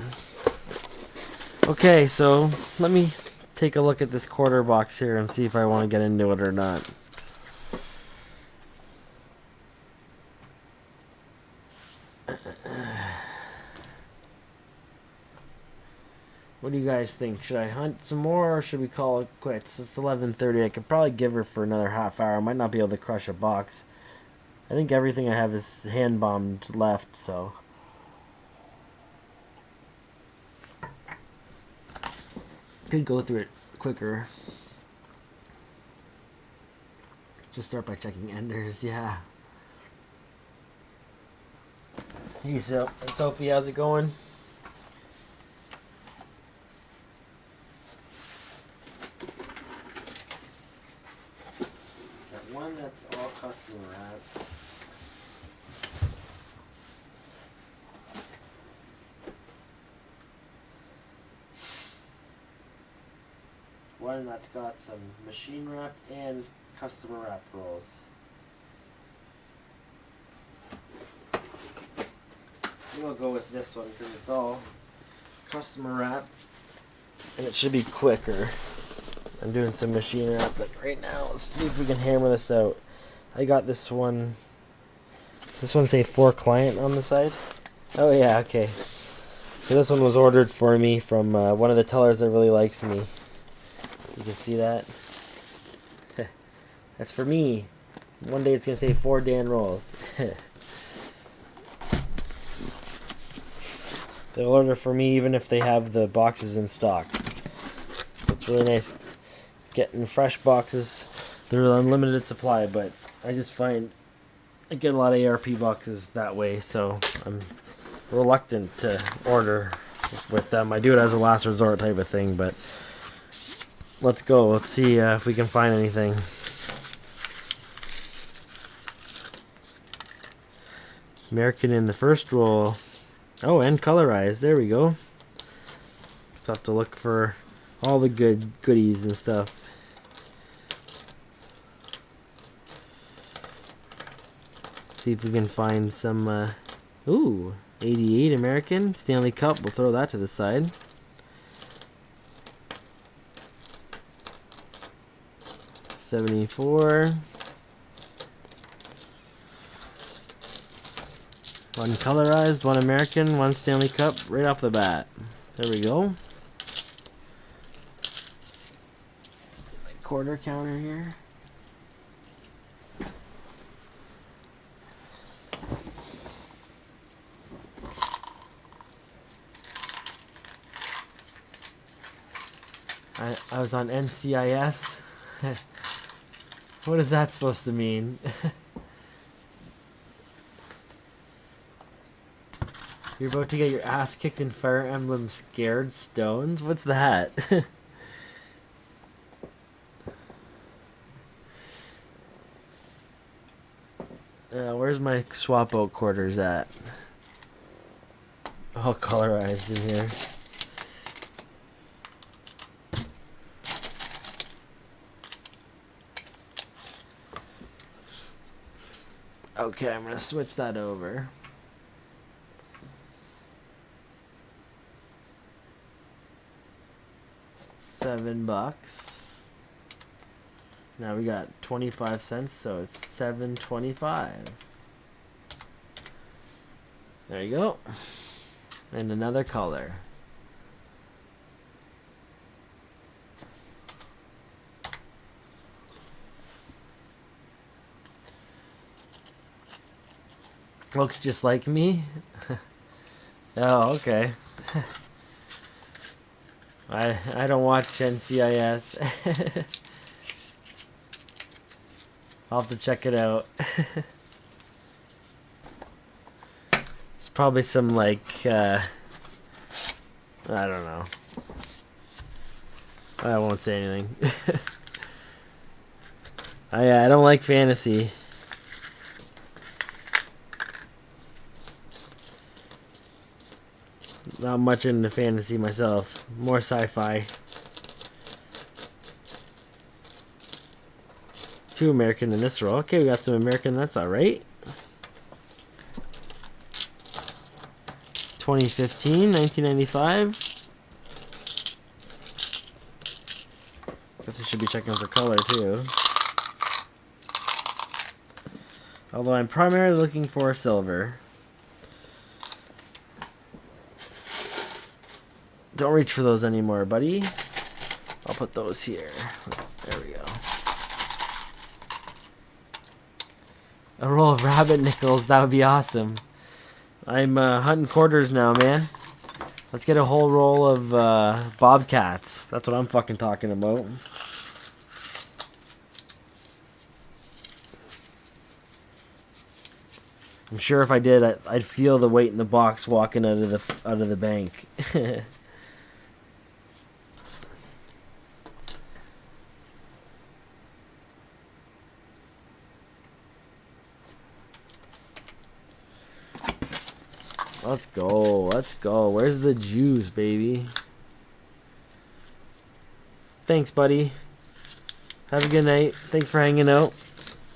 Okay, so let me take a look at this quarter box here and see if I want to get into it or not. What do you guys think? Should I hunt some more or should we call it quits? It's 11:30. I could probably give her for another half hour. I might not be able to crush a box. I think everything I have is hand bombed left, so could go through it quicker. Just start by checking enders, yeah. Hey, Sophie, how's it going? That one that's all customer wrapped. One that's got some machine wrapped and customer wrap rolls. I think I'll go with this one because it's all customer wrapped and it should be quicker. I'm doing some machine wrapped right now. Let's see if we can hammer this out. I got this one. This one say for client on the side. Oh yeah, okay. So this one was ordered for me from one of the tellers that really likes me. You can see that. That's for me. One day it's gonna say 4 danrolls. They'll order for me even if they have the boxes in stock. So it's really nice getting fresh boxes. They're an unlimited supply, but I just find I get a lot of ARP boxes that way, so I'm reluctant to order with them. I do it as a last resort type of thing, but let's go. Let's see if we can find anything. American in the first roll. Oh, and colorized. There we go. Just have to look for all the goodies and stuff. See if we can find some. Ooh, 88 American Stanley Cup. We'll throw that to the side. $74. One colorized, one American, one Stanley Cup, right off the bat. There we go. Quarter counter here. I was on NCIS. What is that supposed to mean? You're about to get your ass kicked in Fire Emblem Scared Stones? What's that? Where's my swap out quarters at? All colorized in here. Okay, I'm gonna switch that over. $7. Now we got 25 cents, so it's $7.25. There you go. And another color. Looks just like me. Oh, okay. I don't watch NCIS. I'll have to check it out. It's probably some like I don't know. I won't say anything. I don't like fantasy. Not much into fantasy myself. More sci-fi. Two American in this roll. Okay, we got some American. That's alright. 2015, 1995. Guess I should be checking for color too. Although I'm primarily looking for silver. Don't reach for those anymore, buddy. I'll put those here. There we go. A roll of rabbit nickels. That would be awesome. I'm hunting quarters now, man. Let's get a whole roll of bobcats. That's what I'm fucking talking about. I'm sure if I did, I'd feel the weight in the box walking out of the bank. 'Let's go. Let's go. Where's the juice, baby? Thanks, buddy. Have a good night. Thanks for hanging out.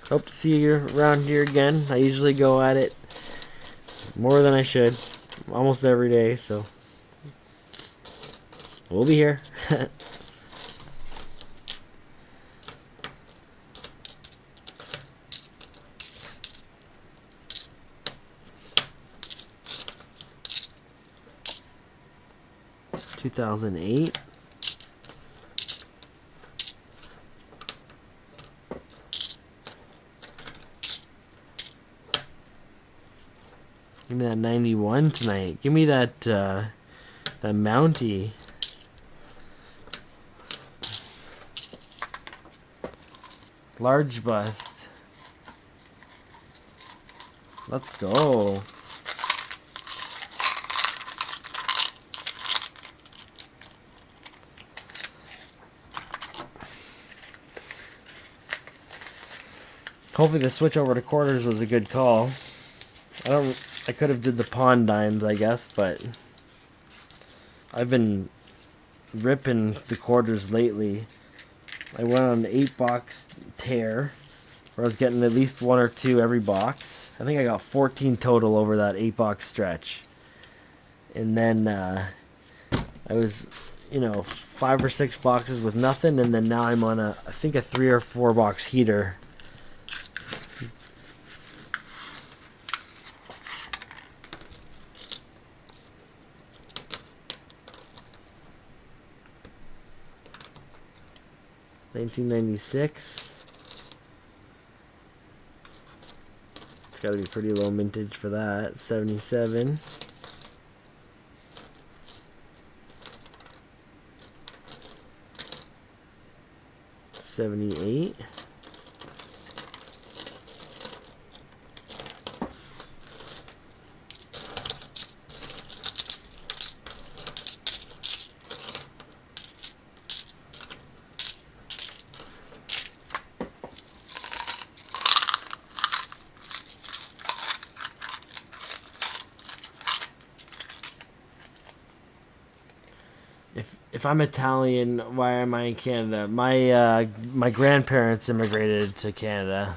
Hope to see you around here again. I usually go at it more than I should. Almost every day, so we'll be here. $2008. Give me that 91 tonight. Give me that that Mountie. Large bust. Let's go. Hopefully the switch over to quarters was a good call. I could have did the pawn dimes, I guess, but I've been ripping the quarters lately. I went on an 8-box tear where I was getting at least 1 or 2 every box. I think I got 14 total over that 8-box stretch. And then I was, 5 or 6 boxes with nothing, and then now I'm on I think a 3 or 4 box heater. $1996. It's got to be pretty low mintage for that. 77. $78. If I'm Italian, why am I in Canada? My grandparents immigrated to Canada.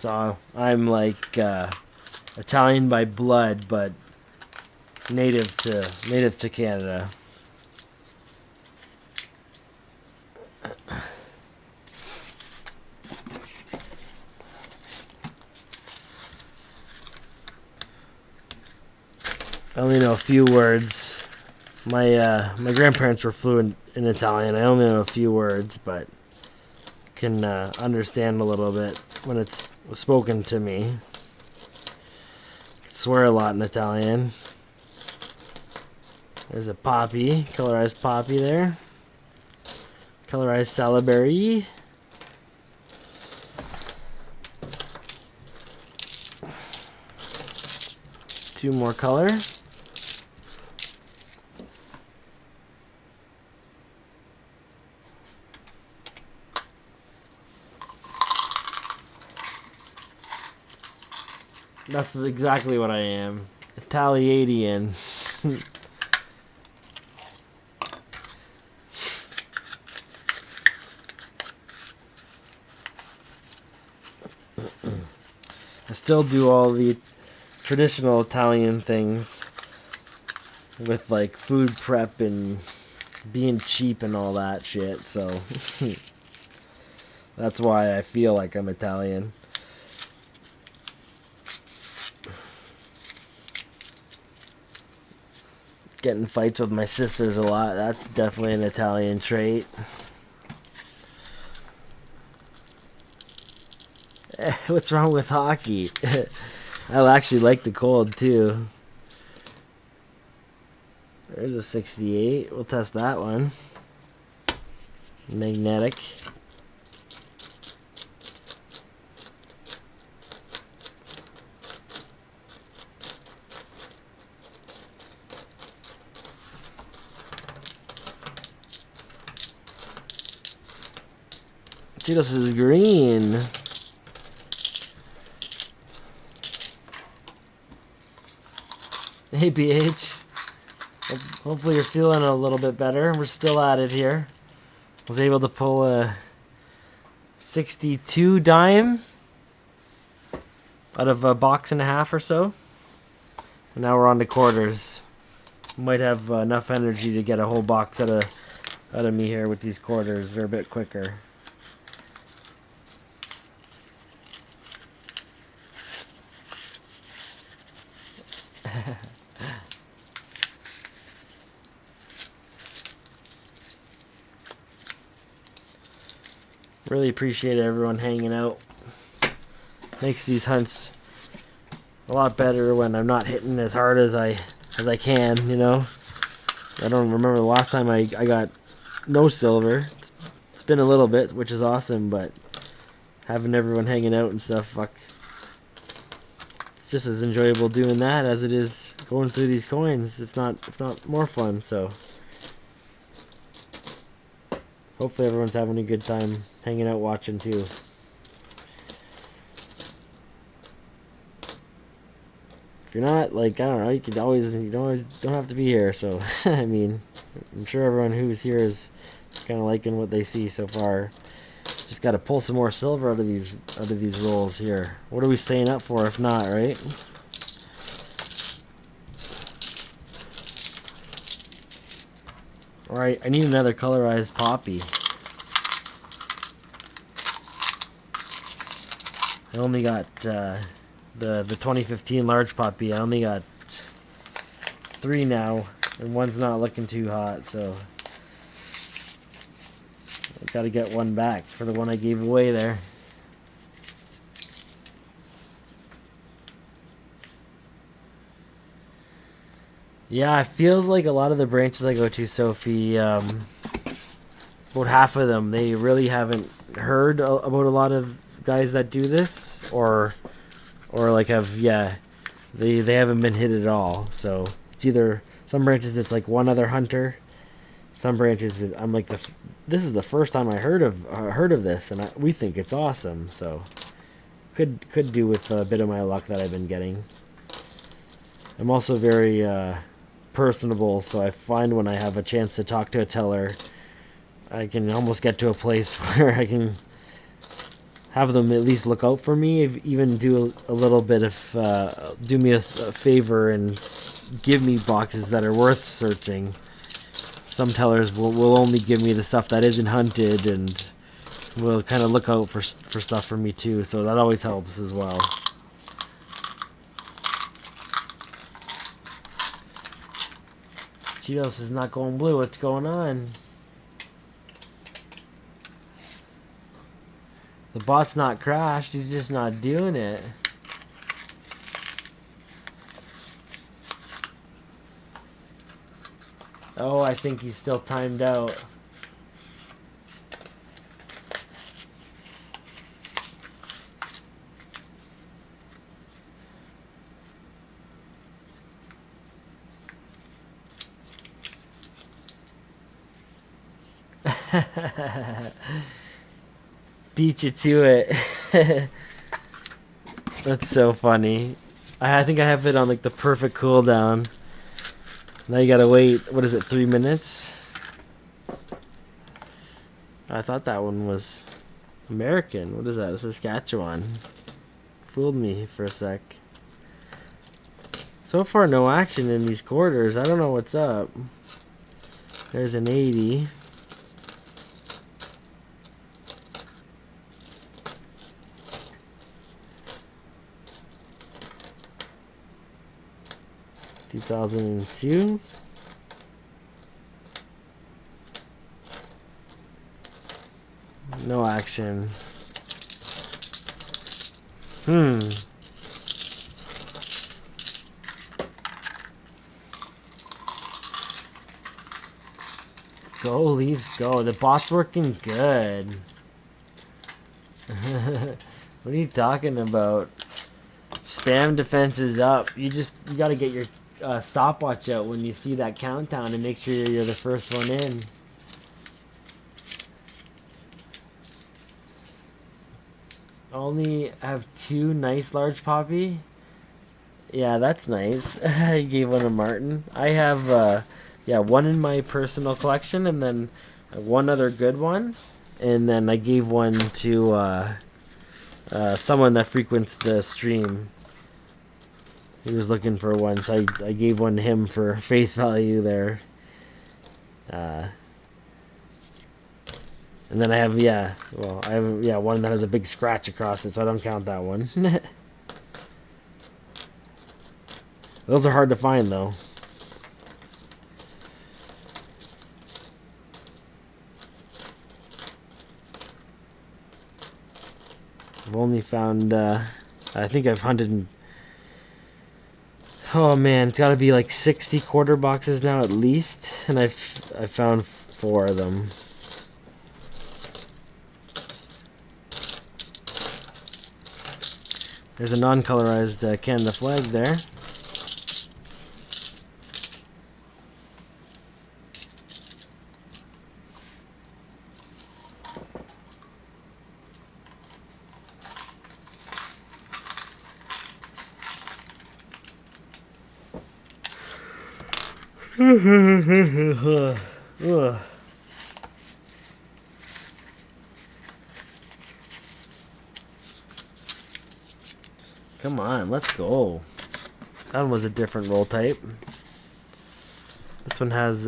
So I'm like Italian by blood, but native to Canada. I only know a few words. My grandparents were fluent in Italian. I only know a few words, but can understand a little bit when it's spoken to me. Swear a lot in Italian. There's a poppy, colorized poppy there. Colorized salaberry. Two more color. That's exactly what I am. Italiadian. I still do all the traditional Italian things with like food prep and being cheap and all that shit, so that's why I feel like I'm Italian. Getting fights with my sisters a lot, that's definitely an Italian trait. What's wrong with hockey? I actually like the cold too. There's a 68. We'll test that one. Magnetic. Cheetos is green. Hey BH. Hopefully you're feeling a little bit better. We're still at it here. Was able to pull a 62 dime out of a box and a half or so. And now we're on to quarters. Might have enough energy to get a whole box out of me here with these quarters. They're a bit quicker. Really appreciate everyone hanging out. Makes these hunts a lot better when I'm not hitting as hard as I can, you know. I don't remember the last time I got no silver. It's been a little bit, which is awesome, but having everyone hanging out and stuff, fuck. It's just as enjoyable doing that as it is going through these coins, if not more fun, so hopefully everyone's having a good time hanging out watching too. If you're not, like, I don't know, you don't have to be here, so I mean, I'm sure everyone who's here is kind of liking what they see so far. Just got to pull some more silver out of these rolls here. What are we staying up for if not, right? Alright, I need another colorized poppy. I only got the 2015 large poppy. I only got 3 now, and one's not looking too hot, so I gotta get one back for the one I gave away there. Yeah, it feels like a lot of the branches I go to, Sophie, about half of them, they really haven't heard about a lot of guys that do this, or like they haven't been hit at all. So it's either some branches it's like one other hunter, some branches I'm like this is the first time I heard of this, and we think it's awesome. So could do with a bit of my luck that I've been getting. I'm also very personable, so I find when I have a chance to talk to a teller, I can almost get to a place where I can have them at least look out for me, even do a little bit of, do me a favor and give me boxes that are worth searching. Some tellers will only give me the stuff that isn't hunted, and will kind of look out for stuff for me too, so that always helps as well. Cheetos is not going blue. What's going on? The bot's not crashed. He's just not doing it. Oh, I think he's still timed out. Beat you to it. That's so funny. I think I have it on like the perfect cooldown. Now you gotta wait, what is it, 3 minutes? I thought that one was American. What is that? Saskatchewan. Fooled me for a sec. So far no action in these quarters. I don't know what's up. There's an 80. $2,002. No action. Go, Leafs, go. The bot's working good. What are you talking about? Spam defense is up. You gotta get your stopwatch out when you see that countdown and make sure you're the first one in. Only have 2 nice large poppy. Yeah, that's nice. I gave one to Martin. I have yeah, 1 in my personal collection, and then 1 other good one, and then I gave 1 to someone that frequents the stream. He was looking for 1, so I gave 1 to him for face value there. And then I have, yeah, well, I have, yeah, 1 that has a big scratch across it, so I don't count that one. Those are hard to find, though. I've only found, I think I've hunted, oh man, it's got to be like 60 quarter boxes now at least, and I've found 4 of them. There's a non-colorized Canada flag there. Ugh. Come on, let's go. That one was a different roll type. This one has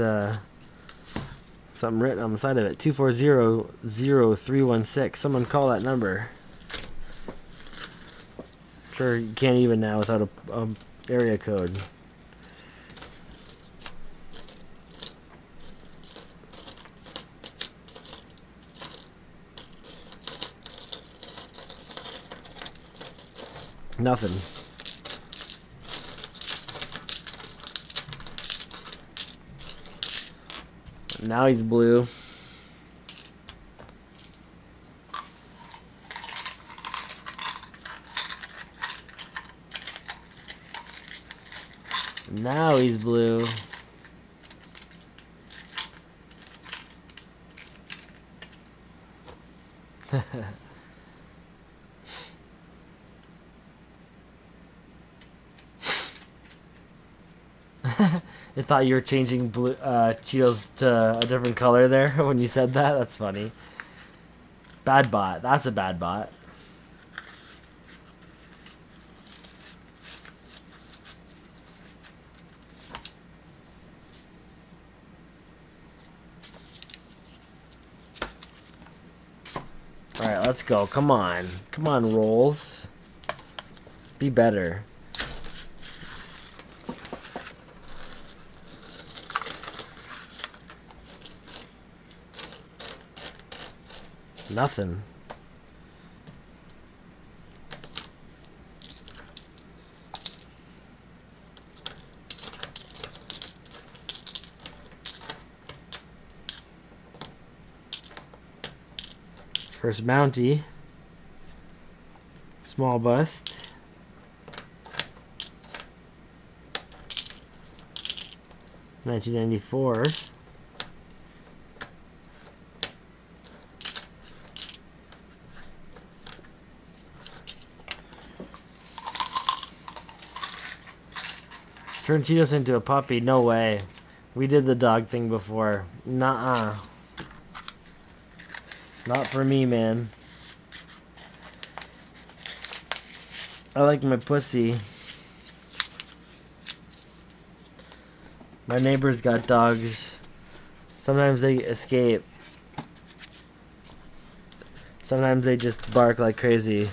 something written on the side of it. 2400316. Someone call that number. Sure, you can't even now without a area code. Nothing. Now he's blue. Now he's blue. I thought you were changing blue, Cheetos to a different color there when you said that. That's funny. Bad bot. That's a bad bot. let's go. Come on. Come on, rolls. Be better. Nothing. First bounty. Small bust. $19.94. Turn Cheetos into a puppy? No way. We did the dog thing before. Nuh-uh. Not for me, man. I like my pussy. My neighbor's got dogs. Sometimes they escape. Sometimes they just bark like crazy.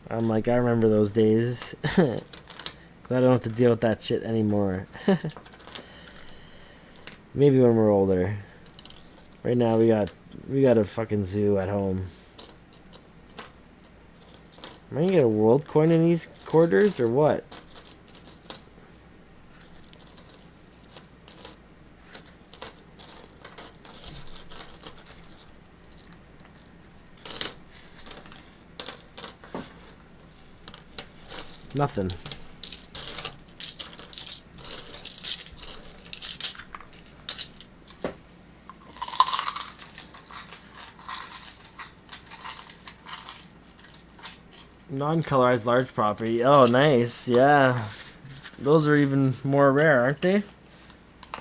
I'm like, I remember those days. Glad I don't have to deal with that shit anymore. Maybe when we're older. Right now we got a fucking zoo at home. Am I gonna get a world coin in these quarters or what? Nothing. Non-colorized large property. Oh, nice. Yeah. Those are even more rare, aren't they?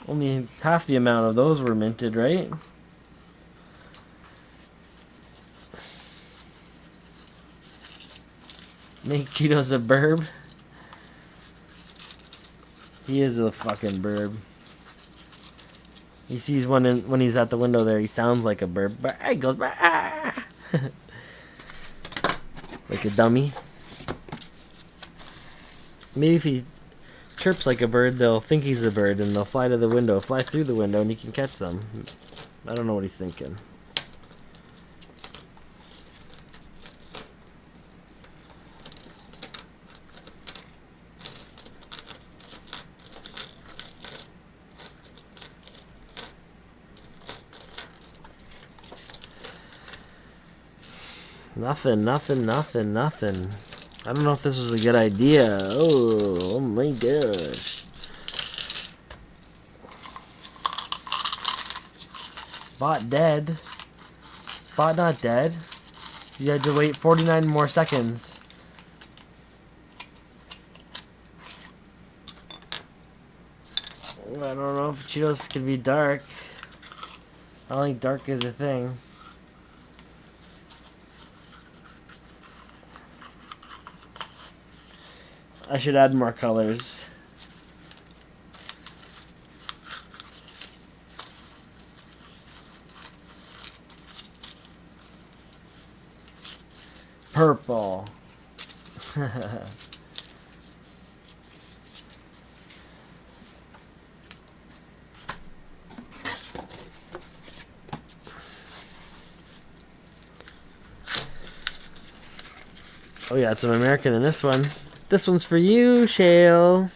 Only half the amount of those were minted, right? Make Cheetos a burb. He is a fucking burb. He sees one when he's at the window there. He sounds like a burb. But he goes, ah! Like a dummy. Maybe if he chirps like a bird, they'll think he's a bird and they'll fly to the window, fly through the window, and he can catch them. I don't know what he's thinking. Nothing. I don't know if this was a good idea. Oh my gosh. Bot dead. Bot not dead. You had to wait 49 more seconds. I don't know if Cheetos can be dark. I don't think dark is a thing. I should add more colors. Purple. Oh yeah, it's an American in this one. This one's for you, Shale.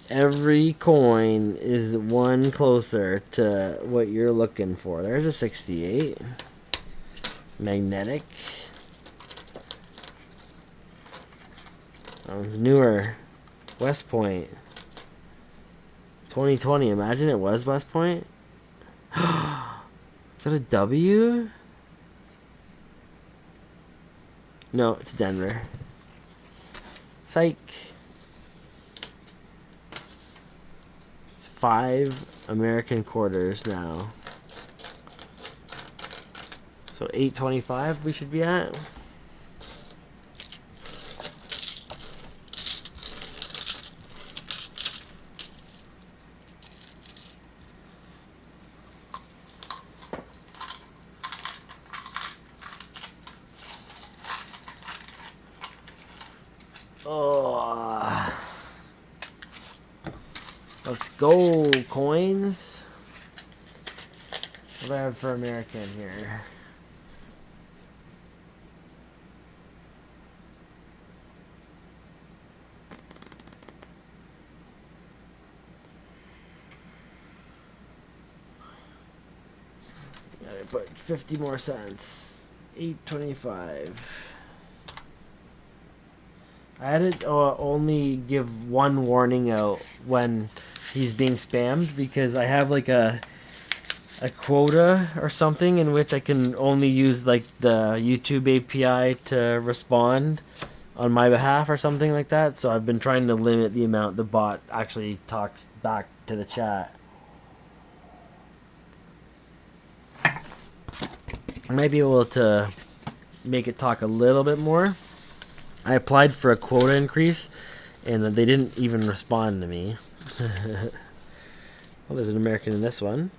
Every coin is one closer to what you're looking for. There's a 68. Magnetic. That one's newer. West Point. 2020. Imagine it was West Point. Is that a W? No, it's Denver. Psych. It's 5 American quarters now. So 825 we should be at. Oh, let's go, coins. What do I have for American here? Gotta put 50 more cents. 8.25. I had to only give one warning out when he's being spammed, because I have like a quota or something in which I can only use like the YouTube API to respond on my behalf or something like that. So I've been trying to limit the amount the bot actually talks back to the chat. I might be able to make it talk a little bit more. I applied for a quota increase and they didn't even respond to me. Well, there's an American in this one.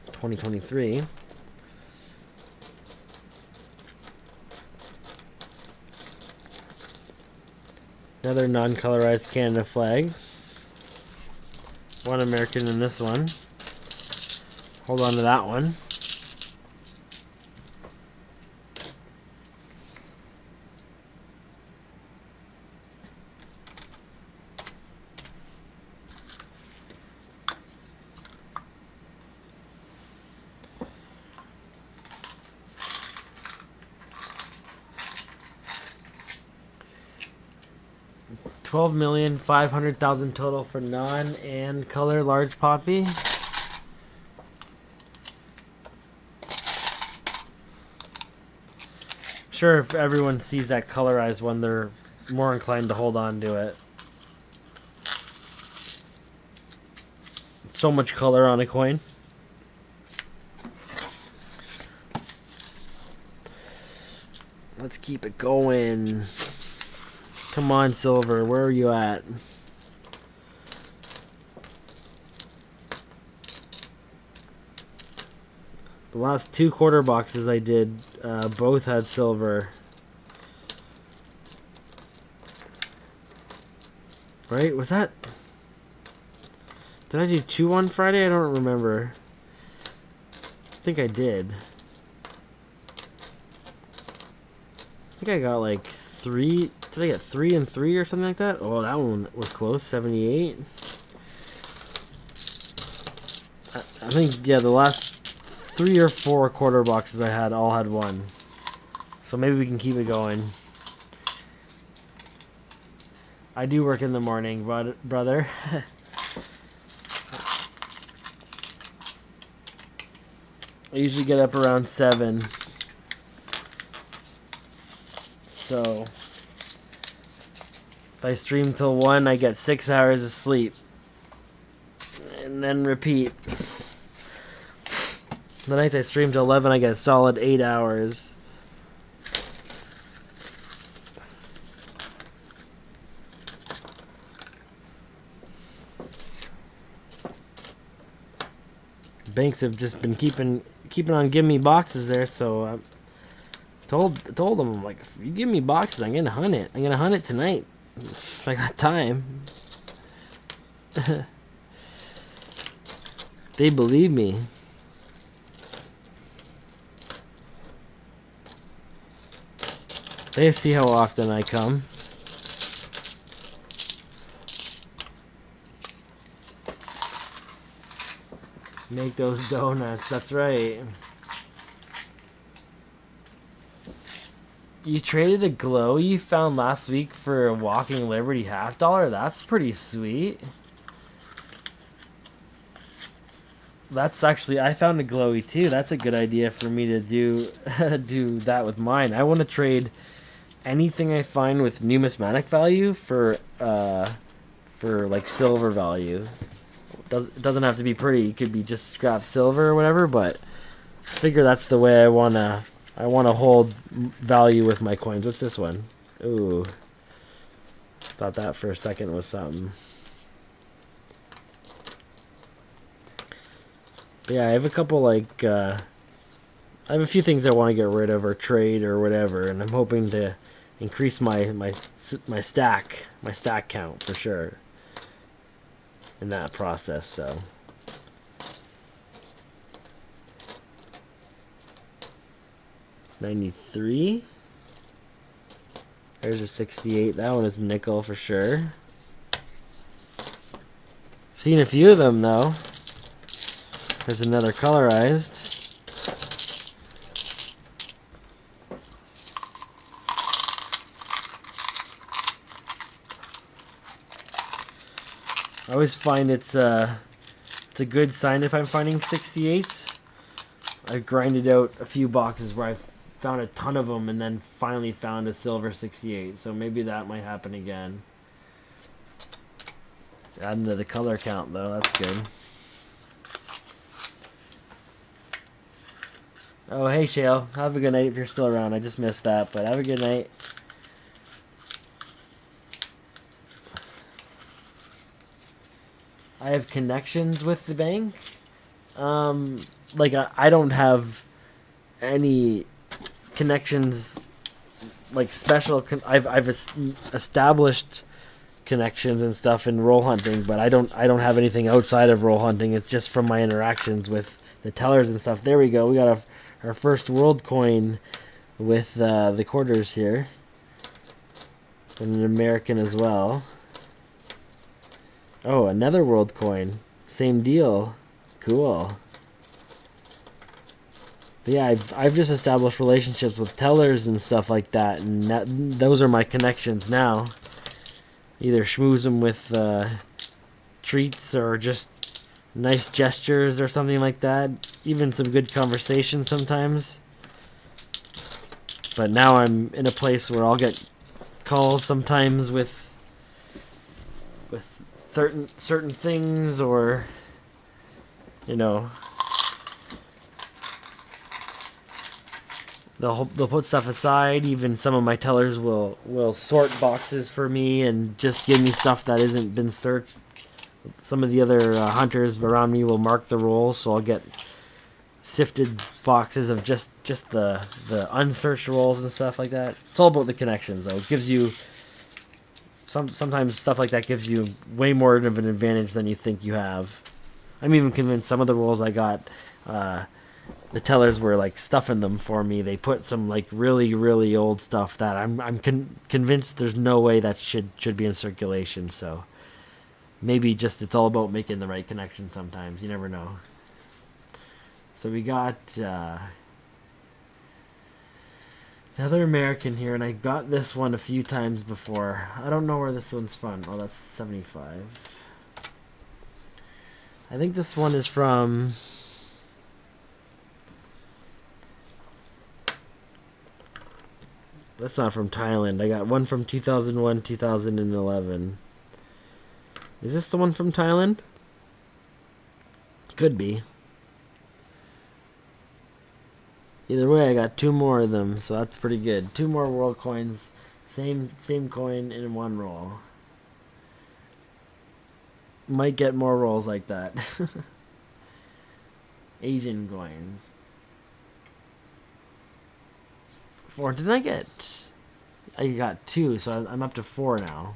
2023. Another non-colorized Canada flag. One American in this one. Hold on to that one. $12,500,000 total for non and color large poppy. Sure, if everyone sees that colorized one, they're more inclined to hold on to it. So much color on a coin. Let's keep it going. Come on, silver, where are you at? The last two quarter boxes I did, both had silver. Right? Was that... Did I do two on Friday? I don't remember. I think I did. I think I got like 3... Did I get 3 and 3 or something like that? Oh, that one was close. 78. I think, yeah, the last 3 or 4 quarter boxes I had all had 1. So maybe we can keep it going. I do work in the morning, brother. I usually get up around 7. So... if I stream till 1, I get 6 hours of sleep. And then repeat. The nights I stream till 11, I get a solid 8 hours. Banks have just been keeping on giving me boxes there, so I told them, I'm like, if you give me boxes, I'm gonna hunt it. I'm gonna hunt it tonight. If I got time. They believe me. They see how often I come. Make those donuts, that's right. You traded a glow you found last week for a Walking Liberty $50? That's pretty sweet. That's actually, I found a glowy too. That's a good idea for me to do do that with mine. I want to trade anything I find with numismatic value for like silver value. It doesn't have to be pretty. It could be just scrap silver or whatever, but I figure that's the way I want to hold value with my coins. What's this one? Ooh. Thought that for a second was something. But yeah, I have a couple like I have a few things I want to get rid of or trade or whatever, and I'm hoping to increase my stack count for sure in that process. So 93. There's a 68. That one is nickel for sure. Seen a few of them though. There's another colorized. I always find it's a good sign if I'm finding 68s. I've grinded out a few boxes where I've found a ton of them and then finally found a silver 68. So maybe that might happen again. Adding to the color count though, that's good. Oh, hey Shale, have a good night if you're still around. I just missed that, but have a good night. I have connections with the bank. Like I don't have any connections, like special. I've established connections and stuff in roll hunting, but I don't have anything outside of roll hunting. It's just from my interactions with the tellers and stuff. There we go. We got our first world coin with the quarters here, and an American as well. Oh, another world coin. Same deal. Cool. But yeah, I've just established relationships with tellers and stuff like that, and those are my connections now. Either schmooze them with treats or just nice gestures or something like that. Even some good conversation sometimes. But now I'm in a place where I'll get calls sometimes with certain things, or you know, they'll put stuff aside. Even some of my tellers will sort boxes for me and just give me stuff that isn't been searched. Some of the other hunters around me will mark the rolls, so I'll get sifted boxes of just the unsearched rolls and stuff like that. It's all about the connections though. It gives you sometimes stuff like that gives you way more of an advantage than you think you have. I'm even convinced some of the rolls I got, the tellers were like stuffing them for me. They put some like really, really old stuff that I'm convinced there's no way that should be in circulation. So maybe just it's all about making the right connection sometimes. You never know. So we got another American here, and I got this one a few times before. I don't know where this one's from. Oh, that's 75. I think this one is from... That's not from Thailand. I got one from 2001, 2011. Is this the one from Thailand? Could be. Either way, I got two more of them, so that's pretty good. Two more world coins, same coin in one roll. Might get more rolls like that. Asian coins. 4. Didn't I get? I got 2, so I'm up to 4 now.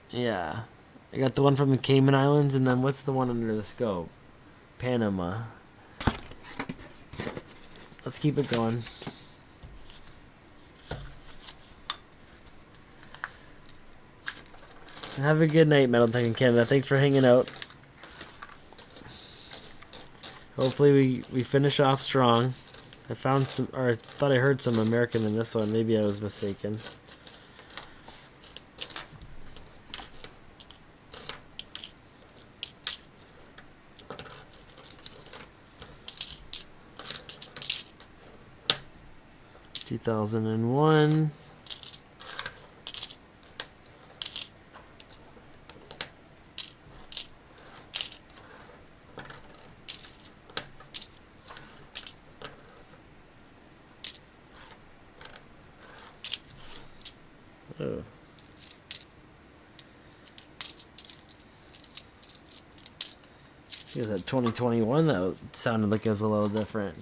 Yeah. I got the one from the Cayman Islands, and then what's the one under the scope? Panama. Let's keep it going. Have a good night, Metal Tech in Canada. Thanks for hanging out. Hopefully we finish off strong. I found some, or I thought I heard some American in this one. Maybe I was mistaken. Two 2001. Oh. Here's that 2021 that sounded like it was a little different.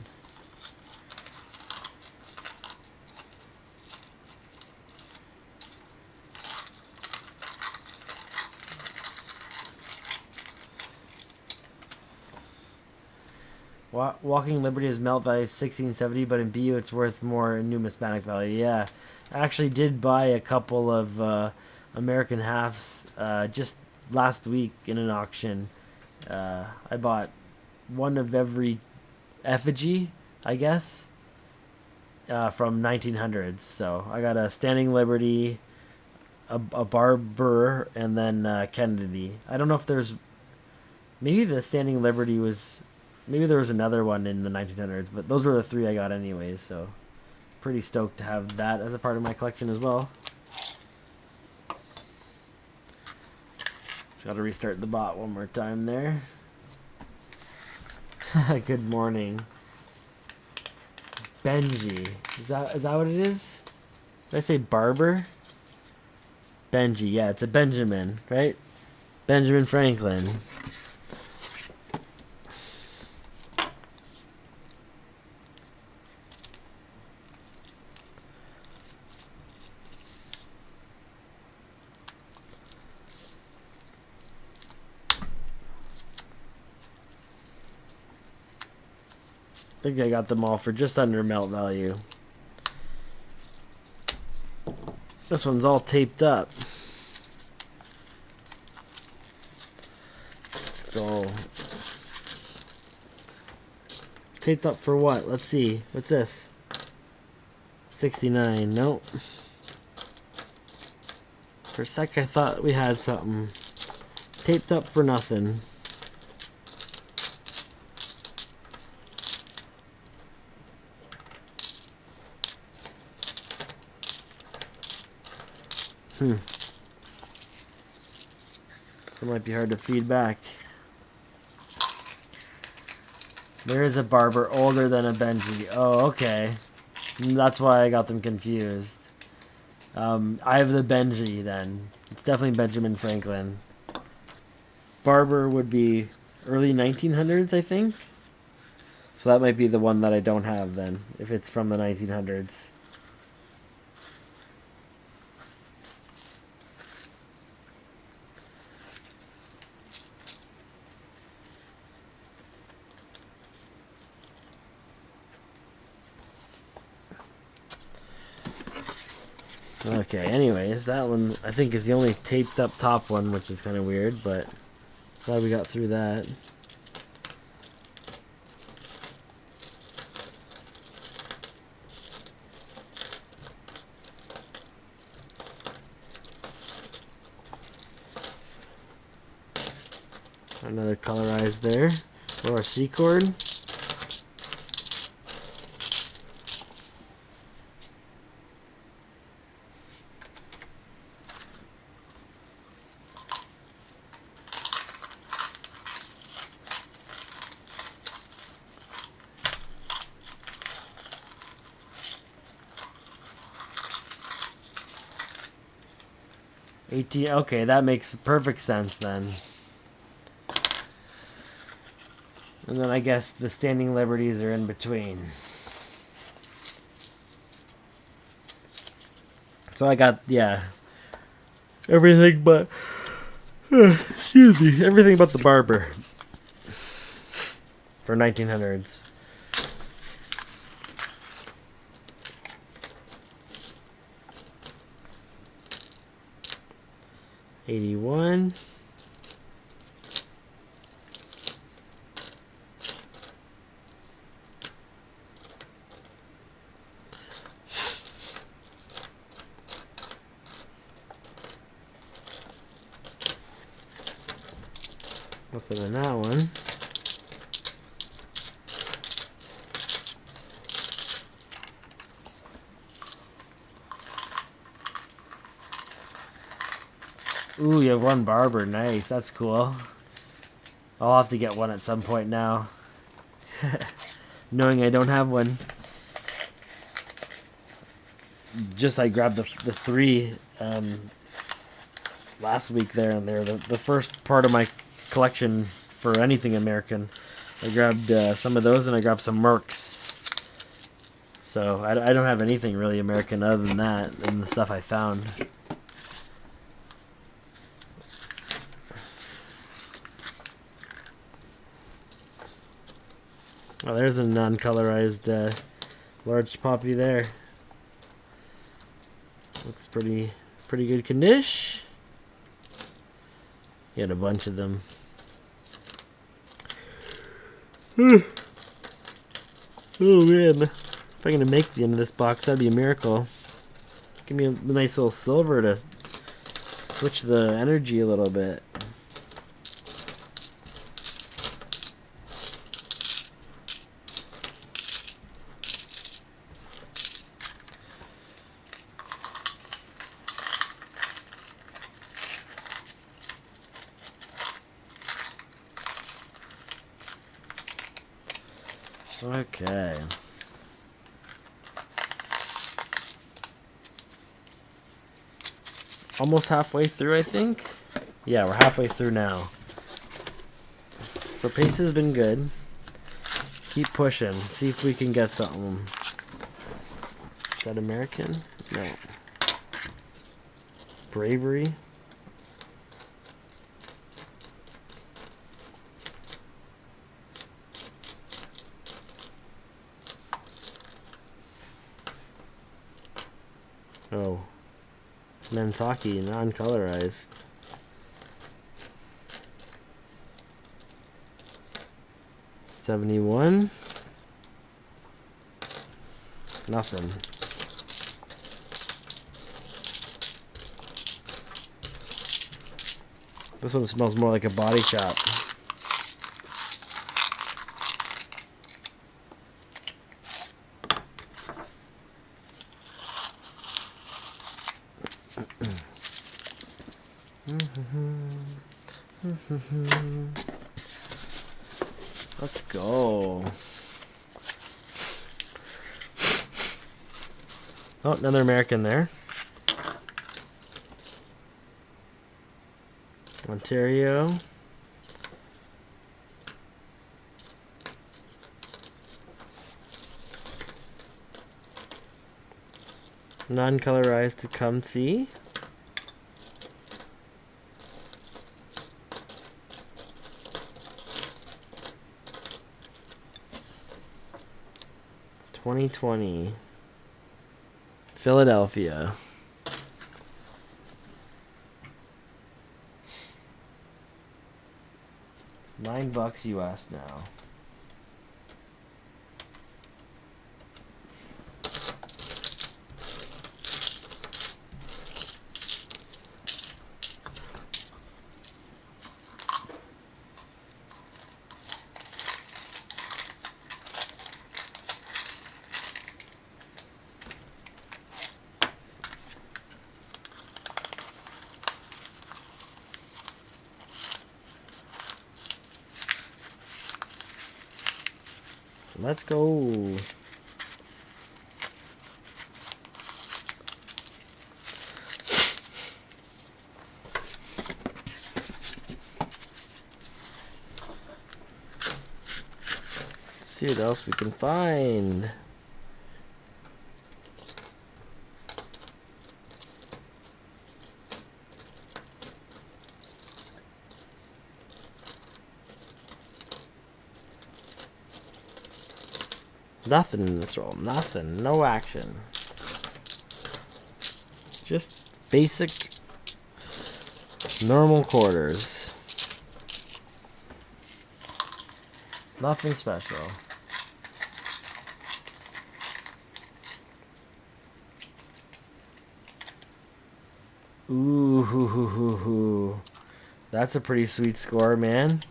Walking Liberty has melt value of 1670, but in BU it's worth more in numismatic value. Yeah, I actually did buy a couple of American halves just last week in an auction. I bought one of every effigy, I guess, from 1900s. So I got a Standing Liberty, a Barber, and then Kennedy. I don't know if there's maybe the Standing Liberty was. Maybe there was another one in the 1900s, but those were the three I got anyways, so pretty stoked to have that as a part of my collection as well. Just got to restart the bot one more time there. Good morning. Benji. Is that what it is? Did I say Barber? Benji, yeah, it's a Benjamin, right? Benjamin Franklin. I think I got them all for just under melt value. This one's all taped up. Let's go. Taped up for what? Let's see. What's this? 69. Nope. For a sec I thought we had something. Taped up for nothing. It might be hard to feed back. There is a Barber older than a Benji. Oh, okay. That's why I got them confused. I have the Benji then. It's definitely Benjamin Franklin. Barber would be early 1900s, I think. So that might be the one that I don't have then, if it's from the 1900s. Okay, anyways, that one I think is the only taped up top one, which is kind of weird, but glad we got through that. Another colorized there, or a C-cord. Okay, that makes perfect sense then. And then I guess the Standing Liberties are in between. So I got, yeah, everything but, excuse me, everything but the Barber for 1900s. '81. Nothing in that one. Ooh, you have one Barber. Nice. That's cool. I'll have to get one at some point now. Knowing I don't have one. Just I grabbed the three last week there, and they're the first part of my collection for anything American. I grabbed some of those, and I grabbed some Mercs. So I don't have anything really American other than that and the stuff I found. Oh, there's a non-colorized large poppy there. Looks pretty good condition. You had a bunch of them. Oh man, if I can make the end of this box, that'd be a miracle. Give me a nice little silver to switch the energy a little bit. Okay. Almost halfway through, I think. Yeah, we're halfway through now. So pace has been good. Keep pushing. See if we can get something. Is that American? No. Bravery. Oh. Mentaki, non-colorized. $71. Nothing. This one smells more like a body shop. Let's go. Oh, another American there. Ontario. Non-colorized Tecumseh. $2020. Philadelphia. $9 US now. Let's go. Let's see what else we can find. Nothing in this roll. Nothing. No action. Just basic, normal quarters. Nothing special. Ooh, hoo, hoo, hoo, hoo. That's a pretty sweet score, man.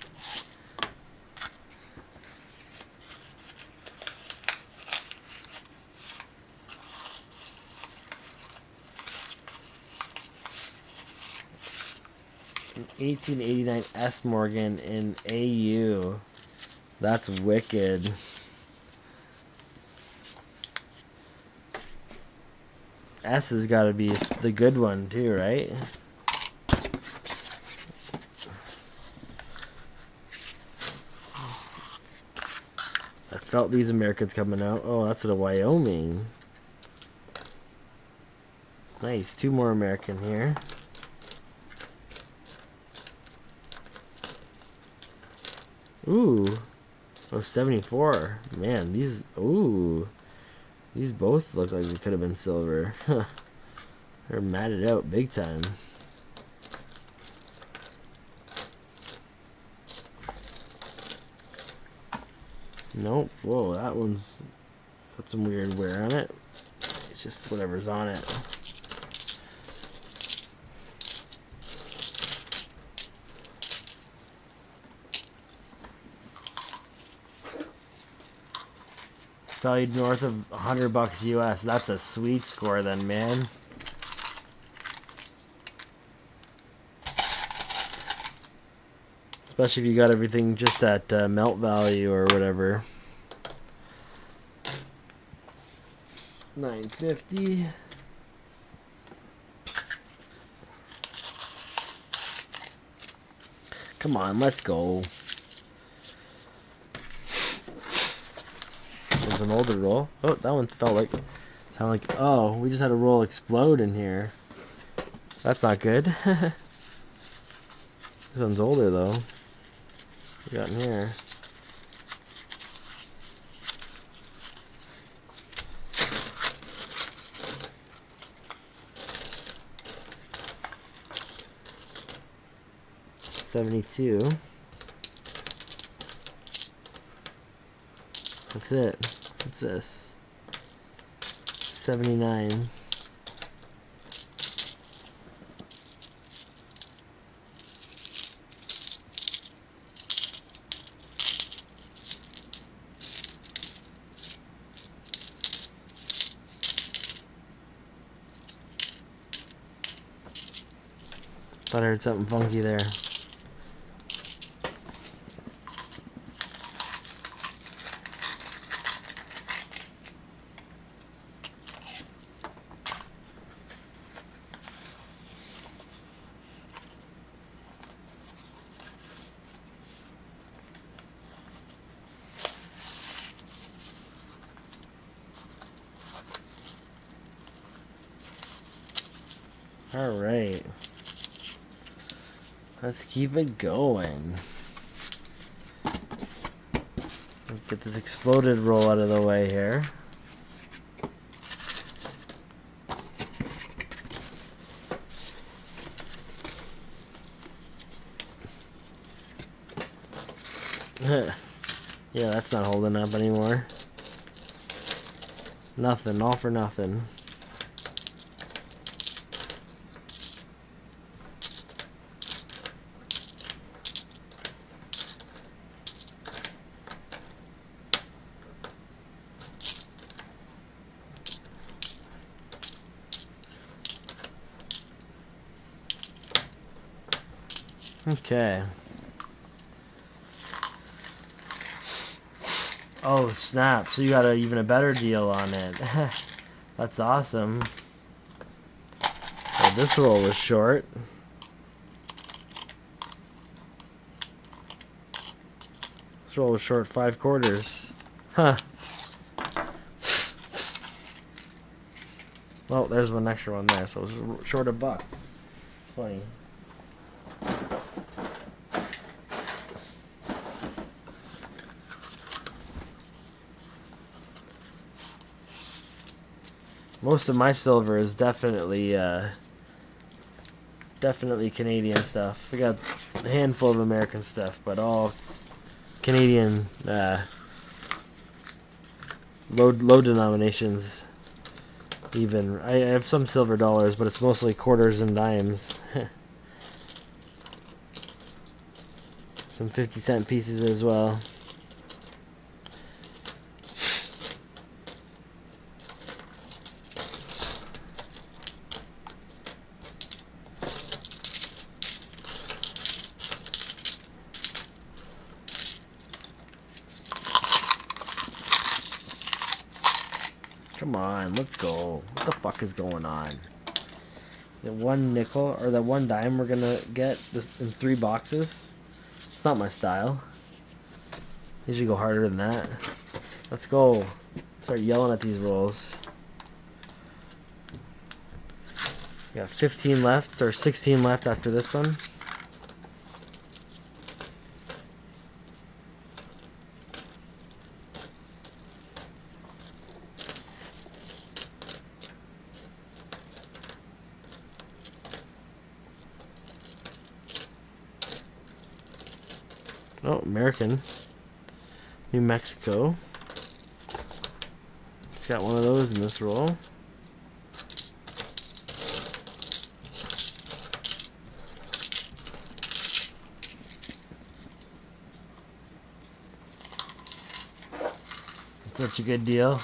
An 1889 S Morgan in AU. That's wicked. S has got to be the good one too, right? I felt these Americans coming out. Oh, that's a Wyoming. Nice. 2 more American here. Ooh. Oh, 74. Man, these... Ooh. These both look like they could have been silver. They're matted out big time. Nope. Whoa, that one's got some weird wear on it. It's just whatever's on it. Valued north of $100 US. That's a sweet score then, man. Especially if you got everything just at melt value or whatever. 950. Come on, let's go. There's an older roll. Oh, that one felt like... Sound like... Oh, we just had a roll explode in here. That's not good. This one's older, though. We got in here. $72. That's it. What's this? 79. Thought I heard something funky there. All right. Let's keep it going. Let's get this exploded roll out of the way here. Yeah, that's not holding up anymore. Nothing, all for nothing. Okay. Oh, snap. So you got even a better deal on it. That's awesome. Well, this roll was short. This roll was short 5/4. Huh. Well, there's one extra one there, so it was short $1. It's funny. Most of my silver is definitely Canadian stuff. We got a handful of American stuff, but all Canadian low denominations. Even I have some silver dollars, but it's mostly quarters and dimes. Some 50-cent pieces as well. Come on, let's go. What the fuck is going on? The one nickel or the one dime we're gonna get this in 3 boxes. It's not my style. Usually go harder than that. Let's go. Start yelling at these rolls. We got 15 left or 16 left after this one. American. New Mexico. It's got one of those in this roll. Such a good deal.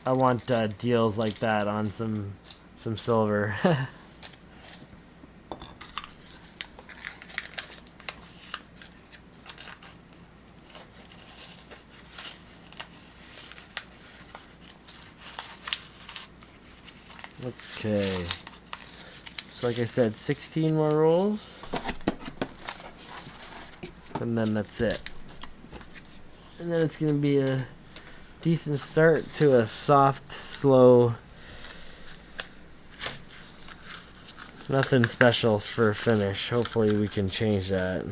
I want deals like that on some silver. Okay. So like I said, 16 more rolls. And then that's it. And then it's going to be a decent start to a soft, slow, nothing special for finish. Hopefully we can change that.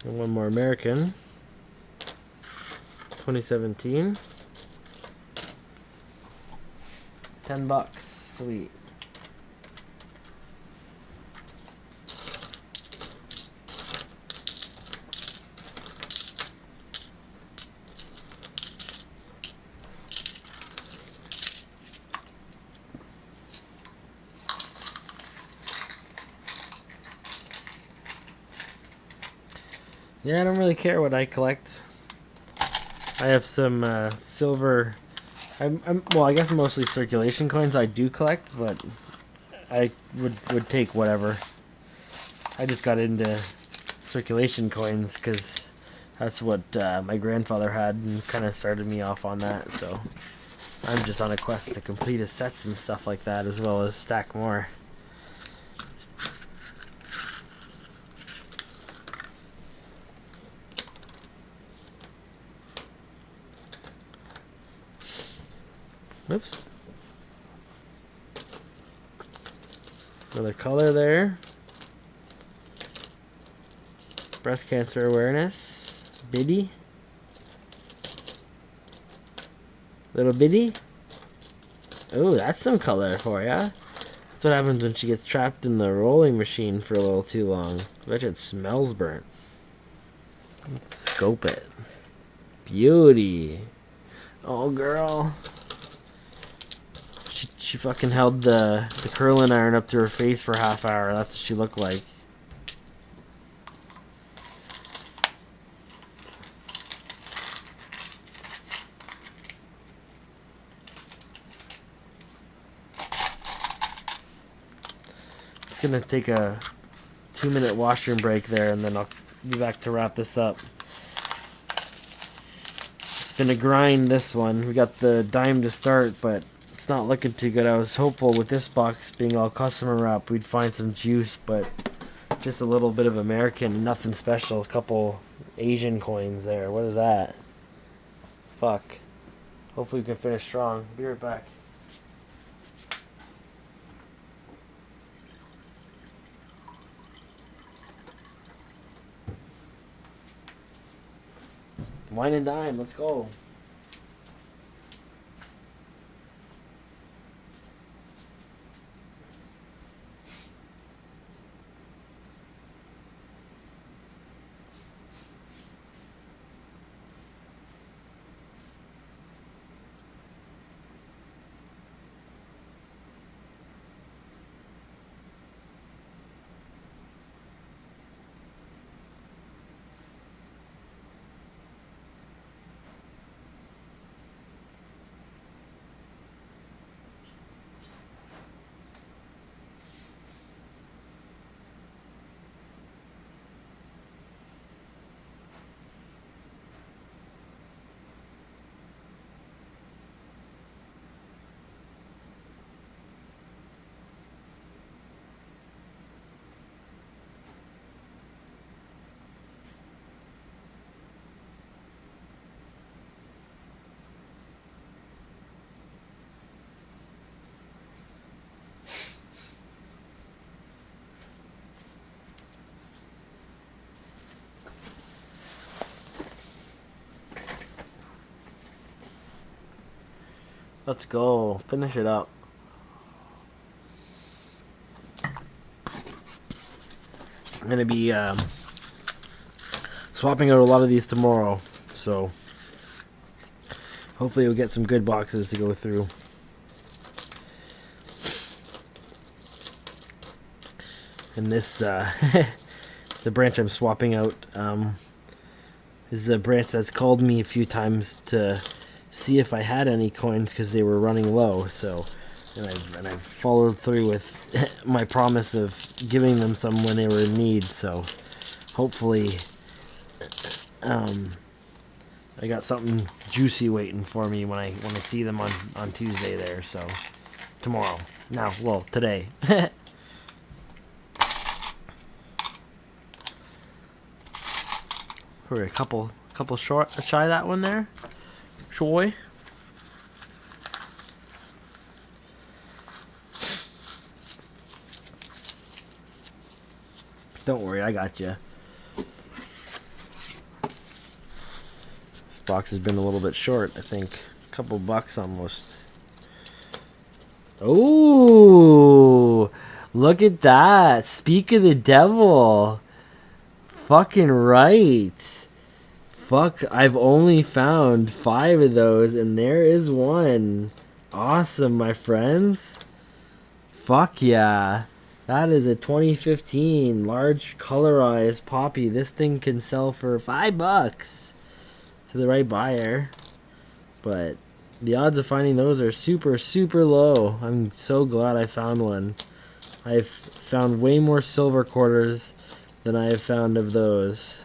And one more American. 2017. $10. Sweet. Yeah, I don't really care what I collect. I have some silver. Well, I guess mostly circulation coins I do collect, but I would take whatever. I just got into circulation coins because that's what my grandfather had and kind of started me off on that. So I'm just on a quest to complete his sets and stuff like that, as well as stack more. Whoops. Another color there. Breast cancer awareness. Biddy. Little Biddy. Oh, that's some color for ya. That's what happens when she gets trapped in the rolling machine for a little too long. I bet you it smells burnt. Let's scope it. Beauty. Oh, girl. She fucking held the curling iron up to her face for a half hour. That's what she looked like. Just gonna take a 2-minute washroom break there, and then I'll be back to wrap this up. It's been a grind, this one. We got the dime to start, but it's not looking too good. I was hopeful with this box being all customer wrap we'd find some juice, but just a little bit of American, nothing special. A couple Asian coins there. What is that? Fuck. Hopefully we can finish strong. Be right back. Wine and dime, let's go. Let's go. Finish it up. I'm going to be swapping out a lot of these tomorrow. So hopefully we'll get some good boxes to go through. And this, the branch I'm swapping out, is a branch that's called me a few times to see if I had any coins because they were running low. So, and I've followed through with my promise of giving them some when they were in need. So, hopefully, I got something juicy waiting for me when I see them on Tuesday there. So, tomorrow. Now, well, today. We're a couple short shy that one there. Shoy. Don't worry, I got you. This box has been a little bit short, I think. A couple bucks almost. Oh, look at that. Speak of the devil. Fucking right. Fuck, I've only found 5 of those, and there is one. Awesome, my friends. Fuck yeah. That is a 2015 large colorized poppy. This thing can sell for $5 to the right buyer. But the odds of finding those are super, super low. I'm so glad I found one. I've found way more silver quarters than I have found of those.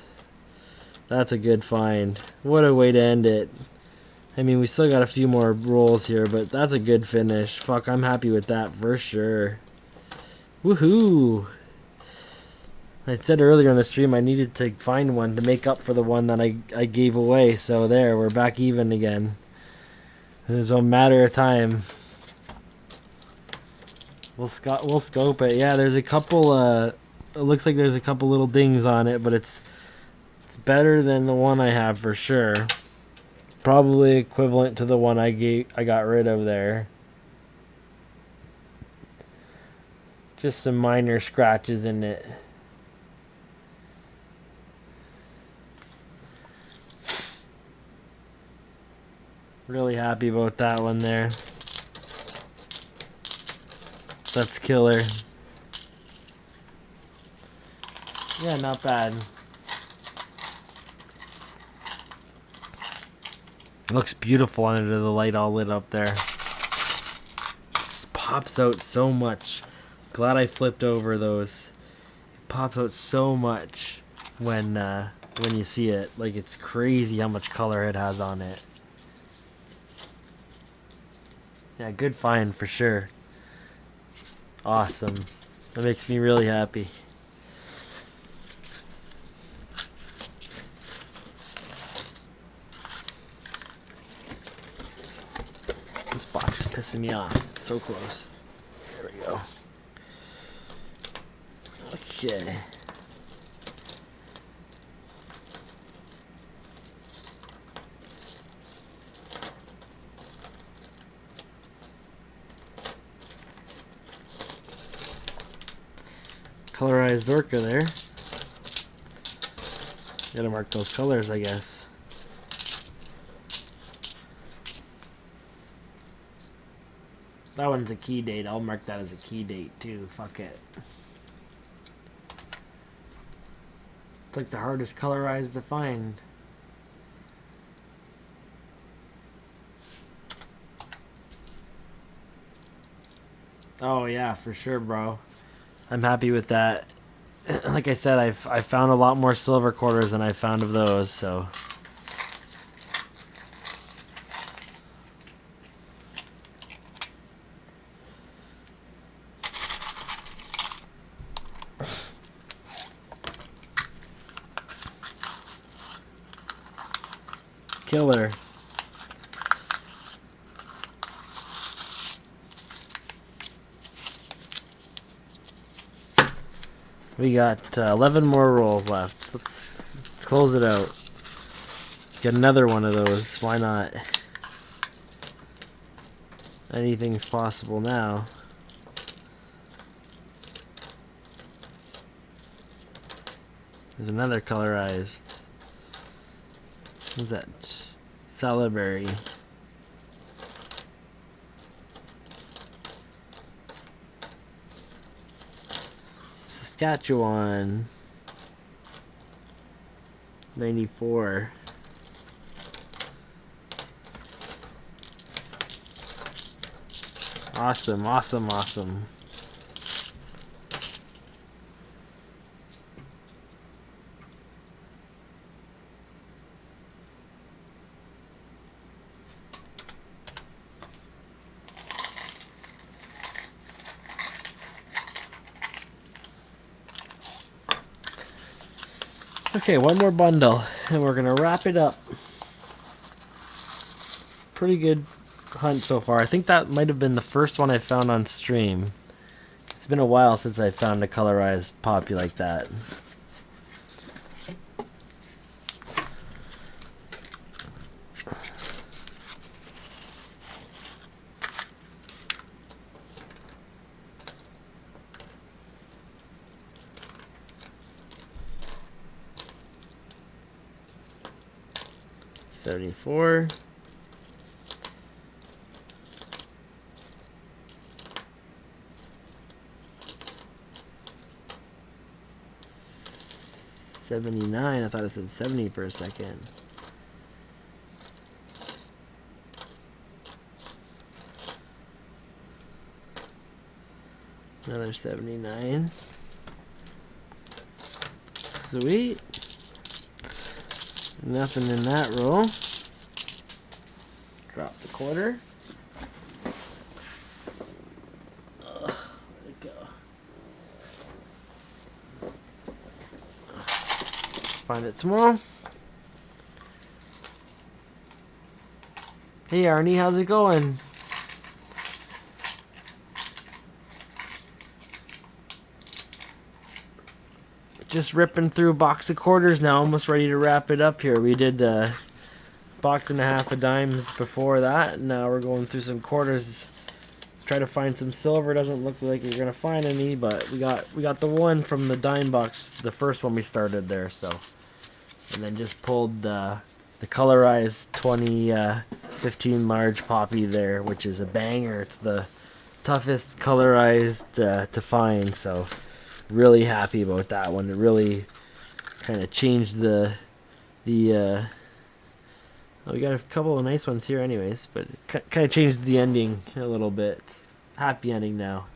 That's a good find. What a way to end it. I mean, we still got a few more rolls here, but that's a good finish. Fuck, I'm happy with that for sure. Woohoo! I said earlier in the stream I needed to find one to make up for the one that I gave away. So there, we're back even again. It was a matter of time. We'll scope it. Yeah, there's a couple. It looks like there's a couple little dings on it, but it's better than the one I have for sure. Probably equivalent to the one I got rid of there. Just some minor scratches in it. Really happy about that one there. That's killer. Yeah, not bad. Looks beautiful under the light all lit up there. Just pops out so much. Glad I flipped over those. It pops out so much when you see it. Like, it's crazy how much color it has on it. Yeah, good find for sure. Awesome. That makes me really happy. This box is pissing me off. It's so close. There we go. Okay. Colorized orca there. Gotta mark those colors, I guess. That one's a key date. I'll mark that as a key date too. Fuck it. It's like the hardest colorized to find. Oh yeah, for sure, bro. I'm happy with that. Like I said, I've found a lot more silver quarters than I found of those, so. Killer. We got 11 more rolls left. Let's close it out. Get another one of those. Why not? Anything's possible now. There's another colorized. What's that? Salaberry. Saskatchewan. 94. Awesome, awesome, awesome. Okay, one more bundle, and we're gonna wrap it up. Pretty good hunt so far. I think that might have been the first one I found on stream. It's been a while since I found a colorized poppy like that. $74. $79. I thought it said 70 for a second. Another 79. Sweet. Nothing in that roll. Drop the quarter. Where'd it go? Find it small. Hey Arnie, how's it going? Just ripping through a box of quarters now, almost ready to wrap it up here. We did a box and a half of dimes before that, and now we're going through some quarters. Try to find some silver. Doesn't look like you're gonna find any, but we got the one from the dime box, the first one we started there. So, and then just pulled the colorized 2015 large poppy there, which is a banger. It's the toughest colorized to find. So. Really happy about that one. It really kind of changed the well, we got a couple of nice ones here anyways, but it kind of changed the ending a little bit. It's happy ending now.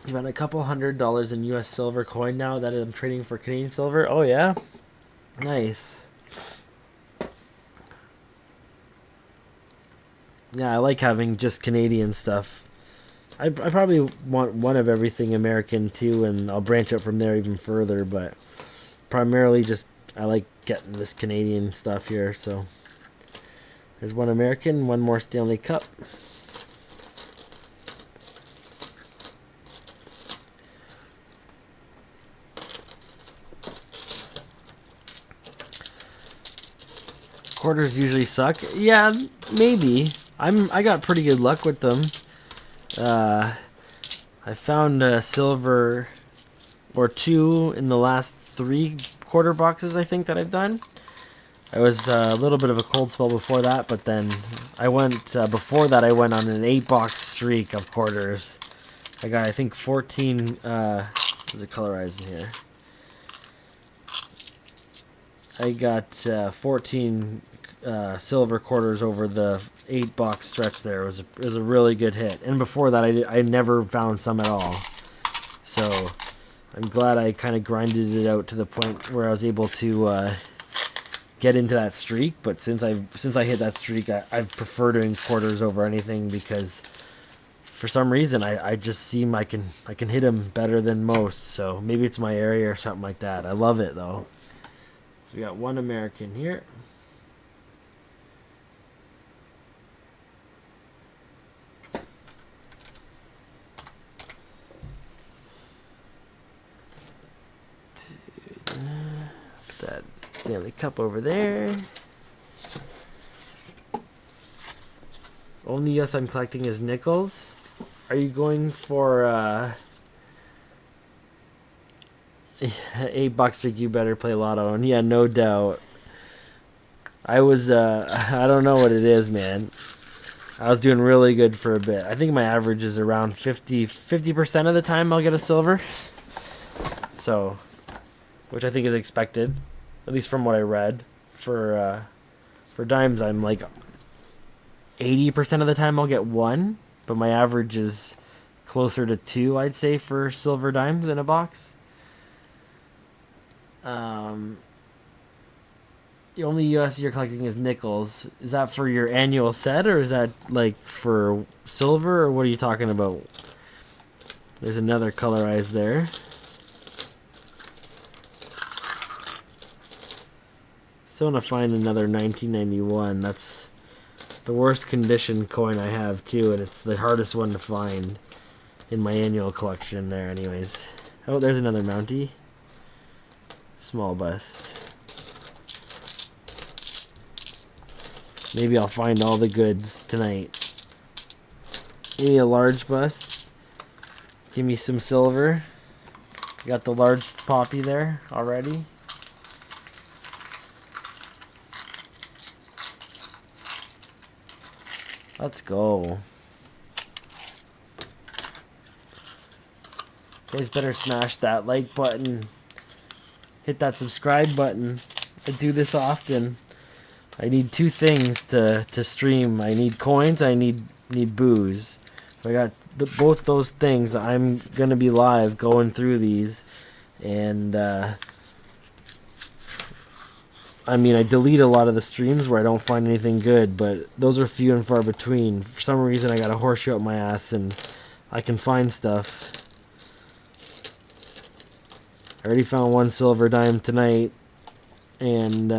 You've got a couple $100 in US silver coin now that I'm trading for Canadian silver. Oh yeah? Nice. Yeah, I like having just Canadian stuff. I probably want one of everything American too, and I'll branch out from there even further, but primarily just I like getting this Canadian stuff here. So there's one American, one more Stanley Cup. Quarters usually suck. Yeah, maybe. I got pretty good luck with them. I found a silver or two in the last 3 quarter boxes I think that I've done. I was a little bit of a cold spell before that, but then I went before that I went on an 8-box streak of quarters. I got I think 14. Is it colorized in here? I got 14 silver quarters over the 8-box stretch there. It was a really good hit. And before that, I never found some at all. So I'm glad I kind of grinded it out to the point where I was able to get into that streak. But since I hit that streak, I prefer doing quarters over anything because for some reason I just seem I can hit them better than most. So maybe it's my area or something like that. I love it though. So we got one American here. Put that Stanley Cup over there. Only US I'm collecting is nickels. Are you going for $8 you better play lotto? And yeah, no doubt. I was I don't know what it is, man. I was doing really good for a bit. I think my average is around 50% of the time I'll get a silver. So, which I think is expected, at least from what I read. For dimes, I'm like 80% of the time I'll get one, but my average is closer to 2, I'd say, for silver dimes in a box. The only US you're collecting is nickels. Is that for your annual set, or is that like for silver, or what are you talking about? There's another colorized there. Still want to find another 1991. That's the worst condition coin I have too, and it's the hardest one to find in my annual collection there anyways. Oh, there's another Mountie. Small bust. Maybe I'll find all the goods tonight. Maybe a large bust. Give me some silver. Got the large poppy there already. Let's go. You guys better smash that like button. Hit that subscribe button. I do this often. I need 2 things to stream. I need coins, I need booze. If I got both those things, I'm gonna be live going through these. And I mean, I delete a lot of the streams where I don't find anything good, but those are few and far between. For some reason I got a horseshoe up my ass and I can find stuff. I already found 1 silver dime tonight, and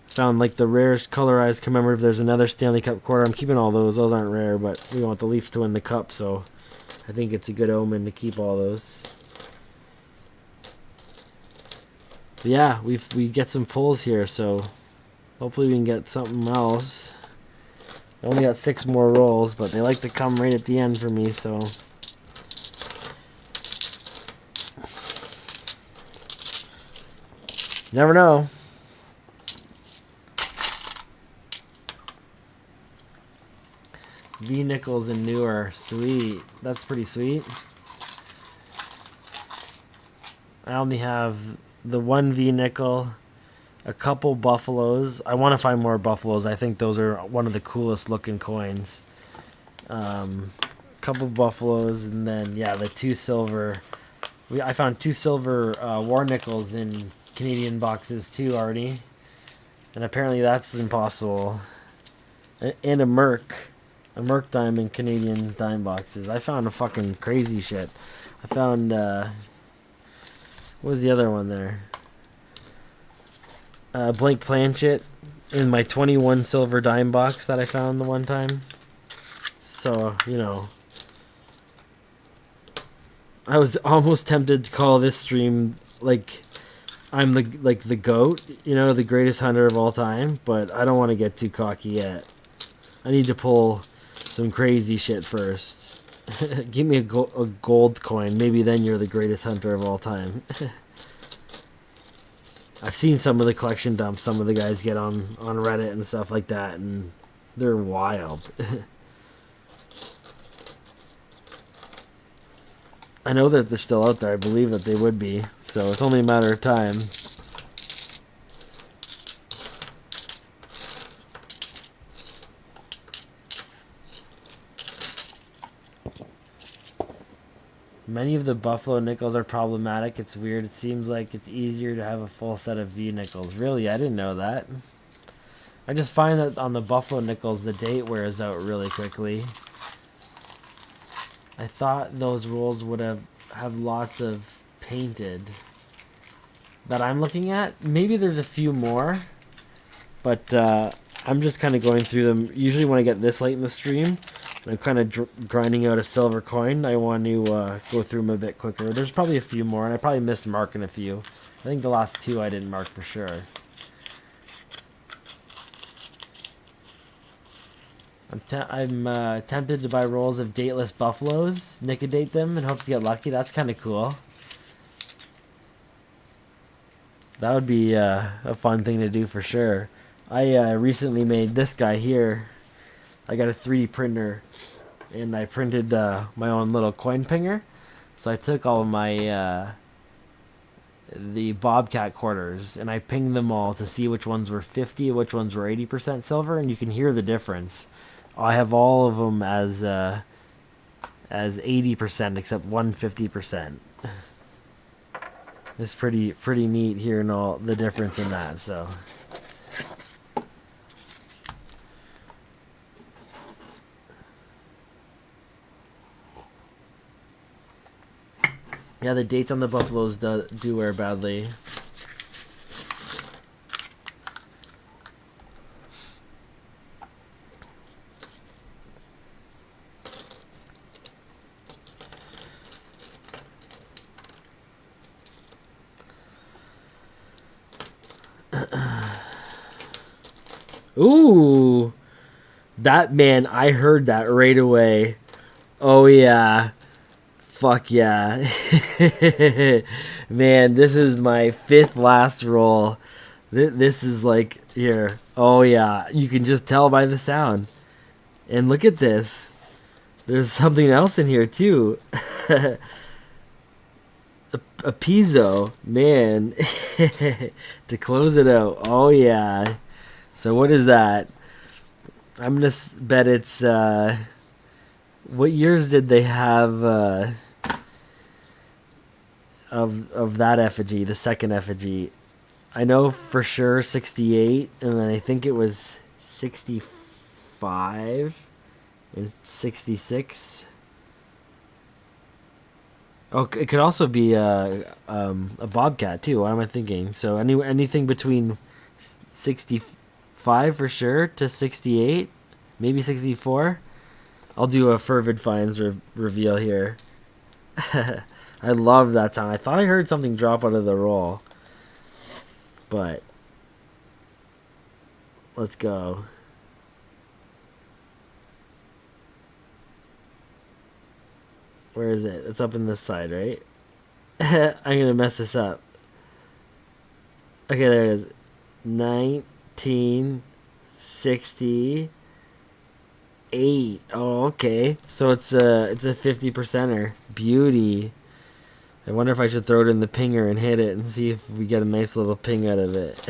found like the rarest colorized commemorative. There's another Stanley Cup quarter. I'm keeping all those. Those aren't rare, but we want the Leafs to win the cup, so I think it's a good omen to keep all those. But yeah, we get some pulls here, so hopefully we can get something else. I only got 6 more rolls, but they like to come right at the end for me, so. Never know. V nickels and newer. Sweet. That's pretty sweet. I only have the 1 V nickel, a couple buffaloes. I want to find more buffaloes. I think those are one of the coolest looking coins. Couple buffaloes, and then yeah, the 2 silver. I found 2 silver war nickels in Canadian boxes too already, and apparently that's impossible. And a Merc dime in Canadian dime boxes. I found a fucking crazy shit. I found what was the other one there? Blank Planchet in my 21 silver dime box that I found the one time. So, you know, I was almost tempted to call this stream like I'm the GOAT, you know, the greatest hunter of all time, but I don't want to get too cocky yet. I need to pull some crazy shit first. Give me a gold coin. Maybe then you're the greatest hunter of all time. I've seen some of the collection dumps some of the guys get on Reddit and stuff like that, and they're wild. I know that they're still out there. I believe that they would be. So it's only a matter of time. Many of the buffalo nickels are problematic. It's weird. It seems like it's easier to have a full set of V nickels. Really? I didn't know that. I just find that on the buffalo nickels, the date wears out really quickly. I thought those rolls would have lots of painted that I'm looking at. Maybe there's a few more, but I'm just kind of going through them. Usually when I get this late in the stream, and I'm kind of grinding out a silver coin, I want to go through them a bit quicker. There's probably a few more, and I probably missed marking a few. I think the last 2 I didn't mark for sure. I'm tempted to buy rolls of dateless buffaloes, nicodate them, and hope to get lucky. That's kind of cool. That would be a fun thing to do for sure. I recently made this guy here. I got a 3D printer, and I printed my own little coin pinger. So I took all of my the Bobcat quarters, and I pinged them all to see which ones were 50, which ones were 80% silver, and you can hear the difference. I have all of them as 80% except 150%. It's pretty neat hearing all the difference in that. So yeah, the dates on the buffaloes do wear badly. Ooh, that, man, I heard that right away. Oh yeah, fuck yeah. Man, this is my 5th last roll. This is like, here. Oh yeah, you can just tell by the sound. And look at this. There's something else in here too. a piezo, man. To close it out. Oh yeah. So what is that? I'm gonna bet it's what years did they have of that effigy, the second effigy? I know for sure 68, and then I think it was 65 and 66. Oh, it could also be a bobcat too. What am I thinking? So anything between 65 for sure to 68, maybe 64. I'll do a fervid finds reveal here. I love that sound. I thought I heard something drop out of the roll, but let's go. Where is it? It's up in this side, right? I'm gonna mess this up. Okay, there it is. 1968. Oh, okay. So it's a 50%er. Beauty. I wonder if I should throw it in the pinger and hit it and see if we get a nice little ping out of it.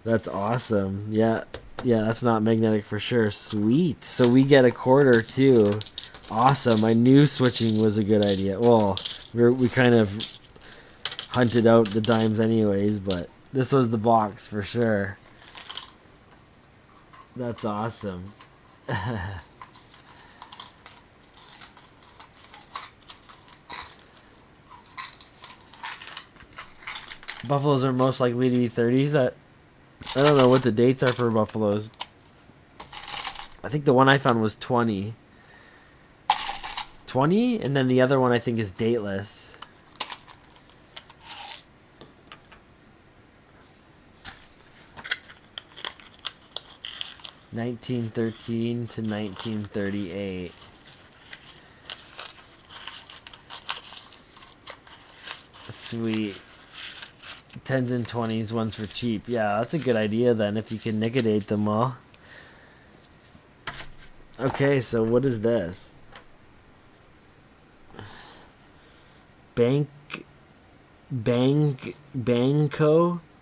That's awesome. Yeah, that's not magnetic for sure. Sweet. So we get a quarter too. Awesome. I knew switching was a good idea. Well, we kind of hunted out the dimes anyways, but this was the box for sure. That's awesome. Buffaloes are most likely to be 30s. I don't know what the dates are for buffaloes. I think the one I found was 20. 20, and then the other one I think is dateless. (1913 to 1938). Sweet. 10s and 20s, ones for cheap. Yeah, that's a good idea then, if you can nicodate them all. Okay, so what is this? Bangko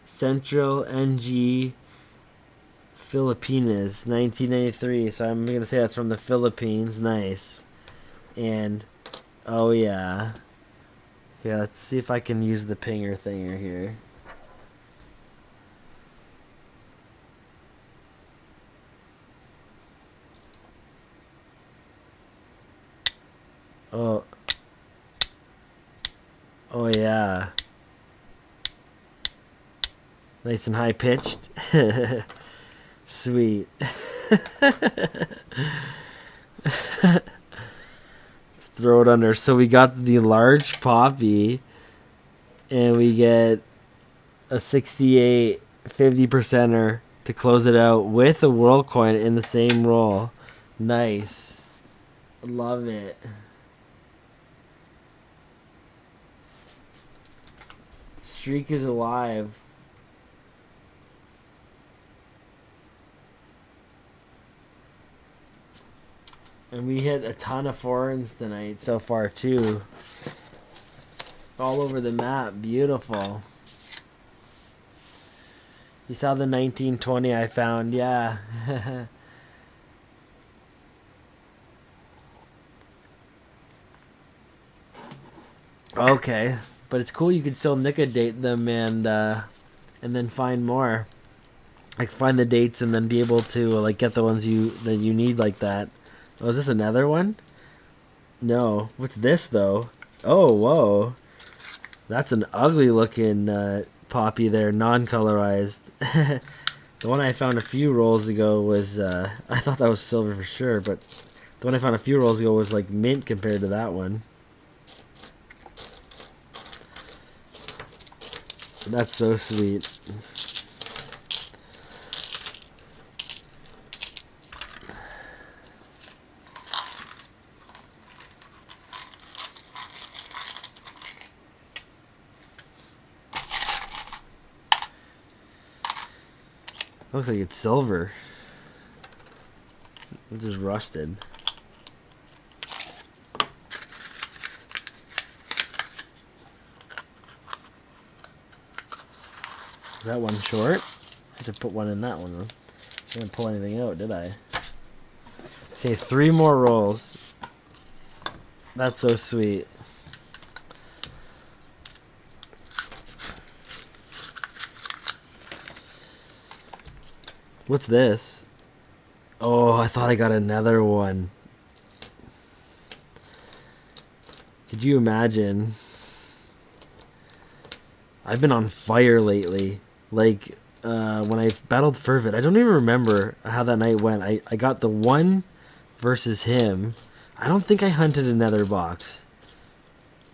Central NG Filipinas, 1993. So I'm gonna say that's from the Philippines. Nice. And oh yeah, let's see if I can use the pinger thinger here. Oh yeah. Nice and high pitched. Sweet. Let's throw it under. So we got the large poppy, and we get a 68 50%er to close it out with a world coin in the same roll. Nice. Love it. Streak is alive. And we hit a ton of foreigns tonight so far too. All over the map. Beautiful. You saw the 1920 I found, yeah. Okay, but it's cool you can still nickel-date them and then find more. Like find the dates and then be able to like get the ones that you need like that. Oh, is this another one? No. What's this though? Oh, whoa. That's an ugly looking poppy there, non-colorized. The one I found a few rolls ago was, I thought that was silver for sure, but the one I found a few rolls ago was like mint compared to that one. That's so sweet. Looks like it's silver. It just rusted. Is that one short? I had to put one in that one. I didn't pull anything out, did I? Okay, 3 more rolls. That's so sweet. What's this? Oh, I thought I got another one. Could you imagine? I've been on fire lately. Like, when I battled Fervid, I don't even remember how that night went. I got the 1 versus him. I don't think I hunted another box.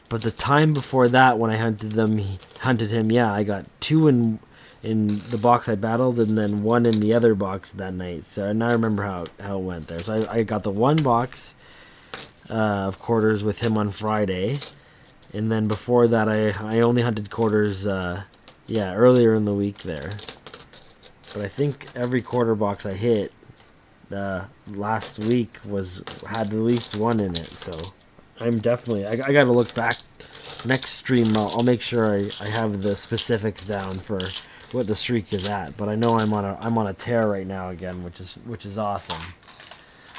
But the time before that, when I hunted him, yeah, I got 2 in the box I battled, and then 1 in the other box that night. So and I remember how it went there. So I got the 1 box of quarters with him on Friday, and then before that I only hunted quarters earlier in the week there. But I think every quarter box I hit last week had at least 1 in it. So I'm definitely I got to look back next stream. I'll make sure I have the specifics down for what the streak is at, but I know I'm on a tear right now again, which is awesome.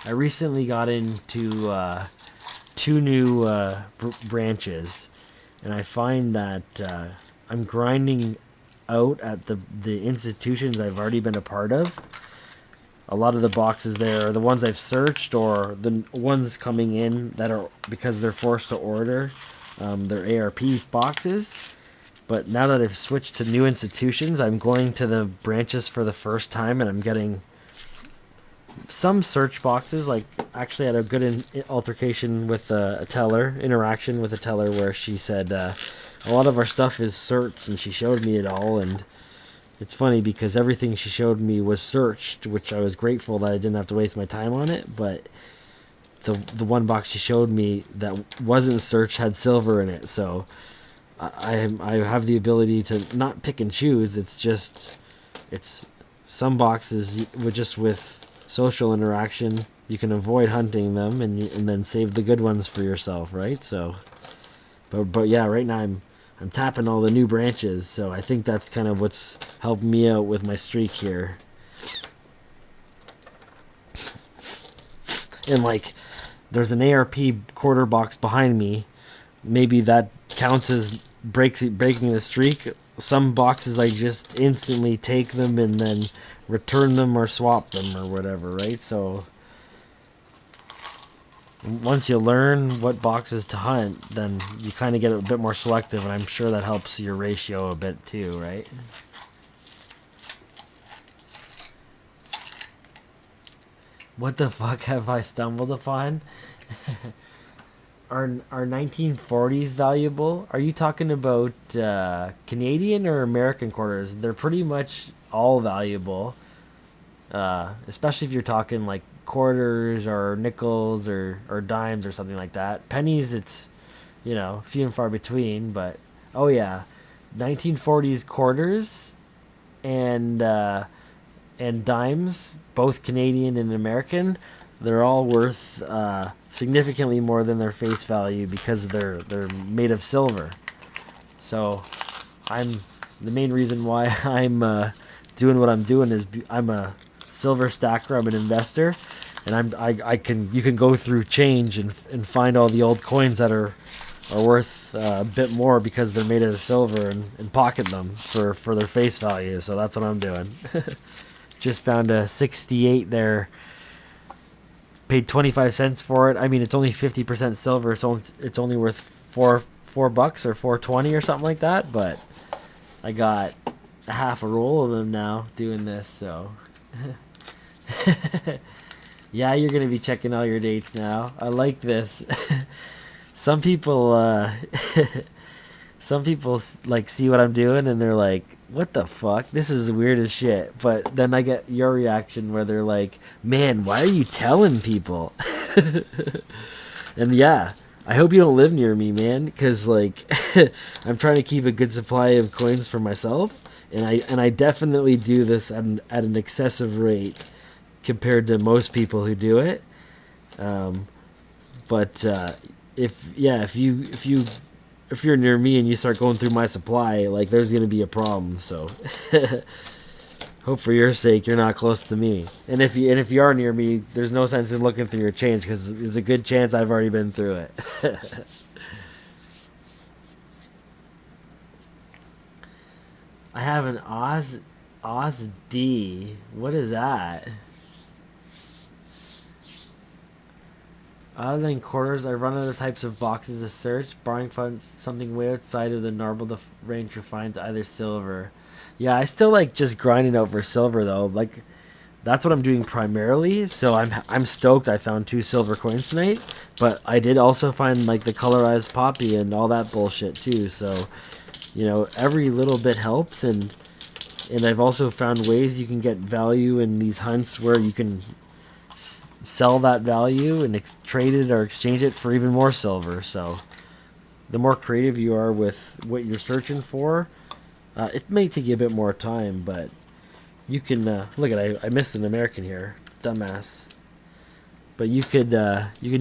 I recently got into 2 new branches, and I find that I'm grinding out at the institutions I've already been a part of. A lot of the boxes there are the ones I've searched, or the ones coming in that are because they're forced to order. They're ARP boxes. But now that I've switched to new institutions, I'm going to the branches for the first time, and I'm getting some search boxes. Like, actually, I had a good altercation with interaction with a teller, where she said a lot of our stuff is searched, and she showed me it all. And it's funny because everything she showed me was searched, which I was grateful that I didn't have to waste my time on it. But the one box she showed me that wasn't searched had silver in it, so I have the ability to not pick and choose. It's some boxes with social interaction you can avoid hunting them and then save the good ones for yourself, right? So, but yeah, right now I'm tapping all the new branches, so I think that's kind of what's helped me out with my streak here. And like, there's an ARP quarter box behind me. Maybe that counts as breaking the streak. Some boxes I just instantly take them and then return them or swap them or whatever, right? So once you learn what boxes to hunt, then you kind of get a bit more selective, and I'm sure that helps your ratio a bit too, right? What the fuck have I stumbled upon? Are 1940s valuable? Are you talking about Canadian or American quarters? They're pretty much all valuable. especially if you're talking like quarters or nickels or dimes or something like that. Pennies, it's, you know, few and far between. But oh yeah, 1940s quarters and dimes, both Canadian and American, they're all worth significantly more than their face value because they're made of silver. So the main reason why I'm doing what I'm doing is I'm a silver stacker. I'm an investor, and you can go through change and find all the old coins that are worth a bit more because they're made out of silver, and pocket them for their face value. So that's what I'm doing. Just found a 68 there. Paid 25 cents for it. I mean, it's only 50% silver, so it's only worth $4 or $4.20 or something like that. But I got a half a roll of them now doing this, so yeah, you're gonna be checking all your dates now. I like this. Some people like see what I'm doing and they're like, what the fuck, this is weird as shit. But then I get your reaction where they're like, man, why are you telling people? And yeah, I hope you don't live near me, man, because like I'm trying to keep a good supply of coins for myself, and I definitely do this at an excessive rate compared to most people who do it. But if you're near me and you start going through my supply, like there's gonna be a problem. So hope for your sake you're not close to me. And if you are near me, there's no sense in looking through your change because there's a good chance I've already been through it. I have an Oz D. What is that? Other than quarters, I run other types of boxes to search, barring something way outside of the normal range finds either silver. Yeah, I still like just grinding out for silver though. Like that's what I'm doing primarily. So I'm stoked I found 2 silver coins tonight, but I did also find like the colorized poppy and all that bullshit too. So, you know, every little bit helps, and I've also found ways you can get value in these hunts where you can sell that value and trade it or exchange it for even more silver. So the more creative you are with what you're searching for, it may take you a bit more time, but you can look at I missed an American here, dumbass. But you can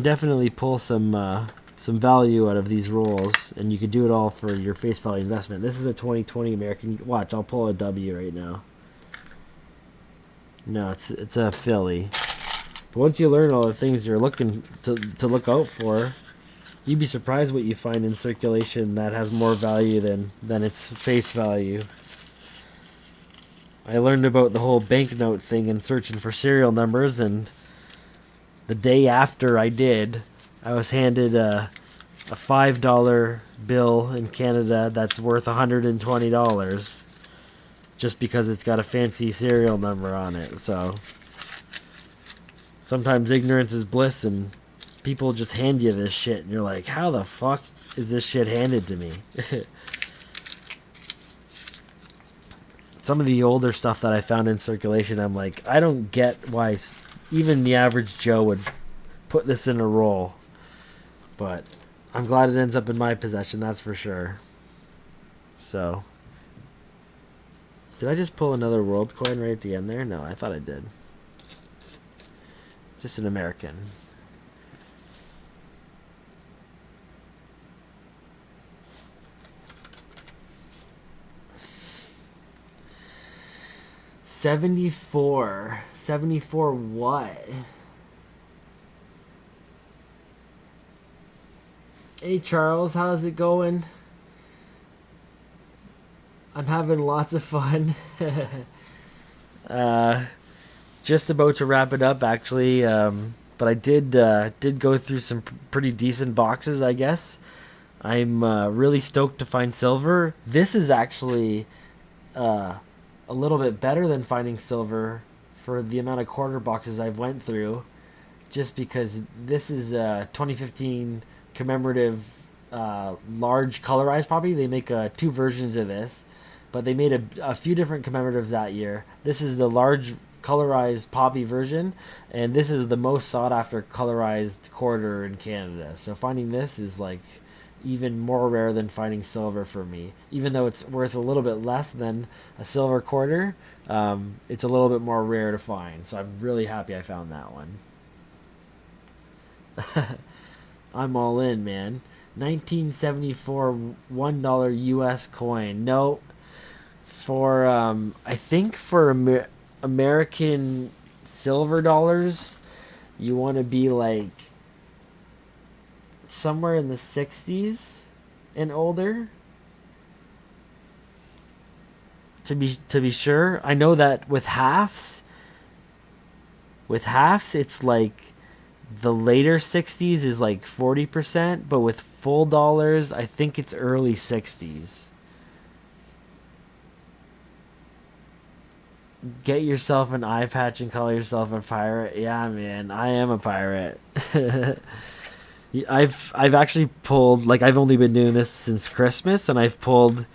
definitely pull some value out of these rolls, and you can do it all for your face value investment. This is a 2020 American. Watch, I'll pull a W right now. No, it's a Philly. But once you learn all the things you're looking to look out for, you'd be surprised what you find in circulation that has more value than its face value. I learned about the whole banknote thing and searching for serial numbers, and the day after I did, I was handed a $5 bill in Canada that's worth $120 just because it's got a fancy serial number on it. So sometimes ignorance is bliss, and people just hand you this shit, and you're like, how the fuck is this shit handed to me? Some of the older stuff that I found in circulation, I'm like, I don't get why even the average Joe would put this in a roll. But I'm glad it ends up in my possession, that's for sure. So, did I just pull another world coin right at the end there? No, I thought I did. Just an American. $74 what? Hey Charles, how's it going? I'm having lots of fun. Just about to wrap it up, actually. But I did go through some pretty decent boxes, I guess. I'm really stoked to find silver. This is actually a little bit better than finding silver for the amount of quarter boxes I've went through, just because this is a 2015 commemorative large colorized poppy. They make 2 versions of this, but they made a few different commemoratives that year. This is the large colorized poppy version, and this is the most sought after colorized quarter in Canada. So finding this is like even more rare than finding silver for me. Even though it's worth a little bit less than a silver quarter, it's a little bit more rare to find. So I'm really happy I found that one. I'm all in, man. 1974 $1 US coin. No, for I think for American silver dollars, you want to be like somewhere in the 60s and older. To be sure, I know that with halves, it's like the later 60s is like 40%, but with full dollars, I think it's early 60s. Get yourself an eye patch and call yourself a pirate. Yeah, man, I am a pirate. I've actually pulled, like, I've only been doing this since Christmas, and I've pulled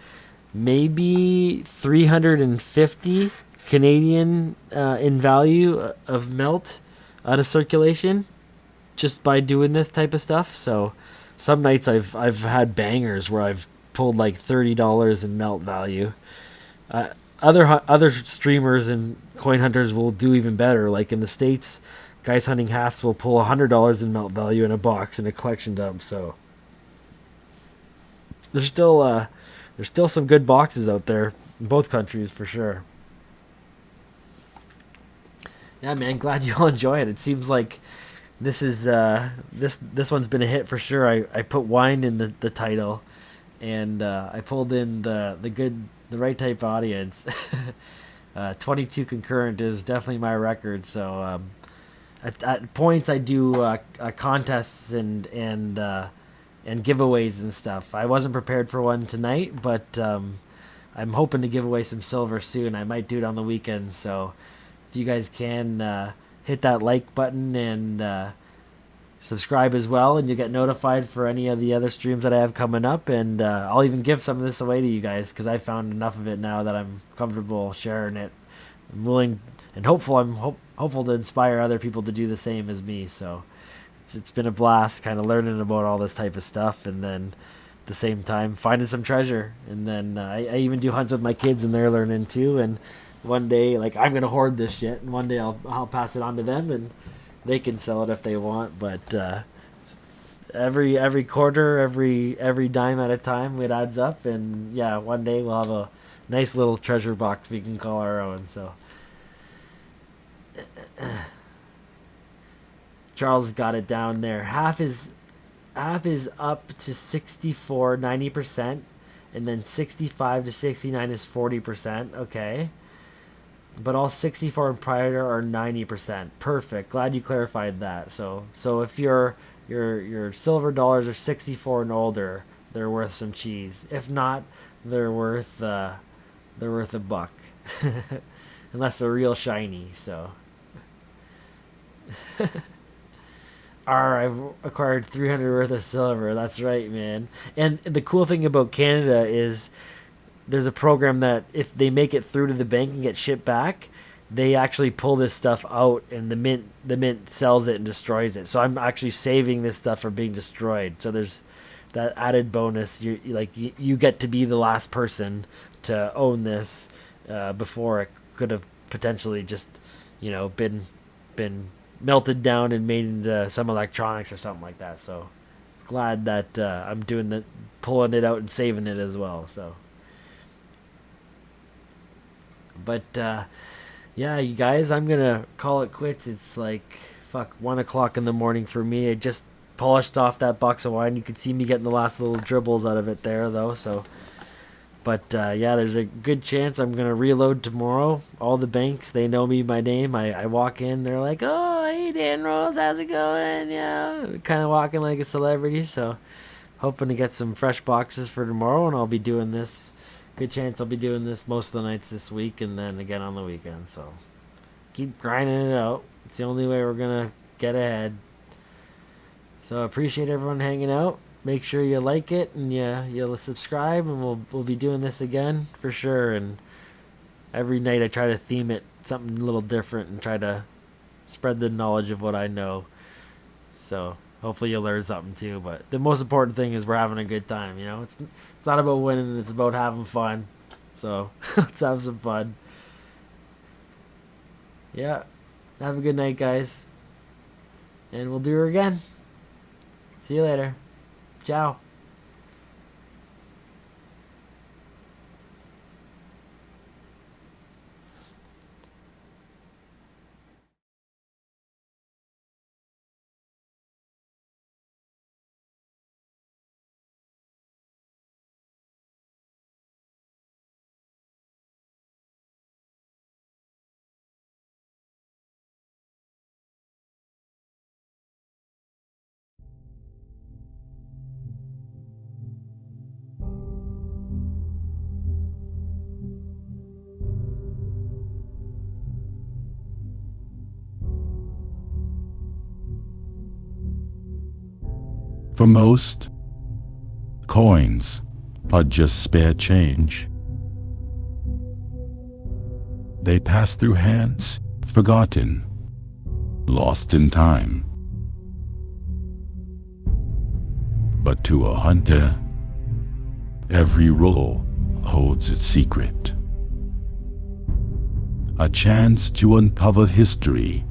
maybe 350 Canadian in value of melt out of circulation just by doing this type of stuff. So some nights I've had bangers where I've pulled like $30 in melt value. Other streamers and coin hunters will do even better. Like in the States, guys hunting halves will pull $100 in melt value in a box in a collection dump. So there's still some good boxes out there in both countries for sure. Yeah, man, glad you all enjoy it. It seems like this is this one's been a hit for sure. I put wine in the title, and I pulled in the right type of audience. 22 concurrent is definitely my record. So at points I do contests and giveaways and stuff. I wasn't prepared for one tonight, but I'm hoping to give away some silver soon. I might do it on the weekend. So if you guys can hit that like button and subscribe as well, and you'll get notified for any of the other streams that I have coming up. And I'll even give some of this away to you guys because I found enough of it now that I'm comfortable sharing it. I'm willing and hopeful. I'm hopeful to inspire other people to do the same as me. So it's been a blast kind of learning about all this type of stuff, and then at the same time finding some treasure. And then I even do hunts with my kids, and they're learning too. And one day, like, I'm gonna hoard this shit, and one day I'll pass it on to them, and they can sell it if they want. But every quarter, every dime at a time, it adds up. And yeah, one day we'll have a nice little treasure box we can call our own. So Charles got it down there. Half is up to 64, 90%, and then 65 to 69 is 40%. Okay. But all 64 and prior are 90%. Perfect. Glad you clarified that. So if your silver dollars are 64 and older, they're worth some cheese. If not, they're worth a buck, unless they're real shiny. So, I've acquired 300 worth of silver. That's right, man. And the cool thing about Canada is there's a program that if they make it through to the bank and get shipped back, they actually pull this stuff out, and the mint sells it and destroys it. So I'm actually saving this stuff from being destroyed. So there's that added bonus. You get to be the last person to own this before it could have potentially just been melted down and made into some electronics or something like that. So glad that I'm doing pulling it out and saving it as well. So. But yeah, you guys, I'm gonna call it quits. It's like 1 o'clock in the morning for me. I just polished off that box of wine. You could see me getting the last little dribbles out of it there, though. So, but yeah, there's a good chance I'm gonna reload tomorrow. All the banks, they know me by name. I walk in, they're like, "Oh, hey, danrolls, how's it going?" Yeah, kind of walking like a celebrity. So, hoping to get some fresh boxes for tomorrow, and I'll be doing this. Good chance I'll be doing this most of the nights this week, and then again on the weekend. So keep grinding it out. It's the only way we're gonna get ahead. So I appreciate everyone hanging out. Make sure you like it and you'll subscribe, and we'll be doing this again for sure. And every night I try to theme it something a little different and try to spread the knowledge of what I know. So hopefully you'll learn something too. But the most important thing is we're having a good time. You know, it's not about winning. It's about having fun. So let's have some fun. Yeah. Have a good night, guys. And we'll do her again. See you later. Ciao. For most, coins are just spare change. They pass through hands, forgotten, lost in time. But to a hunter, every roll holds its secret. A chance to uncover history,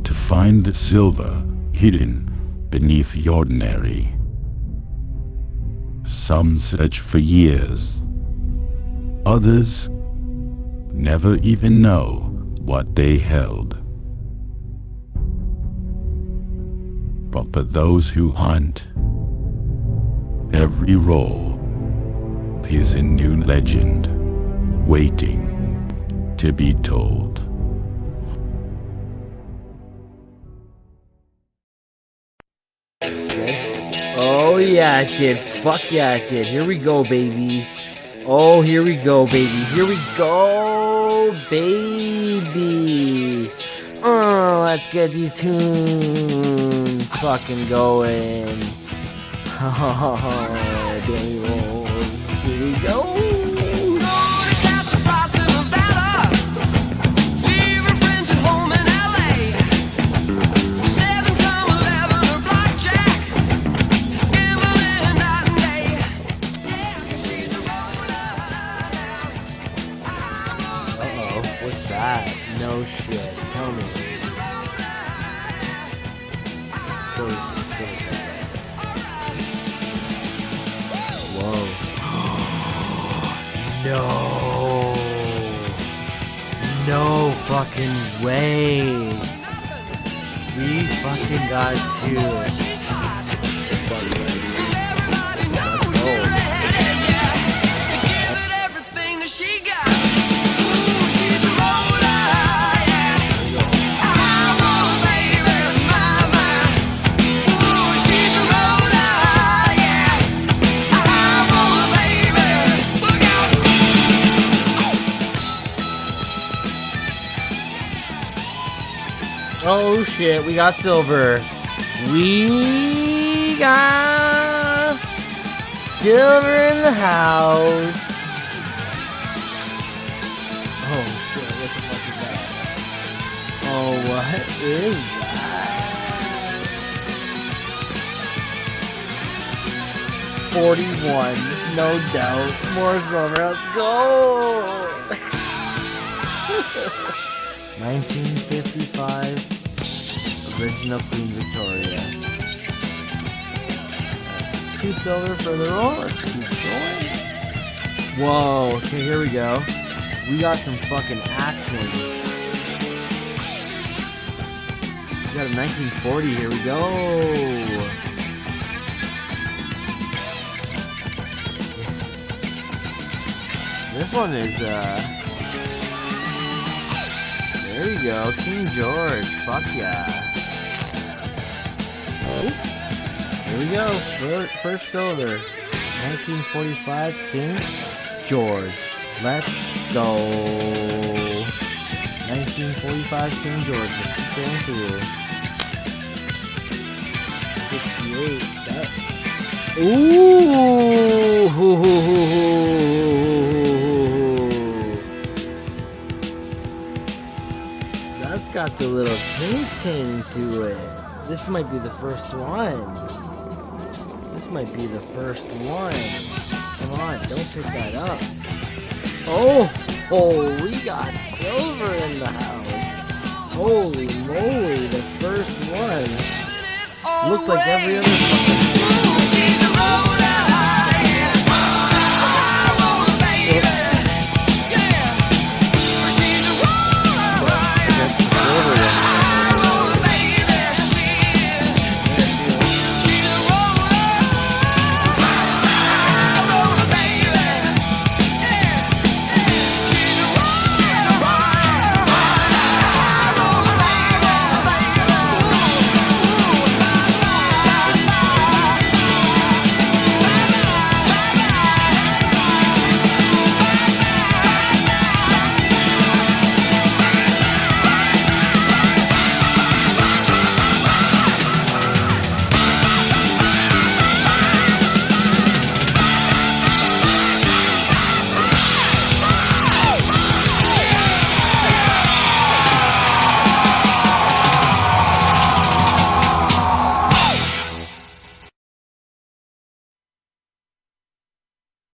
to find silver hidden beneath the ordinary. Some search for years. Others never even know what they held. But for those who hunt, every roll is a new legend waiting to be told. Oh yeah, it did. Fuck yeah, it did. Here we go, baby. Oh, here we go, baby. Here we go, baby. Oh, let's get these tunes fucking going. Oh, danrolls. Here we go. No shit. Tell me. So whoa. No. No fucking way. We fucking got two. Oh shit, we got silver. We got silver in the house. Oh shit, what the fuck is that? Oh, what is that? 41, no doubt. More silver, let's go! 1955. Original Queen Victoria. 2 silver for the roll. Let's keep going. Whoa. Okay, here we go. We got some fucking action. We got a 1940. Here we go. This one is, there we go. King George. Fuck yeah. Here we go. First silver. 1945 King George. Let's go. 1945 King George. Let's go through. 68. That. Ooh. tucked a little ting to it. This might be the first one. This might be the first one. Come on, don't pick that up. Oh, we got silver in the house. Holy moly, the first one. Looks like every other fucking